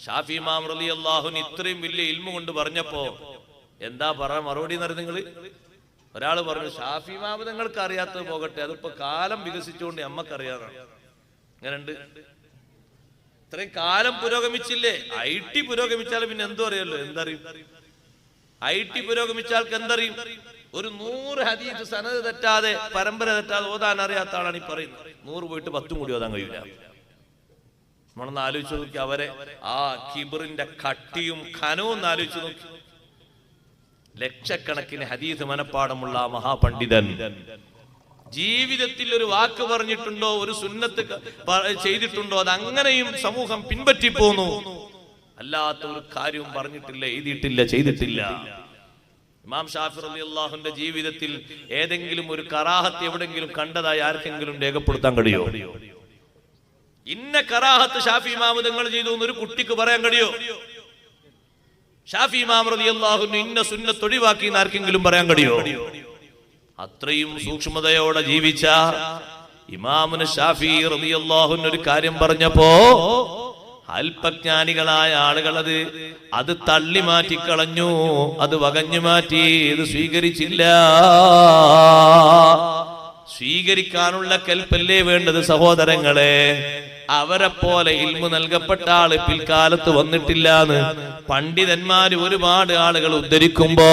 ഷാഫി ഇമാം റളിയല്ലാഹു അൻഹു ഇത്രയും വലിയ ഇൽമു കൊണ്ട് പറഞ്ഞപ്പോ എന്താ മറുപടി എന്നറിയ നിങ്ങൾ? ഒരാൾ പറഞ്ഞു, ഷാഫി ഇമാം നിങ്ങൾക്ക് അറിയാത്തത് പോകട്ടെ, അതിപ്പോ കാലം വികസിച്ചുകൊണ്ട് നമ്മക്കറിയാതാണ്. അങ്ങനെയുണ്ട്. ഇത്രയും കാലം പുരോഗമിച്ചില്ലേ? IT പുരോഗമിച്ചാൽ പിന്നെ എന്തോ അറിയല്ലോ, എന്തറിയും? IT പുരോഗമിച്ചാൽക്ക് എന്തറിയും? ഒരു 100 ഹദീസ് സനദ് തെറ്റാതെ, പരമ്പര തെറ്റാതെ ഓതാൻ അറിയാത്ത ആളാണ് ഈ പറയുന്നത്. 100 പോയിട്ട് 10 കൂടി ഓതാൻ കഴിയില്ല. നമ്മളൊന്ന് ആലോചിച്ച് നോക്കി, അവരെ ആ കിബറിന്റെ കട്ടിയും ഖനവും ഒന്ന് ആലോചിച്ച് നോക്കി. ലക്ഷക്കണക്കിന് ഹദീസ് മനപ്പാടമുള്ള മഹാപണ്ഡിതൻ ജീവിതത്തിൽ ഒരു വാക്ക് പറഞ്ഞിട്ടുണ്ടോ, ഒരു സുന്നത്ത് ചെയ്തിട്ടുണ്ടോ, അത് അങ്ങനെയും സമൂഹം പിൻപറ്റി പോന്നു. അല്ലാത്ത ഒരു കാര്യവും പറഞ്ഞിട്ടില്ല, എഴുതിയിട്ടില്ല, ചെയ്തിട്ടില്ല. ഇമാം ഷാഫി റളിയല്ലാഹു അൻഹുവിന്റെ ജീവിതത്തിൽ ഏതെങ്കിലും ഒരു കറാഹത്ത് എവിടെങ്കിലും കണ്ടതായി ആർക്കെങ്കിലും രേഖപ്പെടുത്താൻ കഴിയോ? ഇന്ന കറാഹത്ത് ഷാഫി ഇമാം തങ്ങൾ ചെയ്തു എന്നൊരു കുട്ടിക്ക് പറയാൻ കഴിയോ? ഷാഫി ഇമാം റളിയല്ലാഹു അൻഹു ഇന്ന സുന്നത്ത് ഒഴിവാക്കി എന്ന് ആർക്കെങ്കിലും പറയാൻ കഴിയോ? അത്രയും സൂക്ഷ്മതയോടെ ജീവിച്ച ഇമാമുന ഷാഫി റളിയല്ലാഹു അൻഹു ഒരു കാര്യം പറഞ്ഞപ്പോ അല്പജ്ഞാനികളായ ആളുകൾ അത് തള്ളി മാറ്റിക്കളഞ്ഞു, അത് വകഞ്ഞു മാറ്റി, ഇത് സ്വീകരിച്ചില്ല. സ്വീകരിക്കാനുള്ള കൽപ്പല്ലേ വേണ്ടത് സഹോദരങ്ങളെ. അവരെ പോലെ ഇൽമു നൽകപ്പെട്ട ആള് പിൽക്കാലത്ത് വന്നിട്ടില്ലാന്ന് പണ്ഡിതന്മാര് ഒരുപാട് ആളുകൾ ഉദ്ധരിക്കുമ്പോ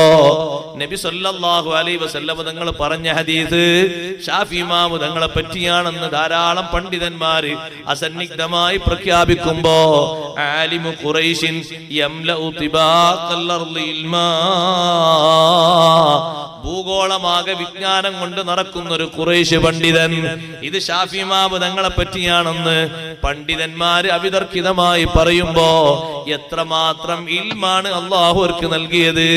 നബി സല്ലല്ലാഹു അലൈഹി വസല്ലം തങ്ങൾ പറഞ്ഞ ഹദീസ് ഷാഫി ഇമാം തങ്ങളെ പറ്റിയാണെന്ന് ധാരാളം പണ്ഡിതന്മാര് അസന്നിഗ്ധമായി പ്രഖ്യാപിക്കുമ്പോ ആലിമു ഖുറൈശിൻ യംലഉ തിബാഖൽ അർളി ഇൽമാ, ഭൂഗോളമാകെ വിജ്ഞാനം കൊണ്ട് നടക്കുന്ന ഒരു ഖുറൈശ് പണ്ഡിതൻ ഇത് ഷാഫി ഇമാം തങ്ങളെ പറ്റിയാണെന്ന് പണ്ഡിതന്മാര് അവിതർക്കിതമായി പറയുമ്പോ എത്രമാത്രം ഇൽമാണ് അല്ലാഹു അവർക്ക് നൽകിയത്.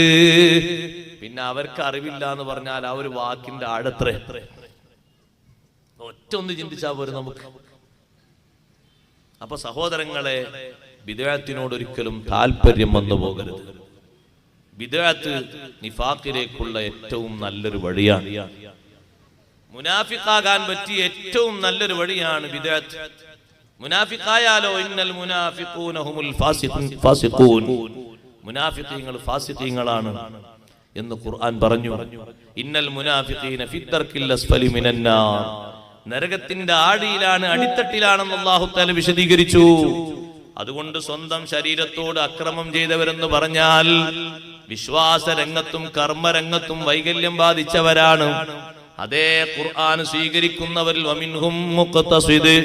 പിന്നെ അവർക്ക് അറിവില്ല എന്ന് പറഞ്ഞാൽ ആ ഒരു വാക്കിന്റെ ആഴത്ര ഒറ്റൊന്ന് ചിന്തിച്ചാ പോലും നമുക്ക്. അപ്പൊ സഹോദരങ്ങളെ, ബിദ്അത്തിനോട് ഒരിക്കലും താല്പര്യം വന്നു പോകരുത്. ബിദ്അത്ത് നിഫാഖിലേക്കുള്ള ഏറ്റവും നല്ലൊരു വഴിയാണ്. മുനാഫിഖാകാൻ പറ്റിയ ഏറ്റവും നല്ലൊരു വഴിയാണ് ബിദ്അത്ത്. മുനാഫിഖായാലോ ഇന്നൽ മുനാഫിഖൂന ഹുമുൽ ഫാസിഖൂൻ, മുനാഫിഖീങ്ങൾ ഫാസിഖീങ്ങളാണ് എന്ന് ഖുർആൻ പറഞ്ഞു. ഇന്നൽ മുനാഫിഖീന ഫിദ്ദർക്കിൽ അസ്ഫലി മിനന്നാർ, നരകത്തിന്റെ ആടിയിലാണ്, അടിത്തട്ടിലാണെന്ന് അല്ലാഹു തആല വിശദീകരിച്ചു. അതുകൊണ്ട് സ്വന്തം ശരീരത്തോട് അക്രമം ചെയ്തവരെന്ന് പറഞ്ഞാൽ വിശ്വാസ രംഗത്തും കർമ്മരംഗത്തും വൈകല്യം ബാധിച്ചവരാണ്. അതേ ഖുർആൻ സ്വീകരിക്കുന്നവരിൽ വമിൻഹും മുഖ്തസിദ്,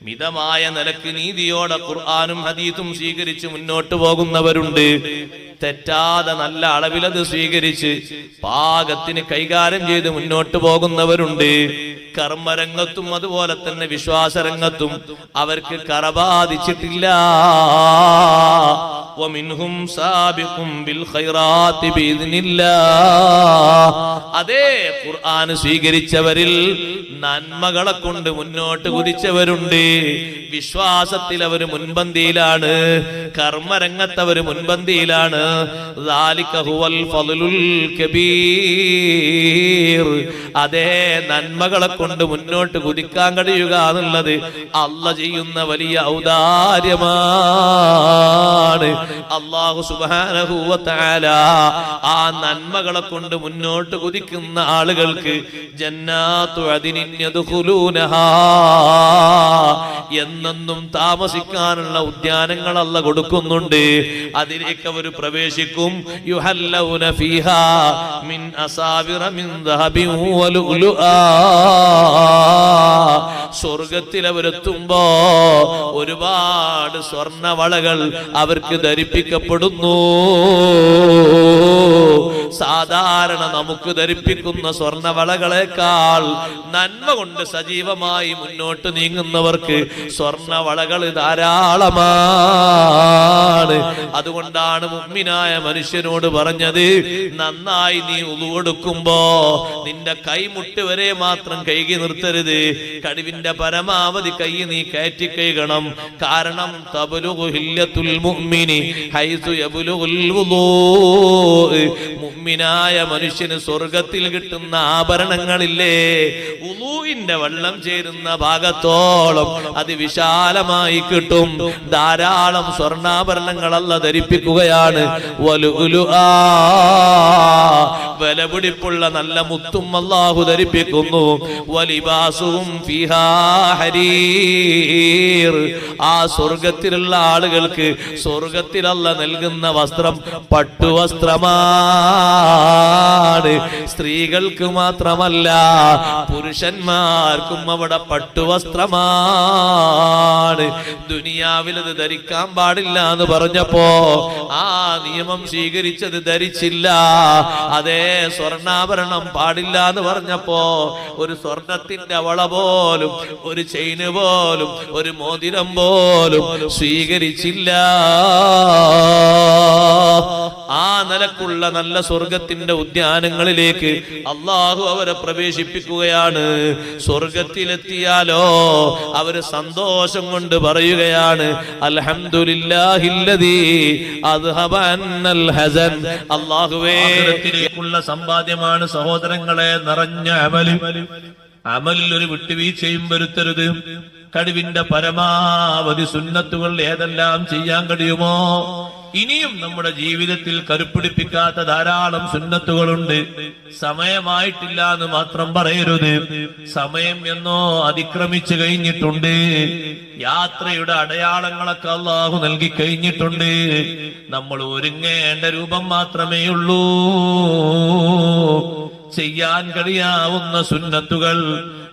മിതമായ നിലക്ക് നീതിയോടെ ഖുർആനും ഹദീസും സ്വീകരിച്ച് മുന്നോട്ട് പോകുന്നവരുണ്ട്. തെറ്റാതെ നല്ല അളവിലത് സ്വീകരിച്ച് പാകത്തിന് കൈകാര്യം ചെയ്ത് മുന്നോട്ട് പോകുന്നവരുണ്ട്. കർമ്മരംഗത്തും അതുപോലെ തന്നെ വിശ്വാസരംഗത്തും അവർക്ക് കറബാധിച്ചിട്ടില്ല. വമിൻഹും സാബിഖും ബിൽ ഖൈറാത്തി ബിഇദ്നില്ലാഹ്, അതേ ഖുർആൻ സ്വീകരിച്ചവരിൽ നന്മകളെ കൊണ്ട് മുന്നോട്ട് കുതിച്ചവരുണ്ട്. വിശ്വാസത്തിൽ അവർ മുൻപന്തിയിലാണ്, കർമ്മരംഗത്ത് അവർ മുൻപന്തിയിലാണ്. ദാലിക ഹുവൽ ഫളലുൽ കബീർ, അതേ നന്മകളെ കൊണ്ട് മുന്നോട്ട് കുതിക്കാൻ കഴിയുക എന്നുള്ളത് അല്ലാഹു ചെയ്യുന്ന വലിയ ഔദാര്യമാണ്. അല്ലാഹു സുബ്ഹാനഹു വ തആല ആ നന്മകളെ കൊണ്ട് മുന്നോട്ട് കുതിക്കുന്ന ആളുകൾക്ക് ജന്നാത്തു അദ്നിൻ യദ്ഖുലൂനഹാ, എന്നെന്നും താമസിക്കാനുള്ള ഉദ്യാനങ്ങൾ അല്ലാഹു കൊടുക്കുന്നുണ്ട്. അതിലേക്ക് അവർ പ്രവേശിക്കും. യുഹല്ലൗന ഫീഹാ മിൻ അസാവിറ മിൻ ദഹബിൻ വലുഅ, സ്വർഗത്തിൽ അവരെത്തുമ്പോ ഒരുപാട് സ്വർണവളകൾ അവർക്ക് ധരിപ്പിക്കപ്പെടുന്നു. സാധാരണ നമുക്ക് ധരിപ്പിക്കുന്ന സ്വർണവളകളെക്കാൾ നന്മ കൊണ്ട് സജീവമായി മുന്നോട്ട് നീങ്ങുന്നവർക്ക് സ്വർണവളകൾ ധാരാളമാണ്. അതുകൊണ്ടാണ് മുഅ്മിനായ മനുഷ്യനോട് പറഞ്ഞത്, നന്നായി നീ ഉളു എടുക്കുമ്പോ നിന്റെ കൈമുട്ട് വരെ മാത്രം കൈകി നിർത്തരുത്, കഴിവിന്റെ പരമാവധി കൈ നീ കയറ്റി കൈകണം. കാരണം തബ്ലുഗു ഹില്ലത്തുൽ മുഅ്മിനി ഹൈസു യബ്ലുഗുൽ വുളൂ, മുഅ്മിനായ മനുഷ്യന് സ്വർഗത്തിൽ കിട്ടുന്ന ആഭരണങ്ങളില്ലേ, വുളൂഇന്റെ വെള്ളം ചേരുന്ന ഭാഗത്തോളം അത് വിശാലമായി കിട്ടും. ധാരാളം സ്വർണ്ണാഭരണങ്ങൾ അല്ലാഹു ധരിപ്പിക്കുകയാണ്. വലുഉലുആ, വിലപിടിപ്പുള്ള നല്ല മുത്തും അല്ലാഹു ധരിപ്പിക്കുന്നു. വലിബാസുഹും ഫീഹാ ഹരീർ, ആ സ്വർഗത്തിലുള്ള ആളുകൾക്ക് സ്വർഗത്തിൽ അല്ലാഹു നൽകുന്ന വസ്ത്രം പട്ടുവസ്ത്രമാണ്. സ്ത്രീകൾക്ക് മാത്രമല്ല പുരുഷന്മാർക്കും അവിടെ പട്ടുവസ്ത്രമാണ്. ദുനിയാവിൽ അത് ധരിക്കാൻ പാടില്ല എന്ന് പറഞ്ഞപ്പോ ആ നിയമം സ്വീകരിച്ചത് ധരിച്ചില്ല. അതേ സ്വർണ്ണാഭരണം പാടില്ല എന്ന് പറഞ്ഞപ്പോ ഒരു സ്വർണത്തിന്റെ വള പോലും, ഒരു ചെയിന് പോലും, ഒരു മോതിരം പോലും സ്വീകരിച്ചില്ല. ആ നിലക്കുള്ള നല്ല സ്വർഗത്തിന്റെ ഉദ്യാനങ്ങളിലേക്ക് അല്ലാഹു അവരെ പ്രവേശിപ്പിക്കുകയാണ്. സ്വർഗത്തിലെത്തിയാലോ അവര് സന്തോഷം കൊണ്ട് പറയുകയാണ്, അൽഹംദുലില്ലാഹില്ലദീ അദ്ഹബ അന്നൽ ഹസൻ. അല്ലാഹുവേ, ആഖിറത്തിലേക്കുള്ള സമ്പാദ്യമാണ് സഹോദരങ്ങളെ നിറഞ്ഞ അമല്. അമലിൽ ഒരു വിട്ടുവീഴ്ചയും വരുത്തരുത്. കഴിവിന്റെ പരമാവധി സുന്നത്തുകൾ ഏതെല്ലാം ചെയ്യാൻ കഴിയുമോ, ഇനിയും നമ്മുടെ ജീവിതത്തിൽ കരുപ്പിടിപ്പിക്കാത്ത ധാരാളം സുന്നത്തുകളുണ്ട്. സമയമായിട്ടില്ല എന്ന് മാത്രം പറയരുത്. സമയം എന്നോ അതിക്രമിച്ചു കഴിഞ്ഞിട്ടുണ്ട്. യാത്രയുടെ അടയാളങ്ങളൊക്കെ അല്ലാഹു നൽകി കഴിഞ്ഞിട്ടുണ്ട്. നമ്മൾ ഒരുങ്ങേണ്ട രൂപം മാത്രമേ ഉള്ളൂ. ചെയ്യാൻ കഴിയാവുന്ന സുന്നത്തുകൾ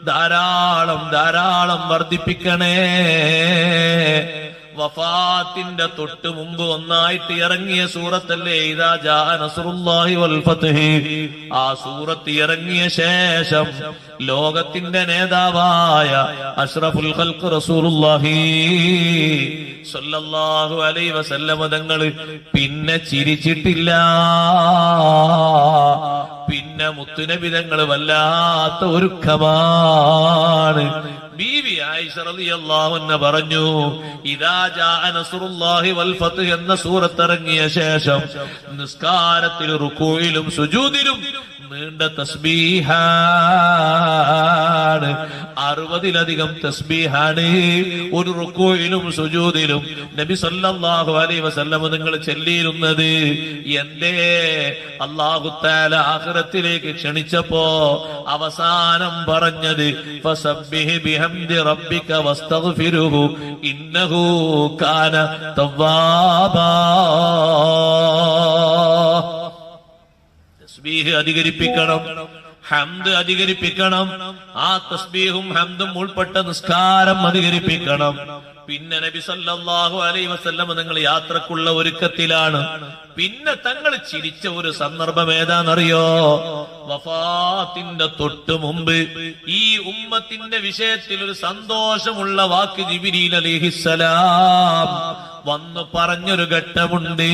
ധാരാളം ധാരാളം വർദ്ധിപ്പിക്കണേ. വഫാത്തിന്റെ തൊട്ട് മുമ്പ് ഒന്നായിട്ട് ഇറങ്ങിയ സൂറത്തല്ലേ ഇദാ ജാ നസ്റുല്ലാഹി വൽ ഫത്ഹ്. ആ സൂറത്ത് ഇറങ്ങിയ ശേഷം ലോകത്തിന്റെ നേതാവായ അഷ്റഫുൽ ഖൽഖ് റസൂലുള്ളാഹി സ്വല്ലല്ലാഹു അലൈഹി വസല്ലം തങ്ങൾ പിന്നെ ചിരിച്ചിട്ടില്ല. പിന്നെ മുത്തുനബി തങ്ങൾ വല്ലാത്ത ഒരുക്കമാണ്. ബീവി ആയിഷ റളിയല്ലാഹു അൻഹ പറഞ്ഞു, ഇദാ ജാ നസ്റുല്ലാഹി വൽ ഫത്ഹ് എന്ന സൂറത്ത് ഇറങ്ങിയ ശേഷം നിസ്കാരത്തിൽ റുകൂഇലും സുജൂദിലും നീണ്ട തസ്ബീഹാണ്. 60-ലധികം തസ്ബീഹാണ് ഒരു റുക്കൂയിലും സുജൂദിലും നബി സല്ലല്ലാഹു അലൈഹി വസല്ലം നിങ്ങൾ ചൊല്ലിയിരുന്നത്. എന്തേ? അല്ലാഹു തആല ആഖിറത്തിലേക്ക് ക്ഷണിച്ചപ്പോ അവസാനം പറഞ്ഞത് ഫസബ്ബിഹ് ബിഹംദി റബ്ബിക വസ്തഗ്ഫിറുഹു ഇന്നഹു കാന തവ്വാബാ. തസ്ബീഹ് അധികരിപ്പിക്കണം, ഹംദ് അധികരിപ്പിക്കണം. ആ തസ്ബീഹും ഹംദും ഉൾപ്പെട്ട നിസ്കാരം അധികരിപ്പിക്കണം. പിന്നെ നബി സല്ലല്ലാഹു അലൈഹി വസല്ലം നിങ്ങൾ യാത്രക്കുള്ള ഒരുക്കത്തിലാണ്. പിന്നെ തങ്ങൾ ചിരിച്ച ഒരു സന്ദർഭം ഏതാണെന്നറിയോ? വഫാത്തിന്റെ തൊട്ടു മുമ്പ് ഈ ഉമ്മത്തിന്റെ വിഷയത്തിൽ ഒരു സന്തോഷമുള്ള വാക്ക് ജിബ്രീൽ അലൈഹിസ്സലാം വന്നു പറഞ്ഞൊരു ഘട്ടമുണ്ട്.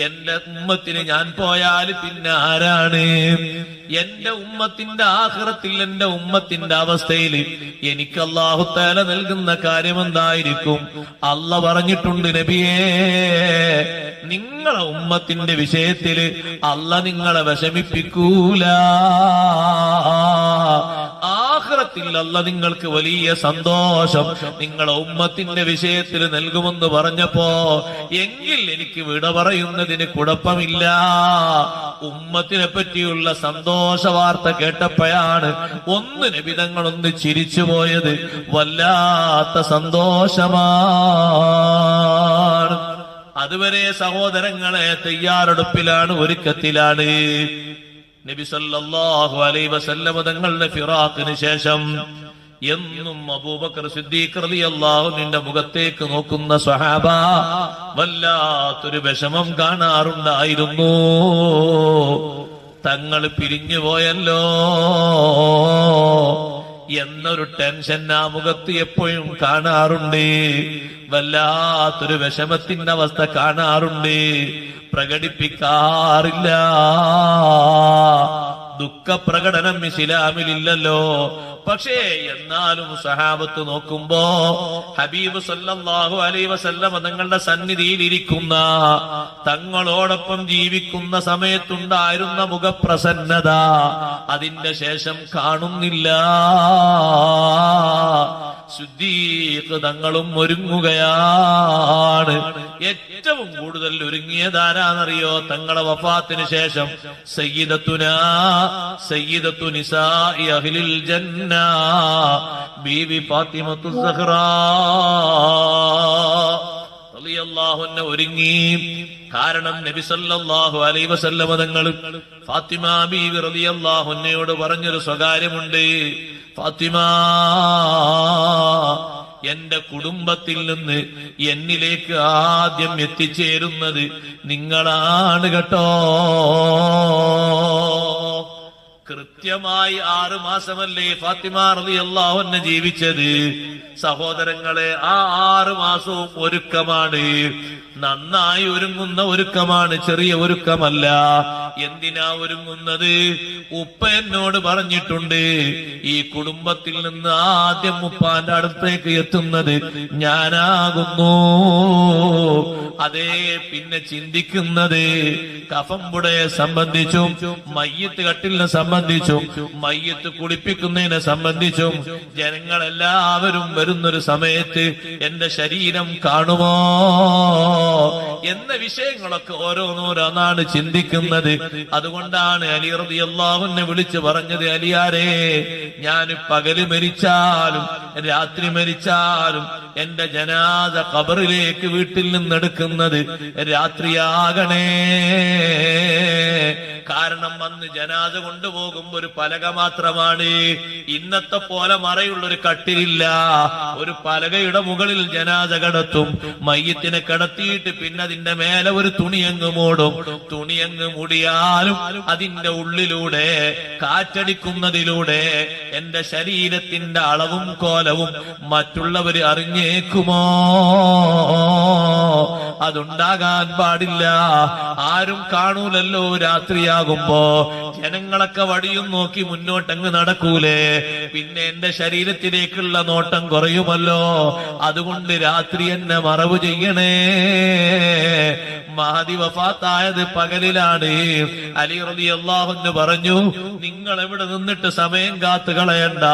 എന്റെ ഉമ്മത്തിന് ഞാൻ പോയാൽ പിന്നെ ആരാണ്? എന്റെ ഉമ്മത്തിന്റെ ആഖിറത്തിൽ, എന്റെ ഉമ്മത്തിന്റെ അവസ്ഥയിൽ എനിക്ക് അല്ലാഹു തആല നൽകുന്ന കാര്യം എന്തായിരിക്കും? അല്ലാഹ് പറഞ്ഞിട്ടുണ്ട്, നബിയേ, നിങ്ങളെ ഉമ്മത്തിന്റെ വിഷയത്തിൽ അല്ലാഹ് നിങ്ങളെ വിഷമിപ്പിക്കൂല. ആഖിറത്തിൽ അല്ലാഹ് നിങ്ങൾക്ക് വലിയ സന്തോഷം നിങ്ങളെ ഉമ്മത്തിന്റെ വിഷയത്തിൽ നൽകുമെന്ന് പറഞ്ഞപ്പോ, എങ്കിൽ എനിക്ക് വിട പറയുന്നതിന് കുഴപ്പമില്ല. ഉമ്മത്തിനെ പറ്റിയുള്ള സന്തോഷ വാർത്ത കേട്ടപ്പോഴാണ് നബി തങ്ങളൊന്ന് ചിരിച്ചു പോയത്. വല്ലാത്ത സന്തോഷമാണ്. അതുവരെ സഹോദരങ്ങളെ തയ്യാറെടുപ്പിലാണ്, ഒരുക്കത്തിലാണ്. നബി സല്ലല്ലാഹു അലൈഹി വസല്ലം തങ്ങളുടെ ഫിറാഖിന് ശേഷം എന്നും അബൂബക്കർ സിദ്ദീഖ് റളിയല്ലാഹു അൻഹുവിന്റെ മുഖത്തേക്ക് നോക്കുന്ന സ്വഹാബ വല്ലാത്തൊരു വിഷമം കാണാറുണ്ടായിരുന്നു. തങ്ങൾ പിരിഞ്ഞു പോയല്ലോ എന്നൊരു ടെൻഷൻ ആ മുഖത്ത് എപ്പോഴും കാണാറുണ്ട്. വല്ലാത്തൊരു വിഷമത്തിന്റെ അവസ്ഥ കാണാറുണ്ട്. പ്രകടിപ്പിക്കാറില്ല. ദുഃഖപ്രകടനം ഇസ്ലാമിലില്ലല്ലോ. പക്ഷേ എന്നാലും സഹാബത്ത് നോക്കുമ്പോ ഹബീബ് സല്ലല്ലാഹു അലൈഹി വസല്ലം തങ്ങളുടെ സന്നിധിയിൽ ഇരിക്കുന്ന, തങ്ങളോടൊപ്പം ജീവിക്കുന്ന സമയത്തുണ്ടായിരുന്ന മുഖപ്രസന്നത അതിന്റെ ശേഷം കാണുന്നില്ല. സിദ്ദീഖ് തങ്ങളും ഒരുങ്ങുകയാണ്. ഏറ്റവും കൂടുതൽ ഒരുങ്ങിയതാരാന്നറിയോ? തങ്ങളെ വഫാത്തിന് ശേഷം സയ്യിദത്തു നിസാഇ അഹ്ലിൽ ജന്ന ബീവി ഫാത്തിമത്തു സഹ്റാ റളിയല്ലാഹു അൻഹ ഒരുങ്ങി. കാരണം നബി സല്ലല്ലാഹു അലൈഹി വസല്ലം തങ്ങൾ ഫാത്തിമ ബീവി റളിയല്ലാഹു അൻഹയോട് പറഞ്ഞൊരു സ്വകാര്യമുണ്ട്. ഫാത്തിമ, എന്റെ കുടുംബത്തിൽ നിന്ന് എന്നിലേക്ക് ആദ്യം എത്തിച്ചേരുന്നത് നിങ്ങളാണ് കേട്ടോ. കൃത്യമായി 6 മാസമല്ലേ ഫാത്തിമ റളിയല്ലാഹു അൻഹ ജീവിച്ചത്? സഹോദരങ്ങളെ, ആ 6 മാസവും ഒരുക്കമാണ്. നന്നായി ഒരുങ്ങുന്ന ഒരുക്കമാണ്, ചെറിയ ഒരുക്കമല്ല. എന്തിനാ ഒരുങ്ങുന്നത്? ഉപ്പ എന്നോട് പറഞ്ഞിട്ടുണ്ട്, ഈ കുടുംബത്തിൽ നിന്ന് ആദ്യം ഉപ്പാന്റെ അടുത്തേക്ക് എത്തുന്നത് ഞാനാകുന്നു. അതേ, പിന്നെ ചിന്തിക്കുന്നത് കഫംപുടയെ സംബന്ധിച്ചും മയ്യത്ത് കട്ടിലിനെ സംബന്ധിച്ചും മയ്യത്ത് കുളിപ്പിക്കുന്നതിനെ സംബന്ധിച്ചും ജനങ്ങളെല്ലാവരും വരുന്നൊരു സമയത്ത് എന്റെ ശരീരം കാണുമോ എന്ന വിഷയങ്ങളൊക്കെ ഓരോന്നോരോന്നാണ് ചിന്തിക്കുന്നത്. അതുകൊണ്ടാണ് അലി റളിയല്ലാഹു അൻഹു വിളിച്ചു പറഞ്ഞത്, അലിയാരേ, ഞാൻ പകല് മരിച്ചാലും രാത്രി മരിച്ചാലും എന്റെ ജനാസ ഖബറിലേക്ക് വീട്ടിൽ നിന്നെടുക്കുന്നത് രാത്രിയാകണേ. കാരണം അന്ന് ജനാസ കൊണ്ടുപോകുമ്പോ ഒരു പലക മാത്രമാണ്. ഇന്നത്തെ പോലെ മറയുള്ളൊരു കട്ടിലില്ല. ഒരു പലകയുടെ മുകളിൽ ജനാസ കിടത്തും. മയ്യത്തിനെ കിടത്തിയിട്ട് പിന്നെ അതിന്റെ മേലെ ഒരു തുണിയങ്ങ് മൂടും. തുണിയങ്ങ് മൂടിയാലും അതിന്റെ ഉള്ളിലൂടെ കാറ്റടിക്കുന്നതിലൂടെ എന്റെ ശരീരത്തിന്റെ അളവും കോലവും മറ്റുള്ളവര് അറിഞ്ഞേക്കുമോ? അതുണ്ടാകാൻ പാടില്ല. ആരും കാണൂലല്ലോ. രാത്രിയാകുമ്പോ ജനങ്ങളൊക്കെ വടിയും നോക്കി മുന്നോട്ടങ്ങ് നടക്കൂലേ? പിന്നെ എന്റെ ശരീരത്തിലേക്കുള്ള നോട്ടം കുറയുമല്ലോ. അതുകൊണ്ട് രാത്രി എന്നെ മറവ് ചെയ്യണേ. മഹദി വഫാത്തായത് പകലിലാണ്. അലി റളിയല്ലാഹു അൻഹു പറഞ്ഞു, നിങ്ങൾ എവിടെ നിന്നിട്ട് സമയം കാത്തു കളയണ്ട,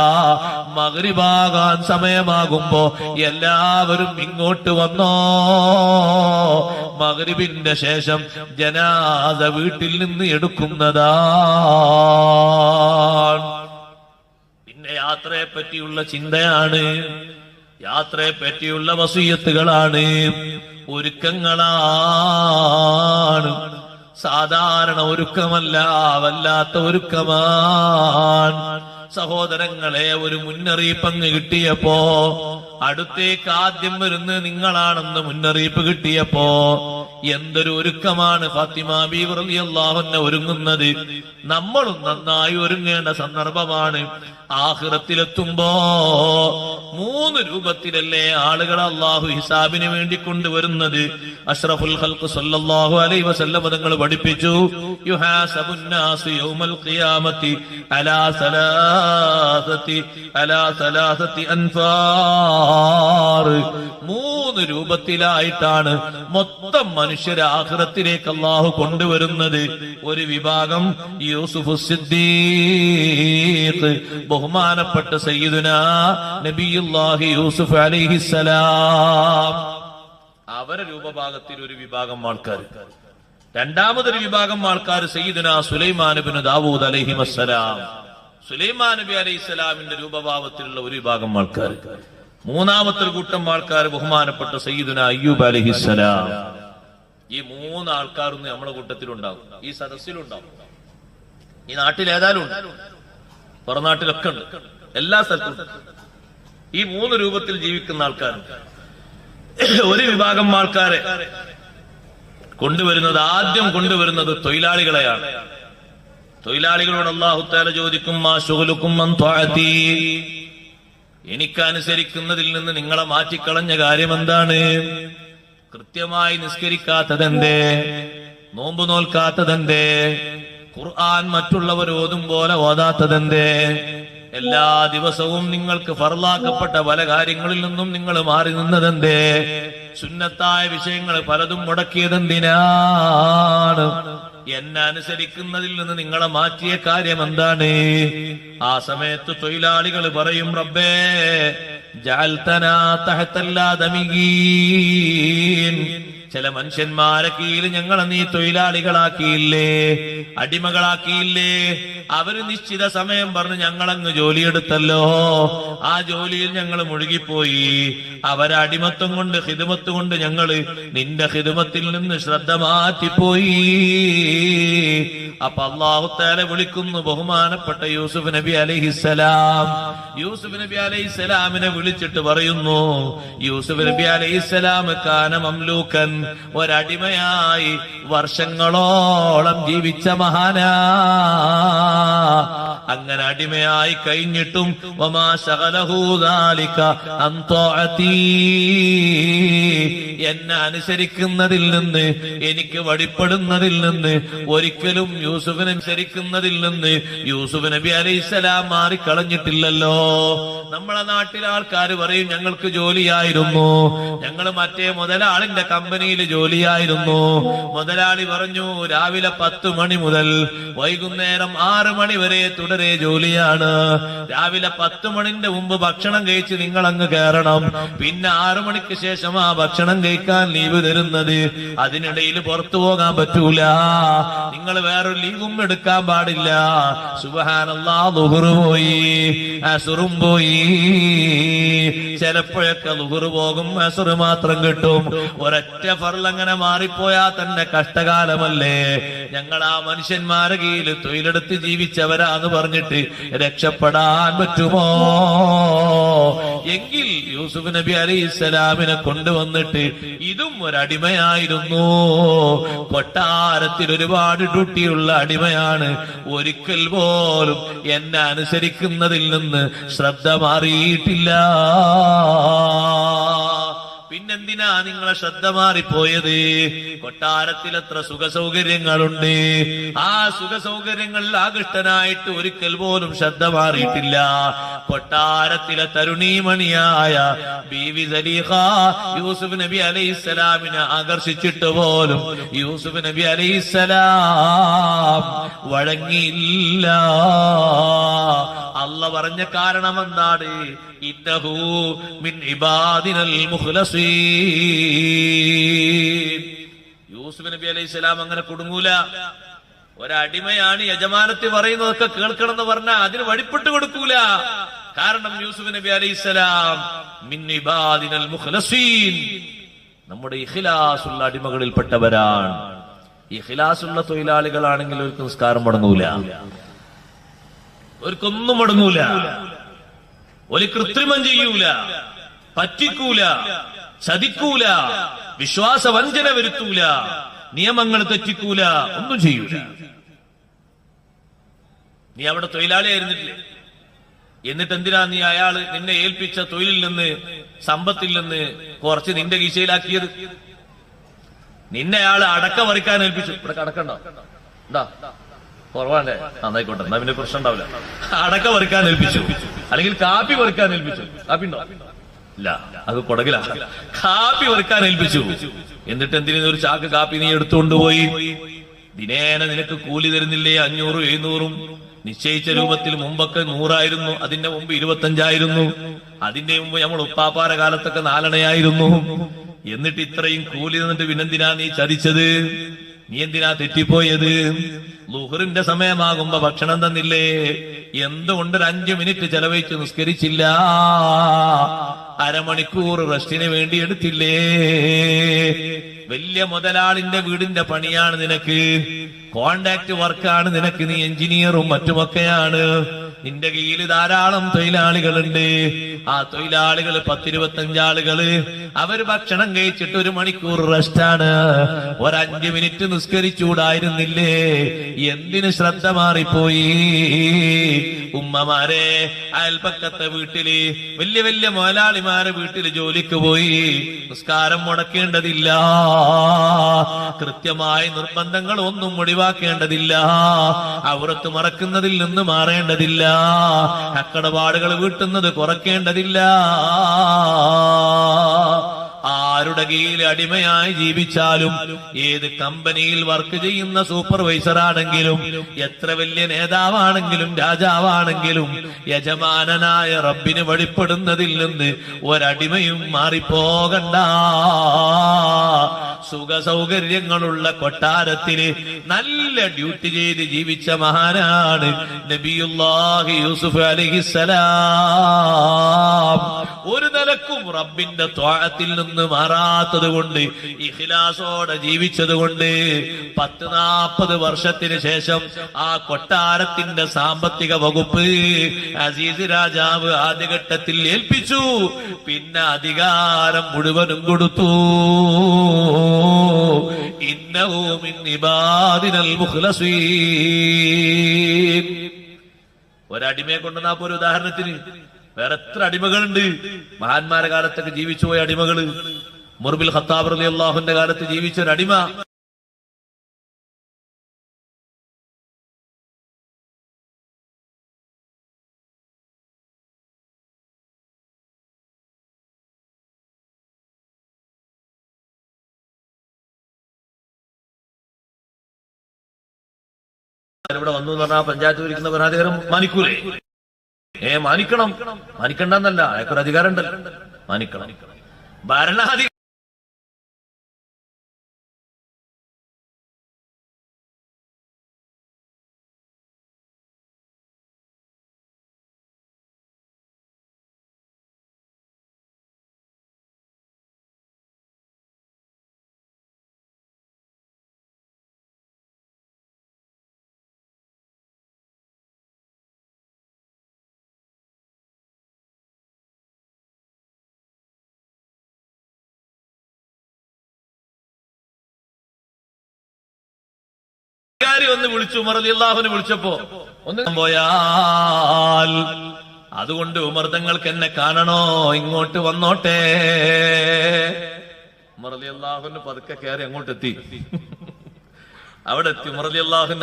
മഗ്രിബാകാൻ സമയമാകുമ്പോ എല്ലാവരും ഇങ്ങോട്ട് വന്നോ. മഗ്രിബിന്റെ ശേഷം ജനാസ വീട്ടിൽ നിന്ന് എടുക്കുന്നതാണ്. പിന്നെ യാത്രയെ പറ്റിയുള്ള ചിന്തയാണ്, യാത്രയെ പറ്റിയുള്ള വസിയത്തുകളാണ്, ഒരുക്കങ്ങളാണ്. സാധാരണ ഒരുക്കമല്ല, വല്ലാത്ത ഒരുക്കമാണ്. സഹോദരങ്ങളെ, ഒരു മുന്നറിയിപ്പ് അങ്ങ് കിട്ടിയപ്പോ, അടുത്തേക്ക് ആദ്യം വരുന്നത് നിങ്ങളാണെന്ന് മുന്നറിയിപ്പ് കിട്ടിയപ്പോ എന്തൊരു ഒരുക്കമാണ് ഫാത്തിമ ബീവി റളിയല്ലാഹു അൻഹ ഒരുങ്ങുന്നത്. നമ്മളും നന്നായി ഒരുങ്ങേണ്ട സന്ദർഭമാണ്. ആഖിറത്തിലെത്തുമ്പോ 3 രൂപത്തിലല്ലേ ആളുകൾ അല്ലാഹു ഹിസാബിന് വേണ്ടി കൊണ്ടുവരുന്നത്. അഷ്റഫുൽ ഖൽഖ് സല്ലല്ലാഹു അലൈഹി വസല്ലം തങ്ങൾ പഠിപ്പിച്ചു, യുഹാസബുൻ നാസു യൗമൽ ഖിയാമത്തി അലാ സലാസത്തി അൻഫാർ. 3 രൂപത്തിലായിട്ടാണ് മൊത്തം മനുഷ്യരെ ആഖിറത്തിലേക്ക് അല്ലാഹു കൊണ്ടുവരുന്നത്. ഒരു വിഭാഗം യൂസുഫ് സിദ്ദീഖ്, ബഹുമാനപ്പെട്ട സയ്യിദുനാ നബിയുല്ലാഹി യൂസുഫ് അലൈഹിസ്സലാം, അവരെ രൂപഭാഗത്തിൽ ഒരു വിഭാഗം ആൾക്കാർ. രണ്ടാമതൊരു വിഭാഗം ആൾക്കാർ സയ്യിദുനാ സുലൈമാൻ ഇബ്നു ദാവൂദ് അലൈഹിസ്സലാം, സുലൈമാൻ നബി അലൈഹിസ്സലാമിന്റെ രൂപഭാവത്തിലുള്ള ഒരു വിഭാഗം ആൾക്കാർ. മൂന്നാമത്തെ ഒരു കൂട്ടം ആൾക്കാർ ബഹുമാനപ്പെട്ട സയ്യിദുനാ അയ്യൂബ് അലൈഹിസ്സലാം. ഈ 3 ആൾക്കാരൊന്നും നമ്മുടെ കൂട്ടത്തിലുണ്ടാവും, ഈ സദസ്സിലുണ്ടാവും, ഈ നാട്ടിൽ ഏതായാലും ഉണ്ട്, പുറനാട്ടിലൊക്കെ ഉണ്ട്, എല്ലാ സ്ഥലത്തും ഈ 3 രൂപത്തിൽ ജീവിക്കുന്ന ആൾക്കാരുണ്ട്. ഒരു വിഭാഗം ആൾക്കാരെ കൊണ്ടുവരുന്നത്, ആദ്യം കൊണ്ടുവരുന്നത് തൊഴിലാളികളെയാണ്. തൊഴിലാളികളോട് അല്ലാഹു തആല ചോദിക്കും, മാ ശുഗ്ലുക്കും അൻ ത്വഅതി, എനിക്കനുസരിക്കുന്നതിൽ നിന്ന് നിങ്ങളെ മാറ്റിക്കളഞ്ഞ കാര്യം എന്താണ്? കൃത്യമായി നിസ്കരിക്കാത്തതെന്തേ? നോമ്പ് നോൽക്കാത്തതെന്തേ? ഖുർആൻ മറ്റുള്ളവർ ഓതും പോലെ ഓതാത്തതെന്തേ? എല്ലാ ദിവസവും നിങ്ങൾക്ക് ഫർളാക്കപ്പെട്ട പല കാര്യങ്ങളിൽ നിന്നും നിങ്ങൾ മാറി നിന്നതെന്തേ? സുന്നത്തായ വിഷയങ്ങൾ പലതും മുടക്കിയതെന്തിനാണ്? എന്നെ അനുസരിക്കുന്നതിൽ നിന്ന് നിങ്ങളെ മാറ്റിയ കാര്യം എന്താണ്? ആ സമയത്ത് തൊഴിലാളികൾ പറയും, റബ്ബേ ജഅൽതനാ തഹ്തൽ ആദമിയീൻ, ചില മനുഷ്യന്മാരെ കീഴിൽ ഞങ്ങളെ നീ തൊഴിലാളികളാക്കിയില്ലേ, അടിമകളാക്കിയില്ലേ? അവര് നിശ്ചിത സമയം പറഞ്ഞ് ഞങ്ങളങ്ങ് ജോലിയെടുത്തല്ലോ, ആ ജോലിയിൽ ഞങ്ങൾ മുഴുകിപ്പോയി. അവരെ അടിമത്വം കൊണ്ട്, ഖിദ്മത്ത് കൊണ്ട് ഞങ്ങള് നിന്റെ ഖിദ്മത്തിൽ നിന്ന് ശ്രദ്ധ മാറ്റിപ്പോയി. അപ്പൊ അല്ലാഹു തആല വിളിക്കുന്നു ബഹുമാനപ്പെട്ട യൂസുഫ് നബി അലൈഹിസ്സലാം. യൂസുഫ് നബി അലൈഹിസ്സലാമിനെ വിളിച്ചിട്ട് പറയുന്നു, യൂസുഫ് നബി അലൈഹിസ്സലാം കാന മംലൂക്കൻ, ഒരടിമയായി വർഷങ്ങളോളം ജീവിച്ച മഹാനാ. അങ്ങനെ അടിമയായി കഴിഞ്ഞിട്ടും വമാ ശഗലഹു ദാലിക അൻ ത്വഅതി, എന്നെ അനുസരിക്കുന്നതിൽ നിന്ന്, എനിക്ക് വഴിപ്പെടുന്നതിൽ നിന്ന്, ഒരിക്കലും യൂസുഫിനെ അനുസരിക്കുന്നതിൽ നിന്ന് യൂസുഫ് നബി അലൈഹിസ്സലാം മാറിക്കളഞ്ഞിട്ടില്ലല്ലോ. നമ്മളെ നാട്ടിലെ ആൾക്കാർ പറയും, ഞങ്ങൾക്ക് ജോലിയായിരുന്നു, ഞങ്ങൾ മറ്റേ മുതലാളിന്റെ കമ്പനിയിൽ ജോലിയായിരുന്നു. മുതലാളി പറഞ്ഞു, രാവിലെ 10 മണി മുതൽ വൈകുന്നേരം 6 മണി വരെ തുടരെ ജോലിയാണ്. രാവിലെ 10 മണിന്റെ മുമ്പ് ഭക്ഷണം കഴിച്ച് നിങ്ങൾ അങ്ങ് കയറണം, പിന്നെ 6 മണിക്ക് ശേഷം ആ ഭക്ഷണം കഴിക്കാൻ ലീവ് തരുന്നത്. അതിനിടയിൽ പുറത്തു പോകാൻ പറ്റൂല, നിങ്ങൾ വേറൊരു ലീവും എടുക്കാൻ പാടില്ല. സുബ്ഹാനല്ലാഹ്, ളുഹ്ർ പോയി, അസ്റും പോയി, ചിലപ്പോഴൊക്കെ ളുഹ്ർ പോകും, അസ്ർ മാത്രം കിട്ടും. ഒരൊറ്റ ഫർള് അങ്ങനെ മാറിപ്പോയാൽ തന്നെ കഷ്ടകാലമല്ലേ. ഞങ്ങൾ ആ മനുഷ്യന്മാരെ കീഴിൽ തൊഴിലെടുത്ത് ജീവിച്ചവരാന്ന് പറഞ്ഞിട്ട് രക്ഷപ്പെടാൻ പറ്റുമോ? എങ്കിൽ യൂസുഫ് നബി അലൈഹിസ്സലാമിനെ കൊണ്ടുവന്നിട്ട്, ഇതും ഒരടിമയായിരുന്നു, കൊട്ടാരത്തിൽ ഒരുപാട് ഡ്യൂട്ടിയുള്ള അടിമയാണ്, ഒരിക്കൽ പോലും എന്നെ അനുസരിക്കുന്നതിൽ നിന്ന് ശ്രദ്ധ മാറിയിട്ടില്ല. പിന്നെന്തിനാ നിങ്ങളെ ശ്രദ്ധ മാറിപ്പോയത്? കൊട്ടാരത്തിൽ എത്ര സുഖസൗകര്യങ്ങളുണ്ട്. ആ സുഖസൗകര്യങ്ങളിൽ ആകൃഷ്ടനായിട്ട് ഒരിക്കൽ പോലും ശ്രദ്ധ മാറിയിട്ടില്ല. കൊട്ടാരത്തിലെ തരുണീമണിയായ ബീവി സലീഖ യൂസുഫ് നബി അലൈഹിസ്സലാമിനെ ആകർഷിച്ചിട്ട് പോലും യൂസുഫ് നബി അലൈഹിസ്സലാം വഴങ്ങിയില്ല. അള്ള പറഞ്ഞ കാരണം എന്താണ്? ഇന്നഹു മിൻ ഇബാദിനൽ മുഖ്ലസീൻ. യൂസുഫ് നബി അലൈഹിസ്സലാം അങ്ങനെ കുടുങ്ങൂല. ഒരടിമയാണ് യജമാനത്തി പറയുന്നതൊക്കെ കേൾക്കണം എന്ന് പറഞ്ഞാൽ അതിന് വഴിപ്പെട്ട് കൊടുക്കൂല. കാരണം യൂസുഫ് നബി അലൈഹിസ്സലാം മിൻ ഇബാദിനൽ മുഖ്ലസീൻ, നമ്മുടെ ഇഖ്ലാസുള്ള അടിമകളിൽപ്പെട്ടവരാണ്. ഇഖ്ലാസുള്ള തൊഴിലാളികളാണെങ്കിൽ ഒരു നിസ്കാരം മുടങ്ങൂല, ഒരിക്കൊന്നും മുടങ്ങൂല, ഒരു കൃത്രിമം ചെയ്യൂല, പറ്റിക്കൂല, ചതിക്കൂല, വിശ്വാസവഞ്ചന വരുത്തൂല, നിയമങ്ങൾ തെറ്റിക്കൂല, ഒന്നും ചെയ്യൂല. നീ അവിടെ തൊഴിലാളിയായിരുന്നിട്ടില്ലേ? എന്നിട്ട് എന്തിനാ നീ അയാള് നിന്നെ ഏൽപ്പിച്ച തൊഴിലിൽ നിന്ന്, സമ്പത്തിൽ നിന്ന് കുറച്ച് നിന്റെ കീശയിലാക്കിയത്? നിന്നെ അയാള് അടക്ക പറിക്കാൻ ഏൽപ്പിച്ചു. ഇവിടെ അടക്കണ്ടോ? എന്താ കുറവാണ്ടേ? നന്നായിക്കോട്ടെ, എന്നാ പിന്നെ പ്രശ്നം ഉണ്ടാവില്ല. അടക്ക പറിക്കാൻ ഏൽപ്പിച്ചു, അല്ലെങ്കിൽ കാപ്പി പറിക്കാൻ ഏൽപ്പിച്ചു. കാപ്പി ഉണ്ടോ? ഇല്ല, അത് കൊടകില. കാപ്പി പറിക്കാൻ ഏൽപ്പിച്ചു. എന്നിട്ട് എന്തിനു ഒരു ചാക്ക് കാപ്പി നീ എടുത്തുകൊണ്ടുപോയി? ദിനേന നിനക്ക് കൂലി തരുന്നില്ലേ? 500 700 നിശ്ചയിച്ച രൂപത്തിൽ. മുമ്പൊക്കെ 100 അതിന്റെ മുമ്പ് 25 അതിന്റെ മുമ്പ് നമ്മൾ ഉപ്പാപ്പാര കാലത്തൊക്കെ 4 എന്നിട്ട് ഇത്രയും കൂലി തന്നിട്ട് പിന്നെന്തിനാ നീ ചതിച്ചത്? നീ എന്തിനാ തെറ്റിപ്പോയത്? ളുഹറിന്റെ സമയമാകുമ്പോ ഭക്ഷണം തന്നില്ലേ? എന്തുകൊണ്ട് 5 മിനിറ്റ് ചെലവഴിച്ച് നിസ്കരിച്ചില്ല? അരമണിക്കൂർ റെസ്റ്റിന് വേണ്ടി എടുത്തില്ലേ? വലിയ മുതലാളിന്റെ വീടിന്റെ പണിയാണ് നിനക്ക്, കോൺട്രാക്ട് വർക്കാണ് നിനക്ക്, നീ എഞ്ചിനീയറും മറ്റുമൊക്കെയാണ്. നിന്റെ കീഴിൽ ധാരാളം തൊഴിലാളികളുണ്ട്. ആ തൊഴിലാളികൾ 10-25 ആളുകള്. അവര് ഭക്ഷണം കഴിച്ചിട്ട് 1 മണിക്കൂർ റെസ്റ്റാണ്. 5 മിനിറ്റ് നിസ്കരിച്ചൂടായിരുന്നില്ലേ? എന്തിന് ശ്രദ്ധ മാറിപ്പോയി? ഉമ്മമാരെ, അയൽപക്കത്തെ വീട്ടില് വലിയ വലിയ മുതലാളിമാരെ വീട്ടില് ജോലിക്ക് പോയി നിസ്കാരം മുടക്കേണ്ടതില്ല. കൃത്യമായ നിർബന്ധങ്ങൾ ഒന്നും ഒഴിവാക്കേണ്ടതില്ല. ഔറത്ത് മറക്കുന്നതിൽ നിന്ന് മാറേണ്ടതില്ല. കടപാടുകൾ വീട്ടുന്നത് കുറയ്ക്കേണ്ടതില്ല. ആരുടെ കീഴിൽ അടിമയായി ജീവിച്ചാലും, ഏത് കമ്പനിയിൽ വർക്ക് ചെയ്യുന്ന സൂപ്പർവൈസർ ആണെങ്കിലും, എത്ര വലിയ നേതാവാണെങ്കിലും, രാജാവാണെങ്കിലും, യജമാനനായ റബ്ബിന് വഴിപ്പെടുന്നതിൽ നിന്ന് ഒരടിമയും മാറിപ്പോകണ്ട. സുഖസൗകര്യങ്ങളുള്ള കൊട്ടാരത്തില് നല്ല ഡ്യൂട്ടി ചെയ്ത് ജീവിച്ച മഹാനാണ് നബിയുല്ലാഹി യൂസുഫ് അലൈഹിസ്സലാം. ഒരു നിലക്കും റബ്ബിന്റെ ത്വാഅത്തിൽ നിന്ന് മാറാത്തത് കൊണ്ട്, ഇഖ്ലാസോടെ ജീവിച്ചത് കൊണ്ട് 10-40 വർഷത്തിന് ശേഷം ആ കൊട്ടാരത്തിന്റെ സാമ്പത്തിക വകുപ്പ് അസീസ് രാജാവ് ആദ്യഘട്ടത്തിൽ ഏൽപ്പിച്ചു. പിന്നെ അധികാരം മുഴുവനും കൊടുത്തു. ഇന്നഹു മിൻ ഇബാദിനൽ മുഖ്ലസീൻ. ഒരടിമയെ കൊണ്ടുവന്നാ ഒരു ഉദാഹരണത്തിന് വേറെ എത്ര അടിമകളുണ്ട്? മഹാന്മാരുടെ കാലത്തൊക്കെ ജീവിച്ചു പോയ അടിമകള്. ഉമർ ബിൻ ഖത്താബ് റളിയല്ലാഹുവിന്റെ കാലത്ത് ജീവിച്ച ഒരു അടിമ. ഇവിടെ വന്നു എന്ന് പറഞ്ഞാൽ പഞ്ചായത്ത് ഭരിക്കുന്ന ഭരണാധികാരം മാനിക്കൂലേ? മാനിക്കണം. മാനിക്കണ്ടെന്നല്ല, അയാൾക്കൊരു അധികാരം ഉണ്ടല്ലോ, മാനിക്കണം. ഭരണാധികാരി ഒന്ന് വിളിച്ചു, ഉമർ റളിയല്ലാഹുവിനെ വിളിച്ചപ്പോ ഒന്ന് പോയാൽ, അതുകൊണ്ട് ഉമർ തങ്ങൾക്ക് എന്നെ കാണണോ, ഇങ്ങോട്ട് വന്നോട്ടെ. ഉമർ റളിയല്ലാഹു അൻഹു പതുക്കെ കയറി അങ്ങോട്ടെത്തി. അവിടെ എത്തി ഉമർ റളിയല്ലാഹു അൻഹു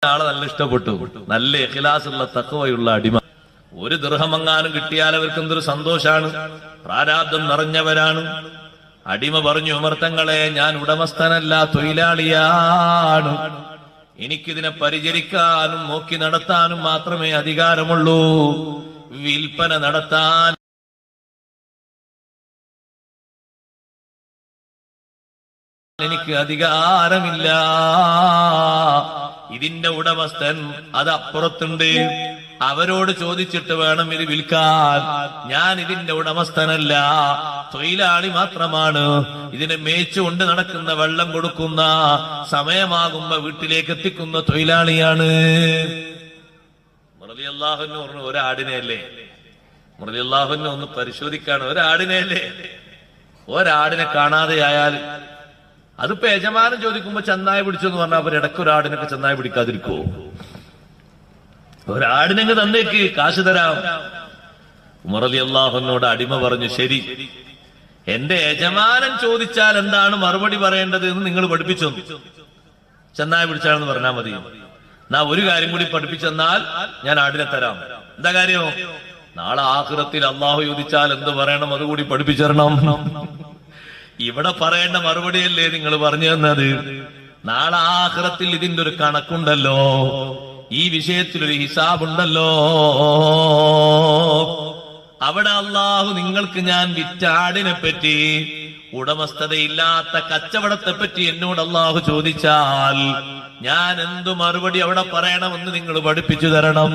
ആളെ നല്ല ഇഷ്ടപ്പെട്ടു. നല്ല ഇഖ്ലാസുള്ള തഖ്വയുള്ള അടിമ. ഒരു ദിർഹമെങ്ങാനും കിട്ടിയാൽ അവർക്ക് എന്തൊരു സന്തോഷാണ്, പ്രാരാബ്ദം നിറഞ്ഞവരാണ്. അടിമ പറഞ്ഞു, ഉമർ തങ്ങളെ, ഞാൻ ഉടമസ്ഥനല്ല, തൊഴിലാളിയാണ്. എനിക്കിതിനെ പരിചരിക്കാനും നോക്കി നടത്താനും മാത്രമേ അധികാരമുള്ളൂ. വിൽപ്പന നടത്താൻ എനിക്ക് അധികാരമില്ല. ഇതിന്റെ ഉടമസ്ഥൻ അത് അപ്പുറത്തുണ്ട്, അവരോട് ചോദിച്ചിട്ട് വേണം ഇത് വിൽക്കാൻ. ഞാൻ ഇതിന്റെ ഉടമസ്ഥനല്ല, തൊഴിലാളി മാത്രമാണ്. ഇതിനെ മേച്ചുകൊണ്ട് നടക്കുന്ന, വെള്ളം കൊടുക്കുന്ന, സമയമാകുമ്പോ വീട്ടിലേക്ക് എത്തിക്കുന്ന തൊഴിലാളിയാണ്. റളിയല്ലാഹു പറഞ്ഞു, ഒരാടിനെയല്ലേ? റളിയല്ലാഹു ഒന്ന് പരിശോധിക്കാണ്, ഒരാടിനെയല്ലേ? ഒരാടിനെ കാണാതെയായാൽ അതിപ്പോ യജമാനൻ ചോദിക്കുമ്പോ ചെന്നായ പിടിച്ചെന്ന് പറഞ്ഞാൽ അവർ ഇടയ്ക്ക് ഒരാടിനൊക്കെ ചെന്നായ പിടിക്കാതിരിക്കുവോ? ഒരാടിനങ്ങ് തന്നേക്ക്, കാശ് തരാം. ഉമർ റളിയല്ലാഹു അൻഹുവിനോട് അടിമ പറഞ്ഞു, ശരി, എന്റെ യജമാനൻ ചോദിച്ചാൽ എന്താണ് മറുപടി പറയേണ്ടത് എന്ന് നിങ്ങൾ പഠിപ്പിച്ചു. ചെന്നായ പിടിച്ചാണെന്ന് പറഞ്ഞാൽ മതി. എന്നാ ഒരു കാര്യം കൂടി പഠിപ്പിച്ചെന്നാൽ ഞാൻ ആടിനെ തരാം. എന്താ കാര്യം? നാളെ ആഖിറത്തിൽ അള്ളാഹു ചോദിച്ചാൽ എന്ത് പറയണം അതുകൂടി പഠിപ്പിച്ചരണം. ഇവിടെ പറയേണ്ട മറുപടിയല്ലേ നിങ്ങൾ പറഞ്ഞു തന്നത്? നാളെ ആഖിറത്തിൽ ഇതിന്റെ ഒരു കണക്കുണ്ടല്ലോ, ഈ വിഷയത്തിലൊരു ഹിസാബുണ്ടല്ലോ. അവിടെ അള്ളാഹു നിങ്ങൾക്ക് ഞാൻ വിറ്റ ആടിനെ പറ്റി, ഉടമസ്ഥതയില്ലാത്ത കച്ചവടത്തെ പറ്റി എന്നോട് അള്ളാഹു ചോദിച്ചാൽ ഞാൻ എന്തു മറുപടി അവിടെ പറയണമെന്ന് നിങ്ങൾ പഠിപ്പിച്ചു തരണം.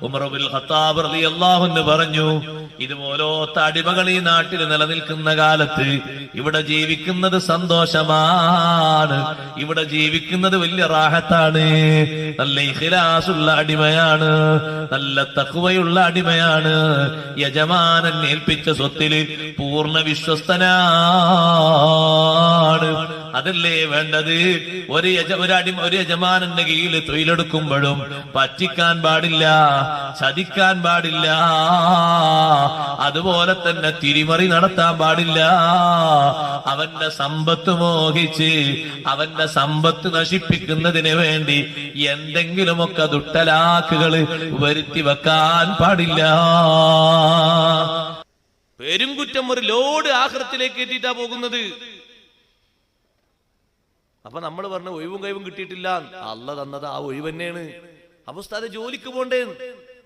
ഉമർ ഇബ്നുൽ ഖത്താബ് റളിയല്ലാഹു അൻഹു പറഞ്ഞു, ഇതുപോലത്തെ അടിമകൾ ഈ നാട്ടിൽ നിലനിൽക്കുന്ന കാലത്ത് ഇവിടെ ജീവിക്കുന്നത് സന്തോഷമാണ്, ഇവിടെ ജീവിക്കുന്നത് വലിയ റാഹത്താണ്. നല്ല ഇഖ്ലാസുള്ള അടിമയാണ്, നല്ല തഖ്വയുള്ള അടിമയാണ്. യജമാനൻ ഏൽപ്പിച്ച സ്വത്തിൽ പൂർണ്ണ വിശ്വസ്തനാണ്. അതല്ലേ വേണ്ടത്? ഒരു യജമാനന്റെ കീഴിൽ തൊഴിലെടുക്കുമ്പോഴും പറ്റിക്കാൻ പാടില്ല, ചതിക്കാൻ പാടില്ല, അതുപോലെ തന്നെ തിരിമറി നടത്താൻ പാടില്ല. അവന്റെ സമ്പത്ത് മോഹിച്ച് അവന്റെ സമ്പത്ത് നശിപ്പിക്കുന്നതിന് വേണ്ടി എന്തെങ്കിലുമൊക്കെ ദുട്ടലാക്കുകൾ വരുത്തി വെക്കാൻ പാടില്ല. പെരുംകുറ്റം ഒരു ലോഡ് ആഖിറത്തിലേക്ക് എത്തിയിട്ടാ പോകുന്നത്. അപ്പൊ നമ്മൾ പറഞ്ഞ ഒഴിവും കഴിവും കിട്ടിയിട്ടില്ല, അള്ളാഹ് തന്നത് ആ ഒഴിവ് തന്നെയാണ്. അപ്പൊ ഉസ്താദേ ജോലിക്ക് പോണ്ടേ?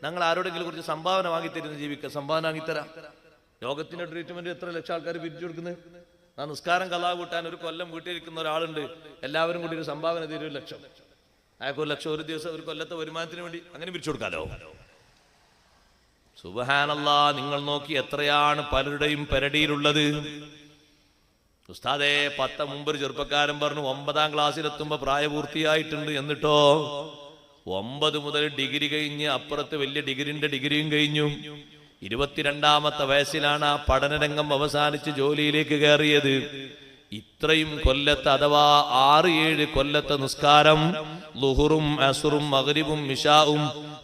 ഞങ്ങൾ ആരോടെങ്കിലും കുറച്ച് സംഭാവന വാങ്ങിത്തരുന്ന ജീവിക്കുക, സംഭാവന വാങ്ങിത്തരാം. രോഗത്തിന്റെ ട്രീറ്റ്മെന്റ് എത്ര ലക്ഷം ആൾക്കാർ പിരിച്ചു കൊടുക്കുന്നത്? ആ നിസ്കാരം കലാ കൂട്ടാൻ ഒരു കൊല്ലം വീട്ടിലിരിക്കുന്ന ഒരാളുണ്ട്, എല്ലാവരും കൂടി ഒരു സംഭാവന തരും, 1 ലക്ഷം. അയാൾക്ക് 1 ലക്ഷം ഒരു ദിവസം, ഒരു കൊല്ലത്തെ വരുമാനത്തിന് വേണ്ടി അങ്ങനെ പിരിച്ചു കൊടുക്കാലോ. സുബ്ഹാനല്ലാഹ്, നിങ്ങൾ നോക്കി എത്രയാണ് പലരുടെയും പെരടിയിലുള്ളത്. ഉസ്താദേ, 10 മുമ്പ് ഒരു ചെറുപ്പക്കാരൻ പറഞ്ഞു 9ാം ക്ലാസ്സിലെത്തുമ്പോ പ്രായപൂർത്തിയായിട്ടുണ്ട്. എന്നിട്ടോ 9 മുതൽ ഡിഗ്രി കഴിഞ്ഞ് അപ്പുറത്ത് വലിയ ഡിഗ്രിയും കഴിഞ്ഞു. 22ാമത്തെ വയസ്സിലാണ് ആ പഠനരംഗം അവസാനിച്ച് ജോലിയിലേക്ക് കയറിയത്. ഇത്രയും കൊല്ലത്തെ അഥവാ 6-7 കൊല്ലത്തെ നിസ്കാരം, ളുഹുറും അസ്റും മഗ്രിബും ഇശാഉം,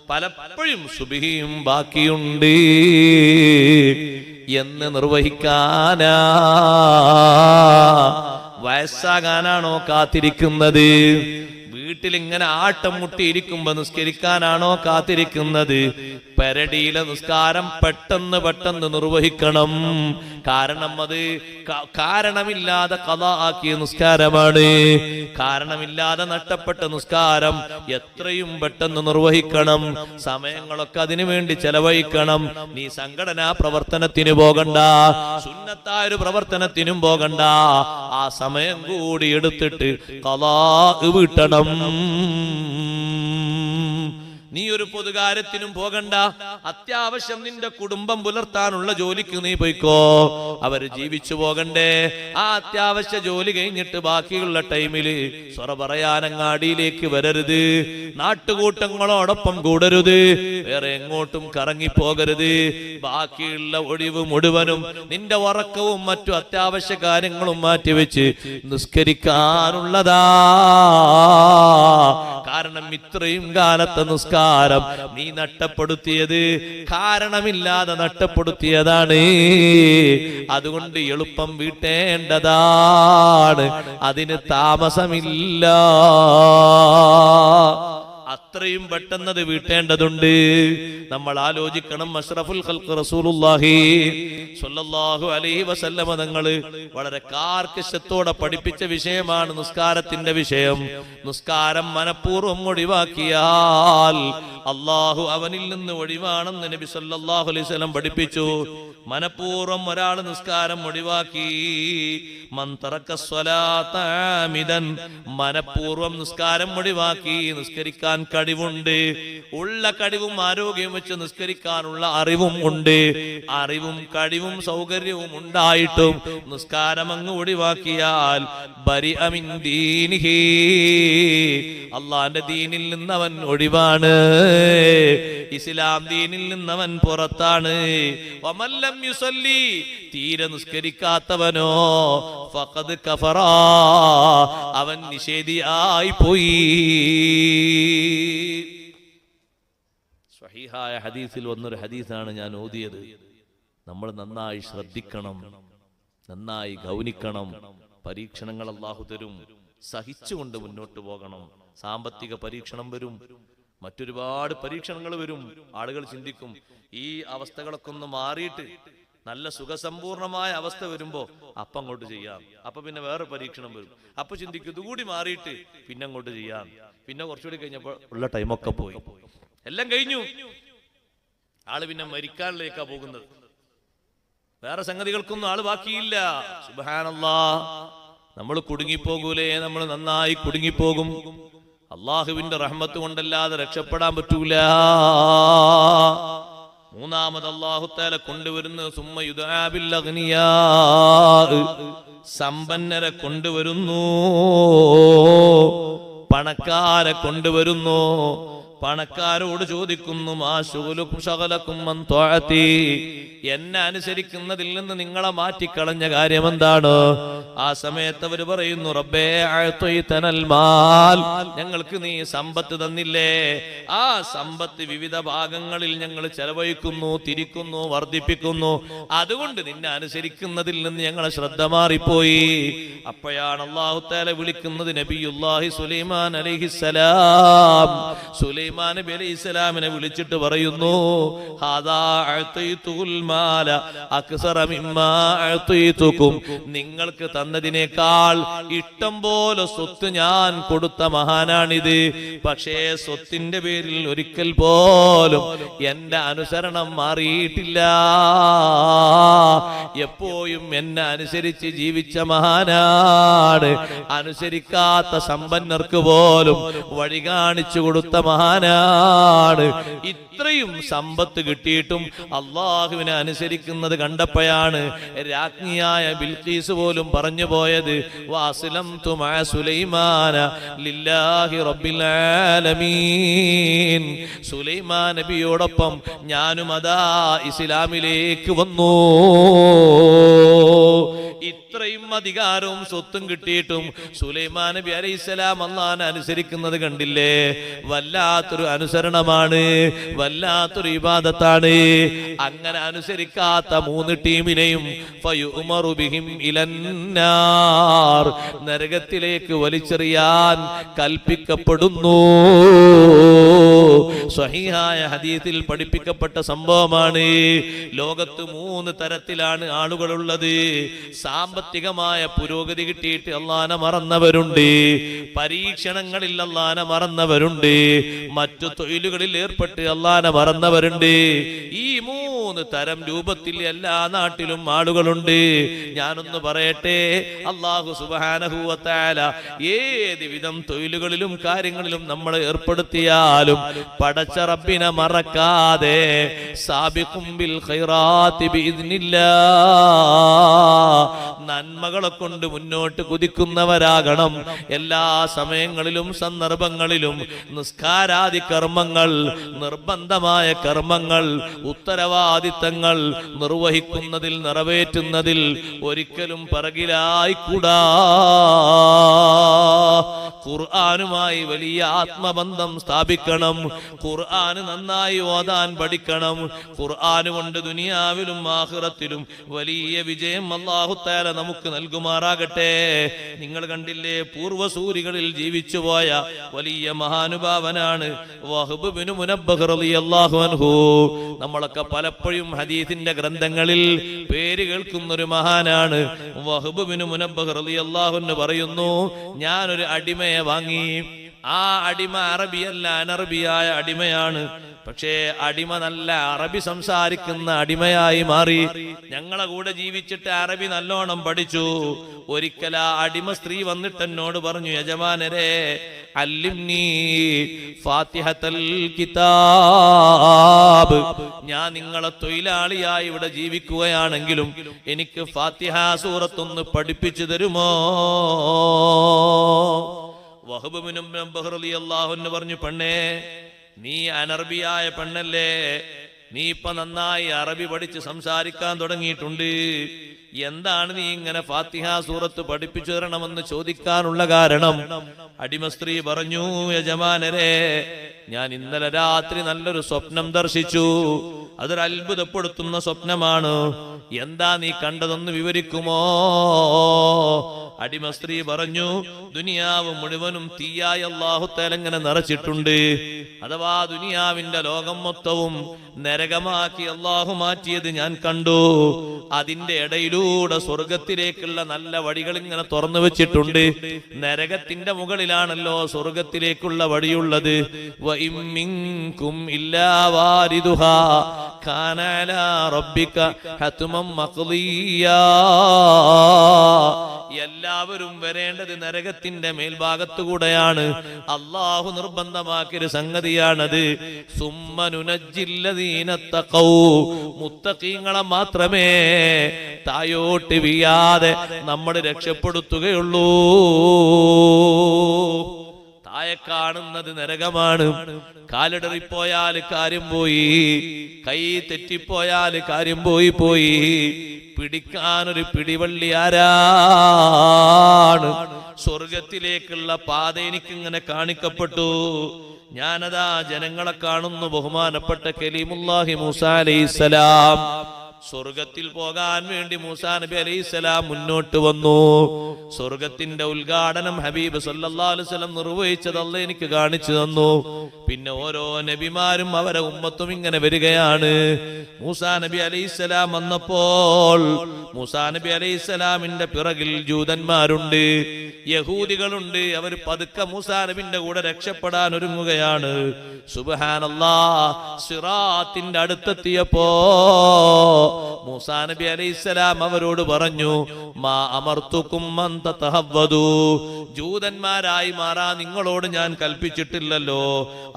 പലപ്പോഴും സുബ്ഹിയും ബാക്കിയുണ്ട് എന്ന് നിർവഹിക്കാനാ, വയസ്സാകാനാണോ കാത്തിരിക്കുന്നത്? വീട്ടിൽ ഇങ്ങനെ ആട്ടം മുട്ടിയിരിക്കുമ്പോ നിസ്കരിക്കാനാണോ കാത്തിരിക്കുന്നത്? പെരടിയിലെ നിസ്കാരം പെട്ടെന്ന് നിർവഹിക്കണം. കാരണം അത് കാരണമില്ലാതെ ഖളാ ആക്കിയ നിസ്കാരമാണ്. കാരണമില്ലാതെ നഷ്ടപ്പെട്ട നിസ്കാരം എത്രയും പെട്ടെന്ന് നിർവഹിക്കണം. സമയങ്ങളൊക്കെ അതിനു വേണ്ടി ചെലവഴിക്കണം. നീ സംഘടനാ പ്രവർത്തനത്തിന് പോകണ്ട, സുന്നത്തായ ഒരു പ്രവർത്തനത്തിനും പോകണ്ട. ആ സമയം കൂടി എടുത്തിട്ട് ഖളാ വീട്ടണം. നീ ഒരു പൊതുകാര്യത്തിനും പോകണ്ട, അത്യാവശ്യം നിന്റെ കുടുംബം പുലർത്താനുള്ള ജോലിക്ക് നീ പോയിക്കോ. അവര് ജീവിച്ചു പോകണ്ടേ? ആ അത്യാവശ്യ ജോലി കഴിഞ്ഞിട്ട് ബാക്കിയുള്ള ടൈമില് സ്വറ പറയാൻ അങ്ങാടിയിലേക്ക് വരരുത്, നാട്ടുകൂട്ടങ്ങളോടൊപ്പം കൂടരുത്, വേറെ എങ്ങോട്ടും കറങ്ങിപ്പോകരുത്. ബാക്കിയുള്ള ഒഴിവ് മുഴുവനും നിന്റെ ഉറക്കവും മറ്റു അത്യാവശ്യ കാര്യങ്ങളും മാറ്റിവെച്ച് നിസ്കരിക്കാനുള്ളതാ. കാരണം ഇത്രയും കാലത്തെ നിസ്കാരം നീ നഷ്ടപ്പെടുത്തിയത് കാരണമില്ലാതെ നഷ്ടപ്പെടുത്തിയതാണ്. അതുകൊണ്ട് എളുപ്പം വീട്ടേണ്ടതാണ്, അതിന് താമസമില്ല. അത്രയും പെട്ടെന്നത് വീട്ടേണ്ടതുണ്ട്. നമ്മൾ ആലോചിക്കണം. അഷ്റഫുൽ ഖൽഖ് റസൂലുള്ളാഹി സ്വല്ലല്ലാഹു അലൈഹി വസല്ലമ തങ്ങൾ വളരെ കാർക്കശത്തോടെ പഠിപ്പിച്ച വിഷയമാണ് നിസ്കാരത്തിന്റെ വിഷയം. നിസ്കാരം മനഃപൂർവ്വം ഒഴിവാക്കിയാൽ അള്ളാഹു അവനിൽ നിന്ന് ഒഴിവാണെന്ന് നബി സല്ലല്ലാഹു അലൈഹി വസല്ലം പഠിപ്പിച്ചു. മനഃപൂർവ്വം ഒരാൾ നിസ്കാരം ഒഴിവാക്കി, മൻ തറക സ്വലാത ആമിദൻ, മനഃപൂർവ്വം നിസ്കാരം ഒഴിവാക്കി. നിസ്കരിക്കാൻ കഴിവുണ്ട്, ഉള്ള കഴിവും ആരോഗ്യവും വെച്ച് നിസ്കരിക്കാനുള്ള അറിവും ഉണ്ട്. അറിവും കഴിവും സൗകര്യവും ഉണ്ടായിട്ടും നിസ്കാരം അങ്ങ് ഒഴിവാക്കിയാൽ ബരിഅ മിൻ ദീനിഹി, അള്ളാന്റെ ദീനിൽ നിന്നവൻ ഒഴിവാണ്, ഇസ്ലാം ദീനിൽ നിന്നവൻ പുറത്താണ്. വമൻ ലം യുസല്ലി, തീരെ നിസ്കരിക്കാത്തവനോ ഫഖദ് കഫറ, അവൻ നിഷേധിയായി പോയി. സ്വഹീഹായ ഹദീസിൽ വന്നൊരു ഹദീസാണ് ഞാൻ ഓതിയത്. നമ്മൾ നന്നായി ശ്രദ്ധിക്കണം, നന്നായി ഗൗനിക്കണം. പരീക്ഷണങ്ങൾ അല്ലാഹു തരും, സഹിച്ചുകൊണ്ട് മുന്നോട്ട് പോകണം. സാമ്പത്തിക പരീക്ഷണം വരും, മറ്റൊരുപാട് പരീക്ഷണങ്ങൾ വരും. ആളുകൾ ചിന്തിക്കും ഈ അവസ്ഥകളൊക്കെ ഒന്ന് മാറിയിട്ട് നല്ല സുഖസമ്പൂർണമായ അവസ്ഥ വരുമ്പോ അപ്പം അങ്ങോട്ട് ചെയ്യാം, അപ്പൊ പിന്നെ വേറെ പരീക്ഷണം വരും. അപ്പൊ ചിന്തിക്കും ഇതുകൂടി മാറിയിട്ട് പിന്നെ അങ്ങോട്ട് ചെയ്യാം. പിന്നെ കുറച്ചുകൂടി കഴിഞ്ഞപ്പോ ഉള്ള ടൈമൊക്കെ പോയി, എല്ലാം കഴിഞ്ഞു. ആള് പിന്നെ മരിക്കാനിലേക്കാ പോകുന്നത്, വേറെ സംഗതികൾക്കൊന്നും ആള് ബാക്കിയില്ല. സുബ്ഹാനല്ലാഹ്, നമ്മൾ കുടുങ്ങിപ്പോകൂലേ? നമ്മൾ നന്നായി കുടുങ്ങിപ്പോകും. അള്ളാഹുവിന്റെ റഹ്മത്ത് കൊണ്ടല്ലാതെ രക്ഷപ്പെടാൻ പറ്റൂല. മൂന്നാമത് അല്ലാഹു തആല കൊണ്ടുവരുന്നത് സുമ്മ യുദആ ബിൽ അഗ്നിയാ, സമ്പന്നരെ കൊണ്ടുവരുന്നു, പണക്കാരെ കൊണ്ടുവരുന്നു. പണക്കാരോട് ചോദിക്കുന്നു, മാ ശുഗലുക്കും ശഗലക്കും മൻ ത്വഅതി, എന്നെ അനുസരിക്കുന്നതിൽ നിന്ന് നിങ്ങളെ മാറ്റിക്കളഞ്ഞ കാര്യം എന്താണ്? ആ സമയത്ത് അവർ പറയുന്നു, റബ്ബേ അഅ്തൈതനൽ മാൽ, ഞങ്ങൾക്ക് നീ സമ്പത്ത് തന്നില്ലേ, ആ സമ്പത്ത് വിവിധ ഭാഗങ്ങളിൽ ഞങ്ങൾ ചെലവഴിക്കുന്നു, തിരിക്കുന്നു, വർദ്ധിപ്പിക്കുന്നു, അതുകൊണ്ട് നിന്നെ അനുസരിക്കുന്നതിൽ നിന്ന് ഞങ്ങളെ ശ്രദ്ധ മാറിപ്പോയി. അപ്പോഴാണ് അല്ലാഹു തആല വിളിക്കുന്നത് നബിയുല്ലാഹി സുലൈമാൻ അലൈഹിസ്സലാം. സുലൈമാൻ നബി അലൈഹിസ്സലാമിനെ വിളിച്ചിട്ട് പറയുന്നു, ഹാദാ അഅ്തൈതുൽ മാല അക്സറ മിമ്മാ അഅ്തൈതുകും, നിങ്ങൾക്ക് തന്നതിനേക്കാൾ ഇഷ്ടം പോലെ സ്വത്ത് ഞാൻ കൊടുത്ത മഹാനാണിത്. പക്ഷേ സ്വത്തിന്റെ പേരിൽ ഒരിക്കൽ പോലും എന്റെ അനുസരണം മാറിയിട്ടില്ല. എപ്പോഴും എന്നെ അനുസരിച്ച് ജീവിച്ച മഹാനാണ്. അനുസരിക്കാത്ത സമ്പന്നർക്ക് പോലും വഴി കാണിച്ചു കൊടുത്ത മഹാനാണ്. ഇത്രയും സമ്പത്ത് കിട്ടിയിട്ടും അള്ളാഹുവിനെ അനുസരിക്കുന്നത് കണ്ടപ്പോഴാണ് രാജ്ഞിയായ ബിൽഖീസ് പോലും പറഞ്ഞു പോയത്, വഅസ്ലംതു മഅ സുലൈമാന ലില്ലാഹി റബ്ബിൽ ആലമീൻ. സുലൈമാൻ നബിയോടൊപ്പം ഞാനും അതാ ഇസ്ലാമിലേക്ക് വന്നു. ഇത്രയും അധികാരവും സ്വത്തും കിട്ടിയിട്ടും സുലൈമാൻ നബി അലൈഹിസ്സലാം അല്ലാഹുവിനെ അനുസരിക്കുന്നത് കണ്ടില്ലേ? വല്ലാത്തൊരു അനുസരണമാണ്, വല്ലാത്തൊരു ഇബാദത്താണ്. അങ്ങനെ അനുസരിക്കാത്ത മൂന്ന് ടീമിനെയും ഫയുമറു ബിഹിം ഇലന്നാർ, നരകത്തിലേക്ക് വലിച്ചെറിയാൻ കൽപ്പിക്കപ്പെടുന്നു. സ്വഹീഹായ ഹദീസിൽ പഠിപ്പിക്കപ്പെട്ട സംഭവമാണ്. ലോകത്ത് മൂന്ന് തരത്തിലാണ് ആളുകളുള്ളത്. സാമ്പത്തികമായ പുരോഗതി കിട്ടിയിട്ട് അല്ലാഹുവിനെ മറന്നവരുണ്ട്, പരീക്ഷണങ്ങളിൽ അല്ലാഹുവിനെ മറന്നവരുണ്ട്, മറ്റു തൊഴിലുകളിൽ ഏർപ്പെട്ട് അല്ലാഹുവിനെ മറന്നവരുണ്ട്. ഈ മൂന്ന് 3 തരം രൂപത്തിൽ എല്ലാ നാട്ടിലും ആളുകളുണ്ട്. ഞാനൊന്ന് പറയട്ടെ, അല്ലാഹു സുബ്ഹാനഹു വ തആല ഏത് വിധം തൊഴിലുകളിലും കാര്യങ്ങളിലും നമ്മൾ ഏർപ്പെടുത്തിയാലും പടച്ച റബ്ബിനെ മറക്കാതെ സാബിഖും ബിൽ ഖൈറാത്തി ബിഇദ്നില്ലാഹ് നന്മകളെ കൊണ്ട് മുന്നോട്ട് കുതിക്കുന്നവരാകണം. എല്ലാ സമയങ്ങളിലും സന്ദർഭങ്ങളിലും നിസ്കാരാദി കർമ്മങ്ങൾ, നിർബന്ധമായ കർമ്മങ്ങൾ, ഉത്തരവാദിത്തങ്ങൾ നിർവഹിക്കുന്നതിൽ, നിറവേറ്റുന്നതിൽ ഒരിക്കലും പിറകിലായിക്കൂടാ. ഖുർആനുമായി വലിയ ആത്മബന്ധം സ്ഥാപിക്കണം. ഖുർആൻ നന്നായി ഓതാൻ പഠിക്കണം. ഖുർആൻ കൊണ്ട് ദുനിയാവിലും ആഖിറത്തിലും വലിയ വിജയം അല്ലാഹു തആല നമുക്ക് നൽകുമാറാകട്ടെ. നിങ്ങൾ കണ്ടില്ലേ, പൂർവസൂരികളിൽ ജീവിച്ചുപോയ വലിയ മഹാനുഭാവനാണ് വഹബ് ബിൻ മുനബ്ബഹ് റളിയല്ലാഹു അൻഹു. നമ്മളൊക്കെ പലപ്പോഴും ഹദീസിന്റെ ഗ്രന്ഥങ്ങളിൽ പേര് കേൾക്കുന്ന ഒരു മഹാനാണ്. വഹബ് ബിൻ മുനബ്ബഹ് റളിയല്ലാഹു അൻഹു പറയുന്നു, ഞാനൊരു അടിമയെ വാങ്ങി. ആ അടിമ അറബിയല്ല, അനറബിയായ അടിമയാണ്. പക്ഷേ അടിമ നല്ല അറബി സംസാരിക്കുന്ന അടിമയായി മാറി. ഞങ്ങളെ കൂടെ ജീവിച്ചിട്ട് അറബി നല്ലോണം പഠിച്ചു. ഒരിക്കൽ ആ അടിമ സ്ത്രീ വന്നിട്ട് എന്നോട് പറഞ്ഞു, യജമാനരെ, അല്ലിംനി ഫാത്തിഹത്തുൽ കിതാബ്. ഞാൻ നിങ്ങളെ തൊഴിലാളിയായി ഇവിടെ ജീവിക്കുകയാണെങ്കിലും എനിക്ക് ഫാത്തിഹ സൂറത്തൊന്ന് പഠിപ്പിച്ചു തരുമോ? വഹബ് ബിൻ മുനബ്ബഹ് റളിയല്ലാഹു അൻഹു പറഞ്ഞു, പെണ്ണേ, നീ അനർബിയായ പെണ്ണല്ലേ, നീ ഇപ്പൊ നന്നായി അറബി പഠിച്ച് സംസാരിക്കാൻ തുടങ്ങിയിട്ടുണ്ട്. എന്താണ് നീ ഇങ്ങനെ ഫാത്തിഹ സൂറത്ത് പഠിപ്പിച്ചു തരണമെന്ന് ചോദിക്കാനുള്ള കാരണം? അടിമ സ്ത്രീ പറഞ്ഞു, യജമാനരെ, ഞാൻ ഇന്നലെ രാത്രി നല്ലൊരു സ്വപ്നം ദർശിച്ചു. അതൊരു അത്ഭുതപ്പെടുത്തുന്ന സ്വപ്നമാണ്. എന്താ നീ കണ്ടതൊന്ന് വിവരിക്കുമോ? അടിമ സ്ത്രീ പറഞ്ഞു, ദുനിയാവ് മുഴുവനും തീയായി അല്ലാഹു തആല ഇങ്ങനെ നിറച്ചിട്ടുണ്ട്. അഥവാ ദുനിയാവിന്റെ ലോകം മൊത്തവും നരകമാക്കി അല്ലാഹു മാറ്റിയത് ഞാൻ കണ്ടു. അതിന്റെ ഇടയിലൂടെ സ്വർഗത്തിലേക്കുള്ള നല്ല വഴികൾ ഇങ്ങനെ തുറന്നു വെച്ചിട്ടുണ്ട്. നരകത്തിന്റെ മുകളിലാണല്ലോ സ്വർഗത്തിലേക്കുള്ള വഴിയുള്ളത്. വഇം മിൻകും ഇല്ലാ വാരിദുഹാ കാന അലാ റബ്ബിക ഹത്മം മഖ്ദിയാ. എല്ലാവരും വരേണ്ടത് നരകത്തിന്റെ മേൽഭാഗത്തുകൂടെയാണ്. അള്ളാഹു നിർബന്ധമാക്കിയൊരു സംഗതിയാണത്. സുമ്മനുനജ്ജില്ലദീന തഖൗ, മുത്തഖീങ്ങളെ മാത്രമേ തായോട്ട് വീഴാതെ നമ്മൾ രക്ഷപ്പെടുത്തുകയുള്ളൂ. താഴെ കാണുന്നത് നരകമാണ്. കാലിടറിപ്പോയാൽ കാര്യം പോയി, കൈ തെറ്റിപ്പോയാൽ കാര്യം പോയി. പിടിക്കാനൊരു പിടിവള്ളി ആരാണ്? സ്വർഗത്തിലേക്കുള്ള പാത എനിക്കിങ്ങനെ കാണിക്കപ്പെട്ടു. ഞാനതാ ജനങ്ങളെ കാണുന്നു. ബഹുമാനപ്പെട്ട കലീമുല്ലാഹി മൂസാ അലൈഹിസ്സലാം സ്വർഗത്തിൽ പോകാൻ വേണ്ടി മൂസാ നബി അലൈഹിസ്സലാം മുന്നോട്ട് വന്നു. സ്വർഗത്തിന്റെ ഉദ്ഘാടനം ഹബീബ് സല്ലല്ലാഹു അലൈഹി വസല്ലം നിർവഹിച്ചത് അല്ലാഹു എനിക്ക് കാണിച്ചു തന്നു. പിന്നെ ഓരോ നബിമാരും അവരെ ഉമ്മത്തും ഇങ്ങനെ വരികയാണ്. മൂസാ നബി അലൈഹിസ്സലാം വന്നപ്പോൾ മൂസാ നബി അലൈഹിസ്സലാമിന്റെ പിറകിൽ ജൂതന്മാരുണ്ട്, യഹൂദികളുണ്ട്. അവർ പതുക്കെ മൂസാ നബിന്റെ കൂടെ രക്ഷപ്പെടാൻ ഒരുങ്ങുകയാണ്. സുബ്ഹാനല്ലാഹ്, സിറാത്തിന്റെ അടുത്തെത്തിയപ്പോ മൂസാ നബി അലൈഹിസ്സലാം അവരോട് പറഞ്ഞു, മാ അമർത്തുക്കും അൻ തതഹവ്വദു, ജൂതന്മാരായി മാറാൻ നിങ്ങളോട് ഞാൻ കൽപ്പിച്ചിട്ടില്ലല്ലോ.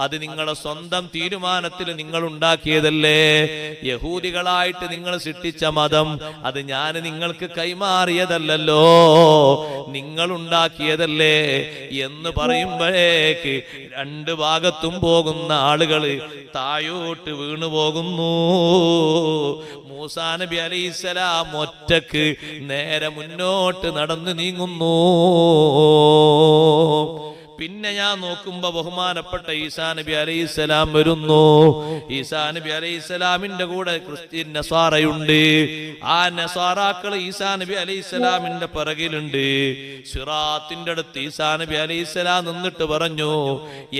അത് നിങ്ങളുടെ സ്വന്തം തീരുമാനത്തിൽ നിങ്ങൾ ഉണ്ടാക്കിയതല്ലേ. യഹൂദികളായിട്ട് നിങ്ങൾ സൃഷ്ടിച്ച മതം അത് ഞാൻ നിങ്ങൾക്ക് കൈമാറിയതല്ലല്ലോ, നിങ്ങൾ ഉണ്ടാക്കിയതല്ലേ എന്ന് പറയുമ്പോഴേക്ക് രണ്ട് ഭാഗത്തും പോകുന്ന ആളുകൾ താഴോട്ട് വീണു പോകുന്നു. മൂസാ നബി അലൈഹിസ്സലാം ഒറ്റക്ക് നേരെ മുന്നോട്ട് നടന്നു നീങ്ങുന്നു. പിന്നെ ഞാൻ നോക്കുമ്പോ ബഹുമാനപ്പെട്ട ഈസാ നബി അലൈഹിസ്സലാം വരുന്നു. ഈസാ നബി അലൈഹിസ്സലാമിന്റെ കൂടെ ക്രിസ്ത്യൻ നസാറയുണ്ട്. ആ നസാറാക്കൾ ഈസാ നബി അലൈഹിസ്സലാമിന്റെ പിറകിലുണ്ട്. സിറാത്തിന്റെ അടുത്ത് ഈസാ നബി അലൈഹിസ്സലാം നിന്നിട്ട് പറഞ്ഞു,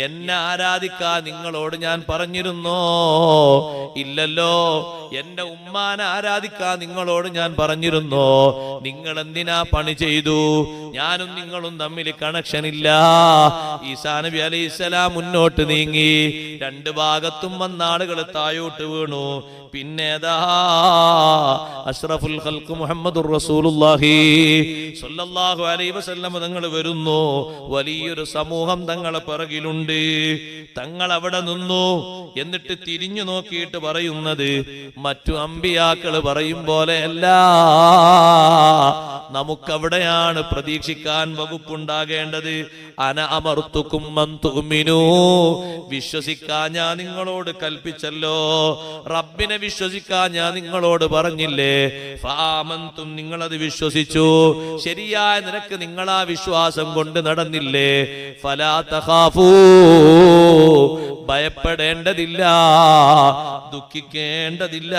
എന്നെ ആരാധിക്കാൻ നിങ്ങളോട് ഞാൻ പറഞ്ഞിരുന്നോ? ഇല്ലല്ലോ. എന്റെ ഉമ്മാനെ ആരാധിക്കാൻ നിങ്ങളോട് ഞാൻ പറഞ്ഞിരുന്നോ? നിങ്ങൾ എന്തിനാ പണി ചെയ്തു? ഞാനും നിങ്ങളും തമ്മിൽ കണക്ഷൻ ഇല്ല. ഈസാ നബി അലൈഹിസ്സലാം മുന്നോട്ട് നീങ്ങി, രണ്ട് ഭാഗത്തും വന്നാളുകൾ താഴോട്ട് വീണു. പിന്നേതാ അഷ്റഫുൽ ഖൽഖ് മുഹമ്മദുർ റസൂലുള്ളാഹി സ്വല്ലല്ലാഹു അലൈഹി വസല്ലം തങ്ങൾ വരുന്നു. വലിയൊരു സമൂഹം തങ്ങളെ പിറകിലുണ്ട്. തങ്ങൾ അവിടെ നിന്നു. എന്നിട്ട് തിരിഞ്ഞു നോക്കിയിട്ട് പറയുന്നത് മറ്റു അമ്പിയാക്കൾ പറയും പോലെയല്ല, നമുക്കവിടെയാണ് പ്രതീക്ഷിക്കാൻ വകുപ്പുണ്ടാകേണ്ടത്. അന അമർത്തുക്കും അൻ തുഅ്മിനൂ, വിശ്വസിക്കാൻ ഞാൻ നിങ്ങളോട് കൽപ്പിച്ചല്ലോ. റബ്ബിനെ വിശ്വസിക്കാൻ ഞാൻ നിങ്ങളോട് പറഞ്ഞില്ലേ? ഫആമൻതും, നിങ്ങളത് വിശ്വസിച്ചു. ശരിയായ നിനക്ക് നിങ്ങൾ ആ വിശ്വാസം കൊണ്ട് നടന്നില്ലേ? ഫലാ തഖാഫൂ, ഭയപ്പെടേണ്ടതില്ല, ദുഃഖിക്കേണ്ടതില്ല.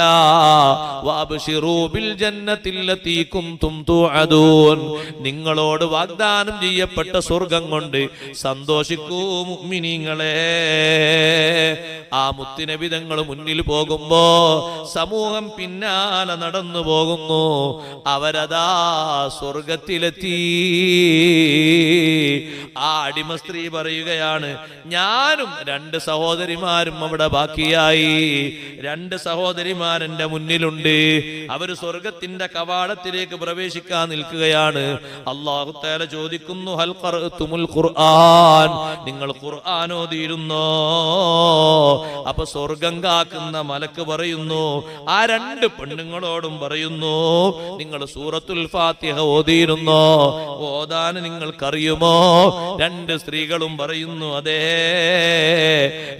വഅബ്ശിറൂ ബിൽ ജന്നത്തില്ലതീ കുൻതും തുഅദൂൻ, നിങ്ങളോട് വാഗ്ദാനം ചെയ്യപ്പെട്ട സ്വർഗം കൊണ്ട് സന്തോഷിക്കൂ മുഅ്മിനീങ്ങളെ. ആ മുത്തുനബി തങ്ങൾ മുന്നിൽ പോകുമ്പോ സമൂഹം പിന്നാലെ നടന്നു പോകുന്നു. അവരതാ സ്വർഗത്തിലെത്തി. ആ അടിമ സ്ത്രീ പറയുകയാണ്, ഞാനും രണ്ട് സഹോദരിമാരും അവിടെ ബാക്കിയായി. രണ്ട് സഹോദരിമാരെന്റെ മുന്നിലുണ്ട്. അവര് സ്വർഗത്തിന്റെ കവാടത്തിലേക്ക് പ്രവേശിക്കാൻ നിൽക്കുകയാണ്. അല്ലാഹു തആല ചോദിക്കുന്നു, ഹൽ ഖറഅതുമുൽ ഖുർആൻ, നിങ്ങൾ ഖുർആൻ ഓതിയിരുന്നോ? അപ്പൊ സ്വർഗം കാക്കുന്ന മലക്ക് പറയുന്നു, ആ രണ്ട് പെണ്ണുങ്ങളോടും പറയുന്നു, നിങ്ങൾ സൂറത്തുൽ ഫാത്തിഹ ഓതിയിരുന്നോ? ഓതാൻ നിങ്ങൾക്കറിയുമോ? രണ്ട് സ്ത്രീകളും പറയുന്നു, അതേ.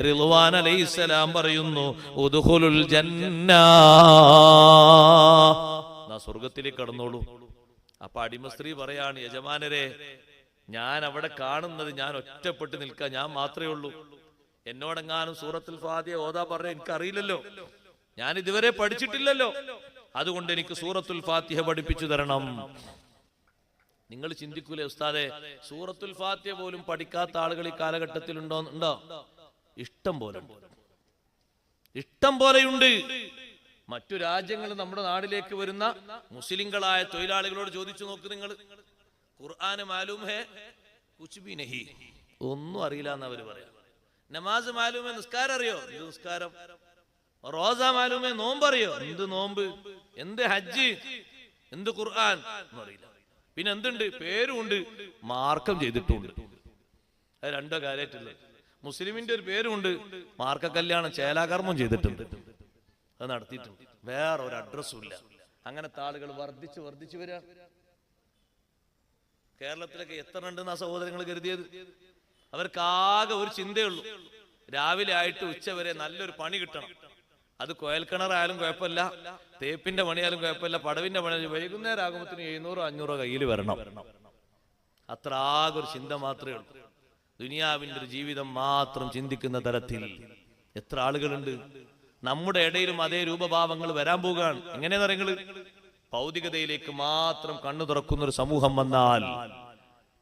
റിദ്വാൻ അലൈഹിസ്സലാം പറയുന്നു, ഉദ്ഖുലുൽ ജന്ന, സ്വർഗത്തിലേക്ക് കടന്നോളൂ. അപ്പൊ അടിമ സ്ത്രീ പറയാണ്, യജമാനരെ, ഞാൻ അവിടെ കാണുന്നത് ഞാൻ ഒറ്റപ്പെട്ട് നിൽക്കുക, ഞാൻ മാത്രമേ ഉള്ളൂ. എന്നോടെങ്ങാനും സൂറത്തുൽ ഫാത്തിഹ ഓതാ പറഞ്ഞ എനിക്കറിയില്ലല്ലോ, ഞാൻ ഇതുവരെ പഠിച്ചിട്ടില്ലല്ലോ. അതുകൊണ്ട് എനിക്ക് സൂറത്തുൽ ഫാത്തിഹ പഠിപ്പിച്ചു തരണം. നിങ്ങൾ ചിന്തിക്കൂലേ ഉസ്താദെ, സൂറത്തുൽ ഫാത്തിഹ പോലും പഠിക്കാത്ത ആളുകൾ ഈ കാലഘട്ടത്തിൽ ഉണ്ടോ? ഇഷ്ടം പോലെ, ഇഷ്ടം പോലെയുണ്ട്. മറ്റു രാജ്യങ്ങൾ നമ്മുടെ നാട്ടിലേക്ക് വരുന്ന മുസ്ലിങ്ങളായ തൊഴിലാളികളോട് ചോദിച്ചു നോക്ക് നിങ്ങൾ, ഖുർആൻ മാലൂം ഹേ കുച്ച് ഭി നഹി, ഒന്നും അറിയില്ല എന്നവര് പറയാം. നമാസ് മാലൂമേ, നിസ്കാരം അറിയോ? എന്ത് നിസ്കാരം? റോസ മാലൂമേ, നോമ്പ് അറിയോ? എന്ത് നോമ്പ്? എന്ത് ഹജ്ജ്? എന്ത് ഖുർആൻ? അറിയില്ല. പിന്നെ എന്തുണ്ട്? പേരുണ്ട്, മാർക്കം ചെയ്തിട്ടുണ്ട്. അത് രണ്ടോ കാര്യമായിട്ടില്ല. മുസ്ലിമിന്റെ ഒരു പേരുണ്ട്, മാർക്ക കല്യാണം ചേലാകർമ്മം ചെയ്തിട്ടുണ്ട്, അത് നടത്തിയിട്ടുണ്ട്. വേറെ ഒരു അഡ്രസ്സും ഇല്ല. അങ്ങനത്തെ ആളുകൾ വർദ്ധിച്ചു വരിക. കേരളത്തിലൊക്കെ എത്ര ഉണ്ടെന്ന് ആ സഹോദരങ്ങൾ കരുതിയത്? അവർക്കാകെ ഒരു ചിന്തയുള്ളൂ, രാവിലെ ആയിട്ട് ഉച്ചവരെ നല്ലൊരു പണി കിട്ടണം. അത് കുഴൽക്കിണറായാലും കുഴപ്പമില്ല, തേപ്പിന്റെ പണിയാലും കുഴപ്പമില്ല, പടവിന്റെ പണിയാലും, വൈകുന്നേരം ആകുമ്പത്തിന് 700-500 കയ്യിൽ വരണം. അത്ര ആകെ ഒരു ചിന്ത മാത്രമേ ഉള്ളൂ. ദുനിയാവിന്റെ ഒരു ജീവിതം മാത്രം ചിന്തിക്കുന്ന തരത്തിൽ എത്ര ആളുകളുണ്ട്. നമ്മുടെ ഇടയിലും അതേ രൂപഭാവങ്ങൾ വരാൻ പോവുകയാണ്. എങ്ങനെയാണെന്ന് പറയുന്നത്? ഭൗതികതയിലേക്ക് മാത്രം കണ്ണു തുറക്കുന്ന ഒരു സമൂഹം വന്നാൽ,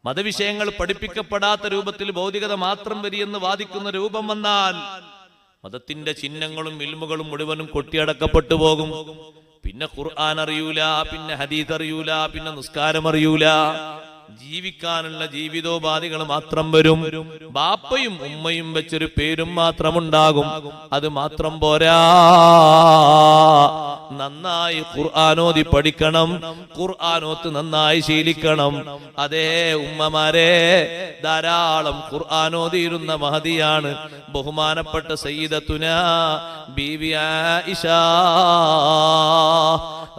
മതവിഷയങ്ങൾ പഠിപ്പിക്കപ്പെടാത്ത രൂപത്തിൽ ഭൗതികത മാത്രം വരിയെന്ന് വാദിക്കുന്ന രൂപം വന്നാൽ, മതത്തിന്റെ ചിഹ്നങ്ങളും ഇൽമുകളും മുഴുവനും കൊട്ടിയടക്കപ്പെട്ടു പോകും. പിന്നെ ഖുർആൻ അറിയൂല, പിന്നെ ഹദീസ് അറിയൂല, പിന്നെ നിസ്കാരം അറിയൂല. ജീവിക്കാനുള്ള ജീവിതോപാധികൾ മാത്രം വരും. ബാപ്പയും ഉമ്മയും വെച്ചൊരു പേരും മാത്രമുണ്ടാകും. അത് മാത്രം പോരാ, നന്നായി ഖുർആനോദി പഠിക്കണം, ഖുർആനോത്ത് നന്നായി ശീലിക്കണം. അതേ ഉമ്മമാരെ, ധാരാളം ഖുർആനോദിയിരുന്ന മഹദിയാണ് ബഹുമാനപ്പെട്ട സയ്യിദത്തുനാ ബീവി ആയിഷ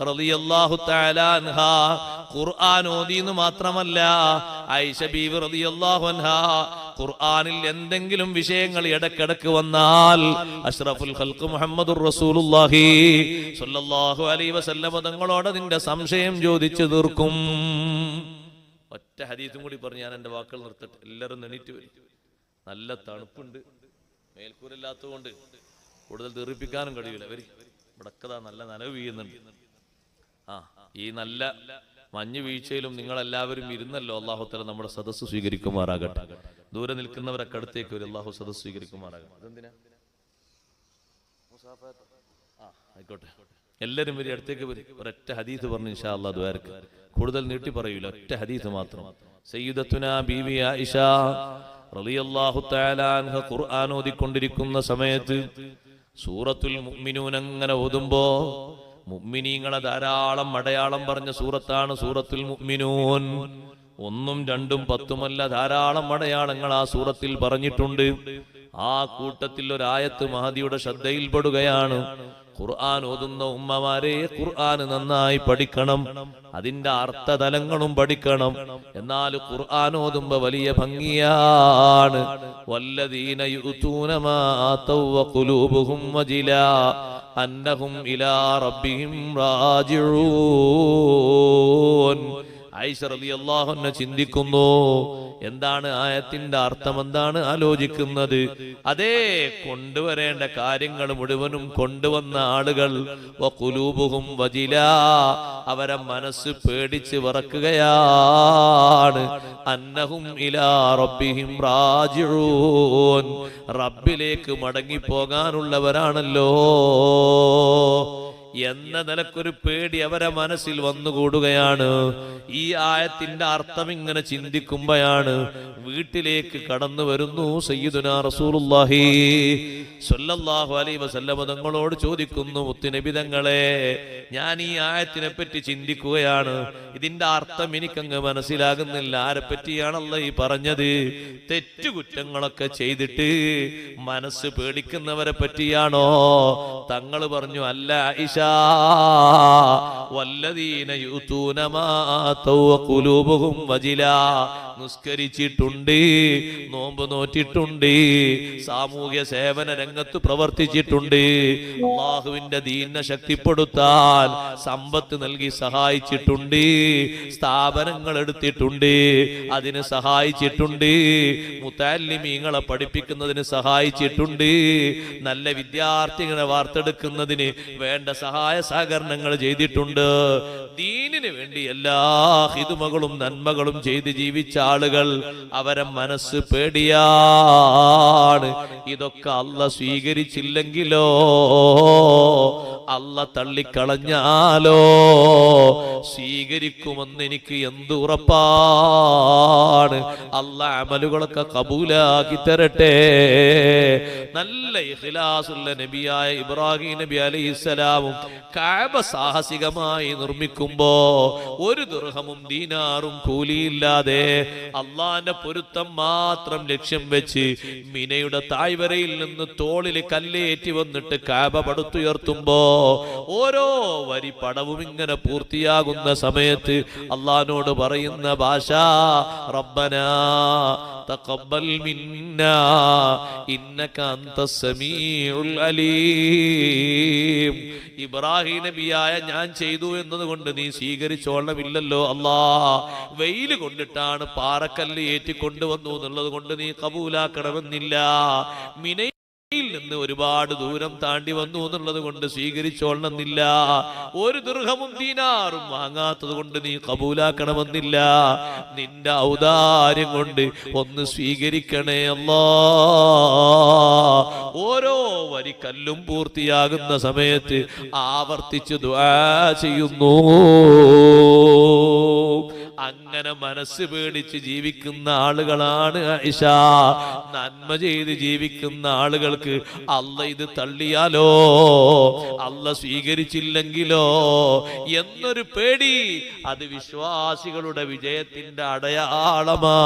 റളിയല്ലാഹു തആല അൻഹാ. ഖുർആൻ ഓതിയെന്ന് മാത്രമല്ല, ആയിഷ ബീവി റളിയല്ലാഹു അൻഹാ ഖുർആനിൽ എന്തെങ്കിലും വിഷയങ്ങൾ ഇടക്കിടക്ക് വന്നാൽ അഷ്റഫുൽ ഖൽഖ് മുഹമ്മദുർ റസൂലുള്ളാഹി സ്വല്ലല്ലാഹു അലൈഹി വസല്ലം തങ്ങളോട് അതിന്റെ സംശയം ചോദിച്ചു തീർക്കും. ഒറ്റ ഹദീസും കൂടി പറഞ്ഞ് ഞാൻ എന്റെ വാക്കുകൾ നിർത്തട്ടെ. എല്ലാവരും എണീറ്റ് വരും. നല്ല തണുപ്പുണ്ട്, മേൽക്കൂരല്ലാത്തതുകൊണ്ട് കൂടുതൽ തെറിപ്പിക്കാനും കഴിയില്ല. ഇവിടക്കതാ നല്ല നനവ് വീഴുന്നുണ്ട്. ഈ നല്ല മഞ്ഞ് വീഴ്ചയിലും നിങ്ങളെല്ലാവരും ഇരുന്നല്ലോ. അല്ലാഹു തആല നമ്മുടെ സദസ്സ് സ്വീകരിക്കുമാറാകട്ടെ. ദൂരെ നിൽക്കുന്നവരൊക്കെ അടുത്തേക്ക് വരും. അല്ലാഹു സദസ്സ് സ്വീകരിക്കുമാറാകട്ടെ. അതെന്തിനാ? ആയിക്കോട്ടെ, എല്ലാവരും വരും, അടുത്തേക്ക് വരും. ഒരൊറ്റ ഹദീസ് പറഞ്ഞു ഇൻഷാ അല്ലാഹ് ദുആർക്ക്. കൂടുതൽ നീട്ടി പറയൂല, ഒറ്റ ഹദീസ് മാത്രം. സയ്യിദത്തുനാ ബീവി ആയിഷ റളിയല്ലാഹു തആല അൻഹ ഖുർആൻ ഓതിക്കൊണ്ടിരിക്കുന്ന സമയത്ത് സൂറത്തുൽ മുഅ്മിനൂൻ അങ്ങനെ ഓതുമ്പോ മുഅ്മിനീങ്ങളെ ധാരാളം അടയാളം പറഞ്ഞ സൂറത്താണ് സൂറത്തുൽ മുഅ്മിനൂൻ. 1ഉം 2ഉം 10ഉമല്ല, ധാരാളം അടയാളങ്ങൾ ആ സൂറത്തിൽ പറഞ്ഞിട്ടുണ്ട്. ആ കൂട്ടത്തിൽ ഒരായത്ത് മഹദിയുടെ ശ്രദ്ധയിൽപ്പെടുകയാണ്. ഖുർആൻ ഓതുന്ന ഉമ്മമാരെ, ഖുർആൻ നന്നായി പഠിക്കണം, അതിന്റെ അർത്ഥതലങ്ങളും പഠിക്കണം. എന്നാൽ ഖുർആൻ ഓതുമ്പോ വലിയ ഭംഗിയാണ്. വല്ലദീന യുതൂന മാ ആതൗ വഖുലൂബുഹും വജിലാ അന്നഹും ഇലാ റബ്ബിഹിം റാജിഊൻ. ആയിഷ റളിയല്ലാഹു അൻഹ ചിന്തിക്കുന്നു, എന്താണ് ആയത്തിന്റെ അർത്ഥം, എന്താണ് ആലോചിക്കുന്നത്? അതേ കൊണ്ടുവരേണ്ട കാര്യങ്ങൾ മുഴുവനും കൊണ്ടുവന്ന ആളുകൾ വഖുലൂബുഹും വജിലാ, അവരെ മനസ്സ് പേടിച്ച് വിറക്കുകയാണ്. അന്നഹും ഇലാ റബ്ബിഹിം റാജിഊൻ, റബ്ബിലേക്ക് മടങ്ങി പോകാനുള്ളവരാണല്ലോ എന്ന നിലക്കൊരു പേടി അവരെ മനസ്സിൽ വന്നുകൂടുകയാണ്. ഈ ആയത്തിന്റെ അർത്ഥം ഇങ്ങനെ ചിന്തിക്കുമ്പോഴാണ് വീട്ടിലേക്ക് കടന്നു വരുന്നു സയ്യിദുനാ റസൂലുള്ളാഹി സ്വല്ലല്ലാഹു അലൈഹി വസല്ലം തങ്ങളോട് ചോദിക്കുന്നു, മുത്തുനബി തങ്ങളെ, ഞാൻ ഈ ആയത്തിനെ പറ്റി ചിന്തിക്കുകയാണ്, ഇതിന്റെ അർത്ഥം എനിക്കങ്ങ് മനസ്സിലാകുന്നില്ല. ആരെ പറ്റിയാണല്ലോ ഈ പറഞ്ഞത്? തെറ്റുകുറ്റങ്ങളൊക്കെ ചെയ്തിട്ട് മനസ്സ് പേടിക്കുന്നവരെ പറ്റിയാണോ? തങ്ങൾ പറഞ്ഞു, അല്ല ആയിഷ, വല്ലദീന യുതൂന മാ ആതൗ വഖുലൂബുഹും വജിലാ, നിസ്കരിച്ചിട്ടുണ്ട്, നോമ്പ് നോറ്റിട്ടുണ്ട്, സാമൂഹ്യ സേവന രംഗത്ത് പ്രവർത്തിച്ചിട്ടുണ്ട്, അല്ലാഹുവിന്റെ ദീനിനെ ശക്തിപ്പെടുത്താൻ സമ്പത്ത് നൽകി സഹായിച്ചിട്ടുണ്ട്, സ്ഥാപനങ്ങൾ എടുത്തിട്ടുണ്ട്, അതിന് സഹായിച്ചിട്ടുണ്ട്, മുതല്ലിമീങ്ങളെ പഠിപ്പിക്കുന്നതിന് സഹായിച്ചിട്ടുണ്ട്, നല്ല വിദ്യാർത്ഥികളെ വാർത്തെടുക്കുന്നതിന് വേണ്ട സഹായ സഹകരണങ്ങൾ ചെയ്തിട്ടുണ്ട്. ദീനിന് വേണ്ടി എല്ലാ ഹിദ്മകളും നന്മകളും ചെയ്ത് ജീവിച്ച ആളുകൾ, അവരെ മനസ്സ് പേടിയാണ്. ഇതൊക്കെ അല്ലാഹ് സ്വീകരിച്ചില്ലെങ്കിലോ, അല്ലാഹ് തള്ളിക്കളഞ്ഞാലോ സ്വീകരിക്കുമെന്ന് എനിക്ക് എന്ത് ഉറപ്പാണ്? അല്ലാഹ് അമലുകളൊക്കെ കബൂലാക്കി തരട്ടെ. നല്ല ഇഖ്ലാസുള്ള നബിയായ ഇബ്രാഹിം നബി അലൈഹിസ്സലാമും കഅബ സാഹസികമായി നിർമ്മിക്കുമ്പോ ഒരു ദിർഹമും ദീനാറും കൂലിയില്ലാതെ അള്ളാന്റെ പൊരുത്തം മാത്രം ലക്ഷ്യം വെച്ച് മിനയുടെ താഴ്വരയിൽ നിന്ന് തോളിൽ കല്ലേറ്റി വന്നിട്ട് കഅബ പടുത്തുയർത്തുമ്പോ ഓരോ വരി പടവും ഇങ്ങനെ പൂർത്തിയാകുന്ന സമയത്ത് അള്ളാഹിനോട് പറയുന്ന ഭാഷ, റബ്ബനാ തഖബ്ബൽ മിന്നാ ഇന്നക അൻതസ് സമീഉൽ അലീം. ഇബ്രാഹിം നബിയായ ഞാൻ ചെയ്തു എന്നതുകൊണ്ട് നീ സ്വീകരിച്ചോളമില്ലല്ലോ അല്ലാ. വെയില് കൊണ്ടിട്ടാണ് പാറക്കല്ല് ഏറ്റിക്കൊണ്ടുവന്നു എന്നുള്ളത് കൊണ്ട് നീ കബൂലാക്കണമെന്നില്ല. മിനയിൽ നിന്ന് ഒരുപാട് ദൂരം താണ്ടി വന്നു എന്നുള്ളത് കൊണ്ട് സ്വീകരിച്ചോളണമെന്നില്ല. ഒരു ദിർഹമും ദീനാറും വാങ്ങാത്തത് കൊണ്ട് നീ കബൂലാക്കണമെന്നില്ല. നിന്റെ ഔദാര്യം കൊണ്ട് ഒന്ന് സ്വീകരിക്കണേ അല്ലാ. ഓരോ വരി കല്ലും പൂർത്തിയാകുന്ന സമയത്ത് ആവർത്തിച്ച് ദുആ ചെയ്യുന്നു. അങ്ങനെ മനസ്സ് പേടിച്ച് ജീവിക്കുന്ന ആളുകളാണ് ആയിഷ. നന്മ ചെയ്ത് ജീവിക്കുന്ന ആളുകൾക്ക് അല്ലാഹ് ഇത് തള്ളിയാലോ, അല്ലാഹ് സ്വീകരിച്ചില്ലെങ്കിലോ എന്നൊരു പേടി, അത് വിശ്വാസികളുടെ വിജയത്തിന്റെ അടയാളമാണ്.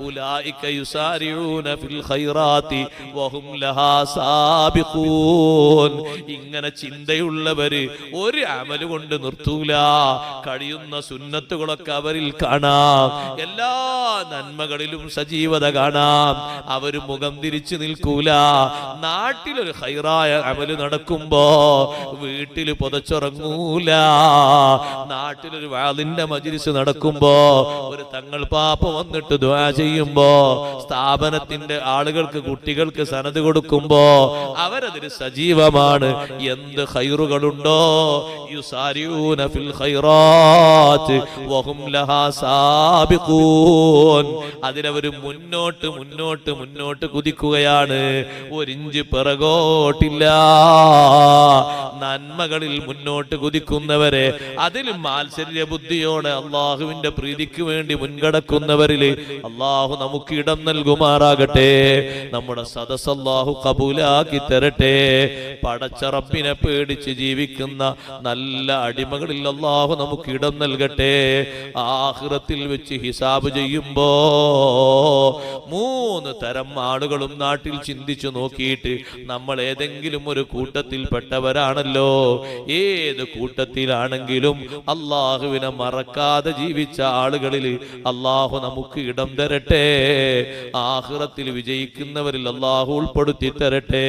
ഉലൈക യുസാരിഊന ഫിൽ ഖൈറാത്തി വഹും ലഹാ സാബിഖൂൻ. ഇങ്ങനെ ചിന്തയുള്ളവര് ഒരു അമല് കൊണ്ട് നിർത്തൂല. കഴിയുന്ന സുന്നത്തുകളൊക്കെ അവരിൽ കാണാം, എല്ലാ നന്മകളിലും സജീവത കാണാം. അവര് മുഖം തിരിച്ചു നിൽക്കൂല. നാട്ടിലൊരു ഖൈറായ അമല് നടക്കുമ്പോ വീട്ടില് പുതച്ചുറങ്ങൂല. നാട്ടിലൊരു വാളിന്റെ മജ്‌ലിസ് നടക്കുമ്പോ ഒരു തങ്ങൾ പാപ്പ വന്നിട്ട് ദുആ ചെയ്യുമ്പോ, സ്ഥാപനത്തിന്റെ ആളുകൾക്ക് കുട്ടികൾക്ക് സനത് കൊടുക്കുമ്പോ അവരതിന് സജീവമാണ്. എന്ത് ഖൈറുകളുണ്ടോ യുസാരിഊന ഫിൽ ഖൈറാത്ത് വഹും ലഹാ സാബിഖൂൻ. അതിനവർ മുന്നോട്ട് മുന്നോട്ട് മുന്നോട്ട് കുതിക്കുകയാണ്, ഒരിഞ്ച് പിറകോട്ടില്ല. നന്മകളിൽ മുന്നോട്ട് കുതിക്കുന്നവരെ, അതിലും മാത്സര്യ ബുദ്ധിയോടെ അള്ളാഹുവിന്റെ പ്രീതിക്ക് വേണ്ടി മുൻകടക്കുന്നവരിൽ അള്ളാഹു നമുക്ക് ഇടം നൽകുമാറാകട്ടെ. നമ്മുടെ സദസ് അള്ളാഹു കബൂലാക്കി തരട്ടെ. പടച്ച റബ്ബിനെ പേടിച്ച് ജീവിക്കുന്ന നല്ല അടിമകളിൽ അള്ളാഹു നമുക്ക് ഇടം നൽകട്ടെ. ആഖിറത്തിൽ വെച്ച് ഹിസാബ് ചെയ്യുമ്പോ 3 തരം ആളുകളും നാട്ടിൽ ചിന്തിച്ചു നോക്കിയിട്ട് നമ്മൾ ഏതെങ്കിലും ഒരു കൂട്ടത്തിൽ പെട്ടവരാണല്ലോ. ഏത് കൂട്ടത്തിലാണെങ്കിലും അള്ളാഹുവിനെ മറക്കാതെ ജീവിച്ച ആളുകളിൽ അള്ളാഹു നമുക്ക് ഇടം തരട്ടെ. ആഖിറത്തിൽ വിജയിക്കുന്നവരിൽ അള്ളാഹു ഉൾപ്പെടുത്തി തരട്ടെ.